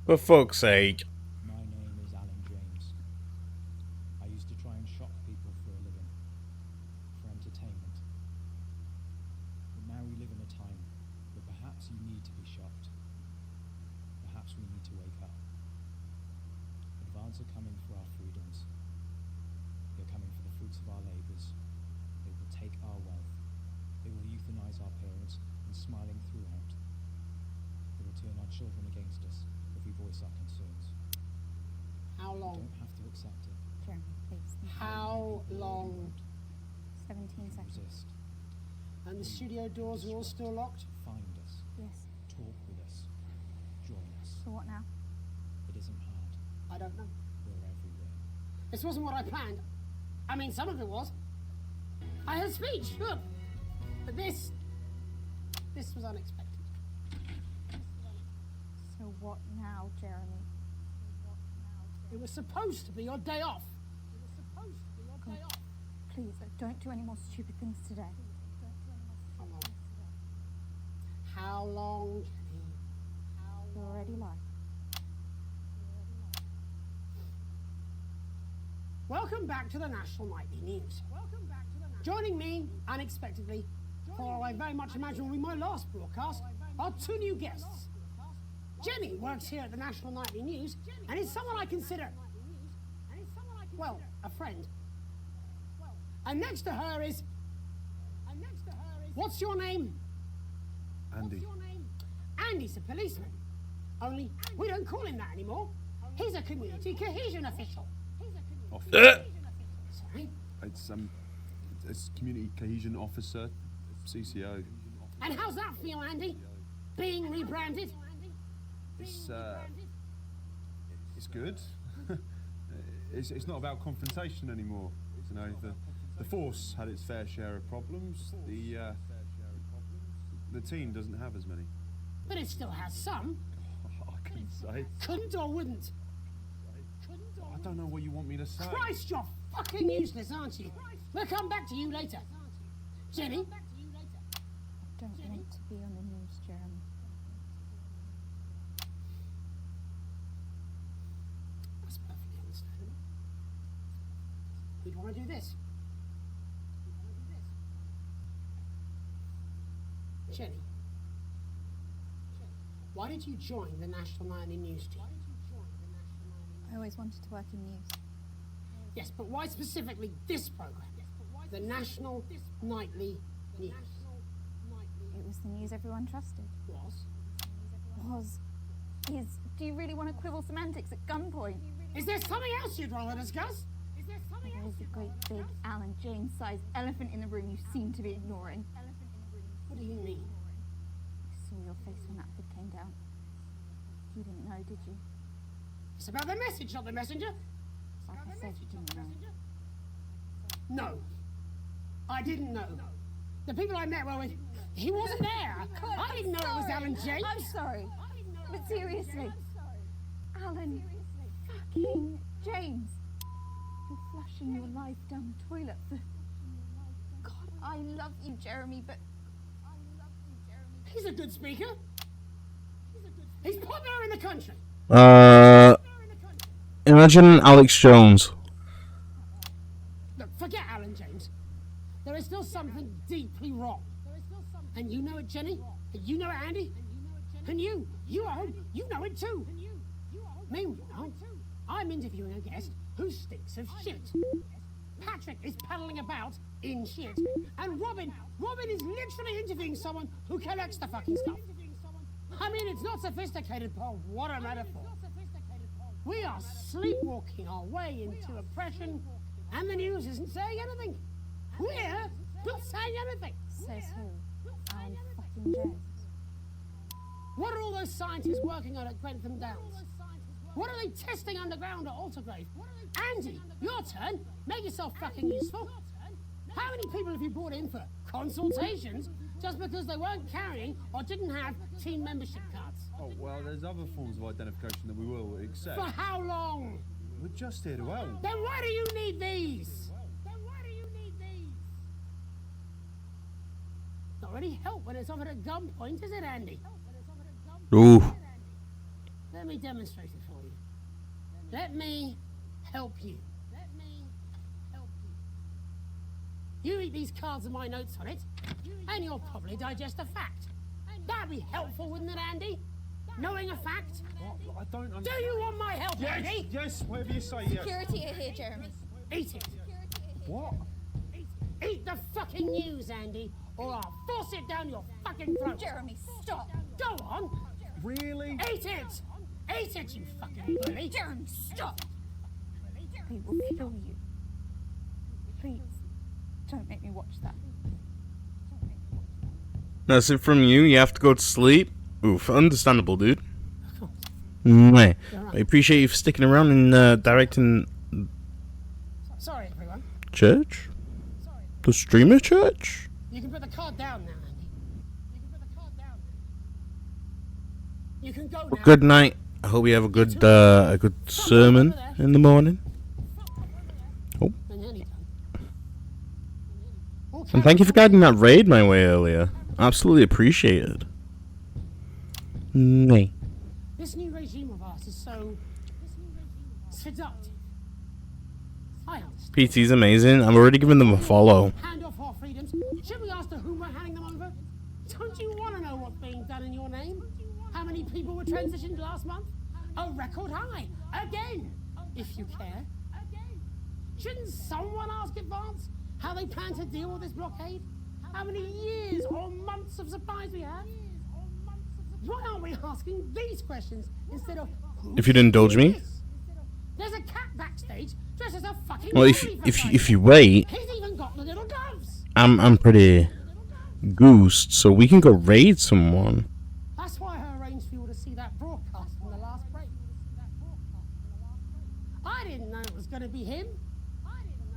For fuck's sake. My name is Alan James. I used to try and shock people for a living, for entertainment. But now we live in a time where perhaps you need to be shocked. Perhaps we need to wake up. Advance are coming for our freedoms. They're coming for the fruits of our labours. They will take our wealth. They will euthanize our parents and smiling throughout. They will turn our children against us if we voice our concerns. How long? You don't have to accept it. Jeremy, please. How long? 17 seconds. Resist. And the studio doors are all still locked? Find us. Yes. Talk with us. Join us. So what now? It isn't hard. I don't know. We're everywhere. This wasn't what I planned. I mean, some of it was. I had a speech, look. But this was unexpected. So what now, Jeremy? It was supposed to be your day off. Please, don't do any more stupid things today. How long? You already lied. Welcome back to the National Nightly News. Joining me, unexpectedly, for I very much imagine will be my last broadcast, are two new guests. Jenny works here at the National Nightly News and is someone I consider, well, a friend. And next to her is, what's your name? Andy. Andy's a policeman. Only we don't call him that anymore. He's a community cohesion official. Sorry? It's community cohesion officer, CCO. And how's that feel, Andy? Being rebranded? It's good. it's not about confrontation anymore. You know, the force had its fair share of problems. The team doesn't have as many. But it still has some. I couldn't say. Couldn't or wouldn't? I don't know what you want me to say. Christ, you're fucking useless, aren't you? We'll come back to you later. Jenny? I don't want to be on the news, Jeremy. You'd want to do this. Jenny, why did you join the National Nightly News team? I always wanted to work in news. Yes, but why specifically this program? The National Nightly News. It was the news everyone trusted. Is. Do you really want to quibble semantics at gunpoint? Is there something else you'd rather discuss? There is a great big Alan James-sized elephant in the room you seem to be ignoring. What do you mean? I saw your face when that hood came down. You didn't know, did you? It's about the message, not the messenger. Like I said, you didn't know. No, I didn't know. The people I met were with. He wasn't there. I didn't know it was Alan James. I'm sorry. But seriously, Alan fucking James. You're flushing your life down the toilet for... God, I love you, Jeremy, but... He's a good speaker. He's popular in the country. Imagine Alex Jones. Look, forget Alan James. There is still something deeply wrong. And you know it, Jenny. And you know it, Andy. And you at home, you know it too. Meanwhile, I'm interviewing a guest who stinks of shit. Patrick is paddling about in shit. And Robin is literally interviewing someone who collects the fucking stuff. I mean, it's not sophisticated, but what a metaphor. We are sleepwalking our way into oppression, and the news isn't saying anything. We're not saying anything. Says who? Alan fucking James. What are all those scientists working on at Grantham Downs? What are they testing underground at Altergrave? Andy, your turn. Make yourself fucking useful. How many people have you brought in for consultations just because they weren't carrying or didn't have team membership cards? Oh, well, there's other forms of identification that we will accept. For how long? We're just here to help. Then why do you need these? Not really help when it's offered at gunpoint, is it, Andy? Ooh. Let me demonstrate it for you. Let me help you. You read these cards and my notes on it, and you'll probably digest a fact. That'd be helpful, wouldn't it, Andy? Knowing a fact? What? I don't understand. Do you want my help, Yes, Andy? yes, whatever you say, yes. Security are here, Jeremy. Eat it. What? Eat the fucking news, Andy, or I'll force it down your fucking throat. Jeremy, stop. Go on. Really? Eat it. Eat it, you fucking bully. Jeremy, stop. They will kill you. Please, don't make me watch that. That's it from you. You have to go to sleep. Oof, understandable, dude. Mwah. I appreciate you for sticking around and directing Sorry, everyone. church. The streamer church. You can put the card down now, Andy. You can go now. Good night. I hope you have a good sermon in the morning. Oh. And thank you for guiding that raid my way earlier. Absolutely appreciated. Nay. This new regime of ours is so seductive. I understand. PT's amazing. I'm already giving them a follow. Hand off our freedoms. Should we ask to whom we're handing them over? Don't you want to know what's being done in your name? How many people were transitioned last month? A record high. Again. If you care. Shouldn't someone ask Advance how they plan to deal with this blockade? How many years or months of supplies we have? Why aren't we asking these questions instead of If you'd indulge me. There's a cat backstage dressed as a fucking Well, if you wait, He's even got the little gloves. I'm pretty goosed, so we can go raid someone. That's why I arranged for you to see that broadcast from the last break. I didn't know it was going to be him,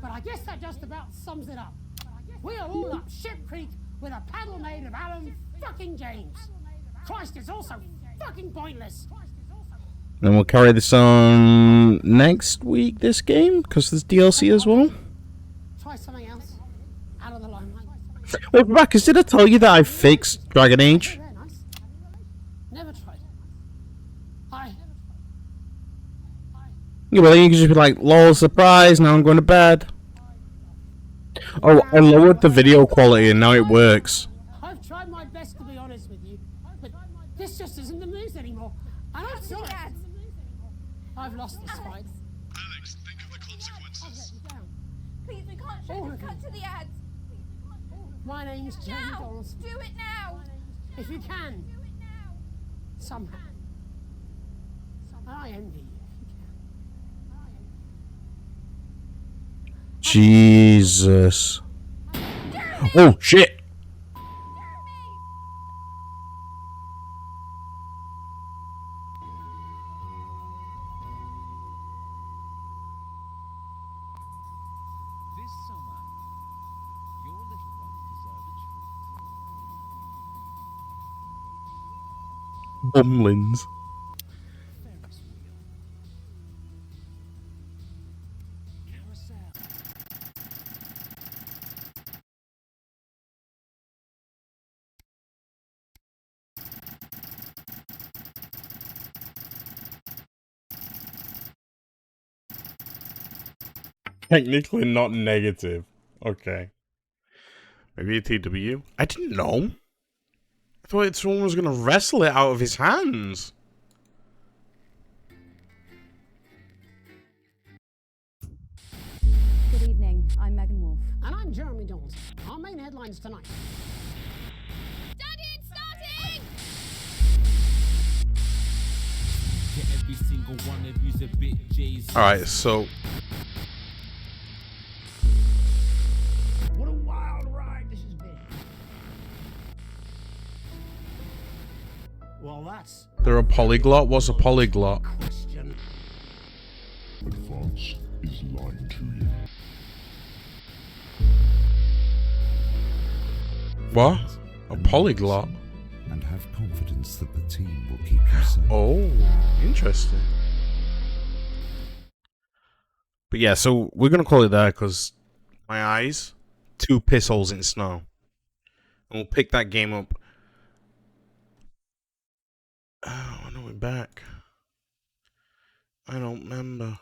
but I guess that just about sums it up. We are all up Ship Creek with a paddle made of Alan fucking James. Christ, it's also fucking pointless. And we'll carry this on next week, this game, because there's DLC as well. Try something else. Out of the limelight. Wait, Marcus, did I tell you that I fixed Dragon Age? Never tried. Yeah, well, then you can just be like, lol, surprise, now I'm going to bed. Oh, I lowered the video quality and now it works. I've tried my best to be honest with you, but this just isn't the news anymore. And I'm sorry. I've lost this fight. Alex, think of the consequences. Please, we can't show you. Cut to the ads. My name's Jamie Now! Donaldson. Do it now! If you can. Somehow. I envy you. Jesus. Oh, shit. This summer, your little ones deserve a treat. Bumlins. Ferris wheel. Carousel. Technically not negative. Okay. Maybe a TW. I didn't know. I thought someone was going to wrestle it out of his hands. Good evening. I'm Megan Wolf. And I'm Jeremy Donaldson. Our main headlines tonight. Every single one of you's a bit Jay-Z. Alright, so... What a wild ride this has been. Well, that's They're a polyglot? What's a polyglot? question. Advance is lying to you. What? A polyglot? And have confidence that the team will keep you safe. Oh, interesting. But yeah, so we're going to call it there because my eyes, 2 piss holes in snow. And we'll pick that game up. Oh, I know we're back. I don't remember.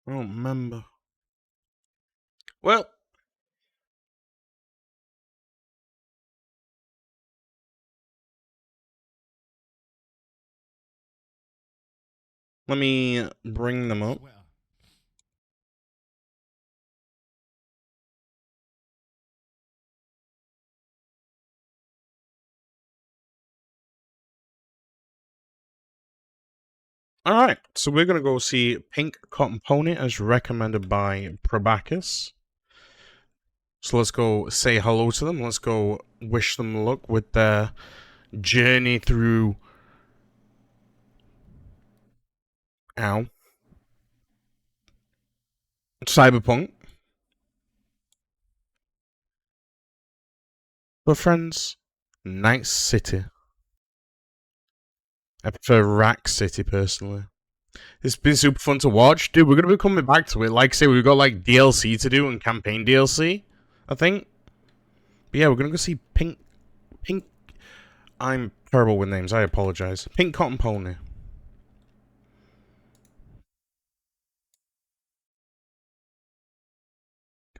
I don't remember. Well. Let me bring them up. Alright, so we're going to go see Pink Cotton Pony as recommended by Probacus. So let's go say hello to them. Let's go wish them luck with their journey through... Ow. Cyberpunk. But friends, Night City. I prefer Rack City, personally. It's been super fun to watch. Dude, we're going to be coming back to it. Like I say, we've got, like, DLC to do and campaign DLC, I think. But yeah, we're going to go see Pink... I'm terrible with names. I apologize. Pink Cotton Pony.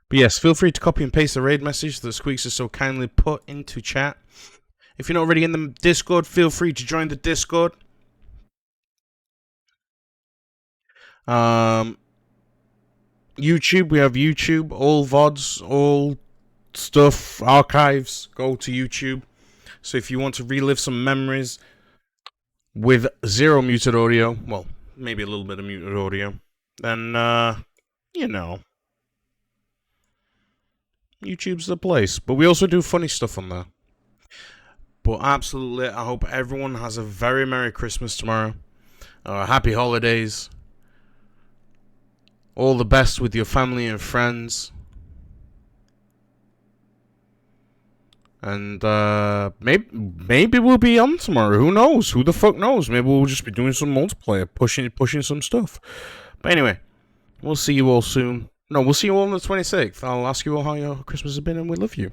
But yes, feel free to copy and paste the raid message that Squeaks has so kindly put into chat. If you're not already in the Discord, feel free to join the Discord. YouTube, we have YouTube, all VODs, all stuff, archives, go to YouTube. So if you want to relive some memories with 0 muted audio, well, maybe a little bit of muted audio, then, you know, YouTube's the place. But we also do funny stuff on there. But absolutely, I hope everyone has a very Merry Christmas tomorrow. Happy holidays. All the best with your family and friends. And maybe we'll be on tomorrow. Who knows? Who the fuck knows? Maybe we'll just be doing some multiplayer, pushing some stuff. But anyway, we'll see you all soon. No, we'll see you all on the 26th. I'll ask you all how your Christmas has been, and we love you.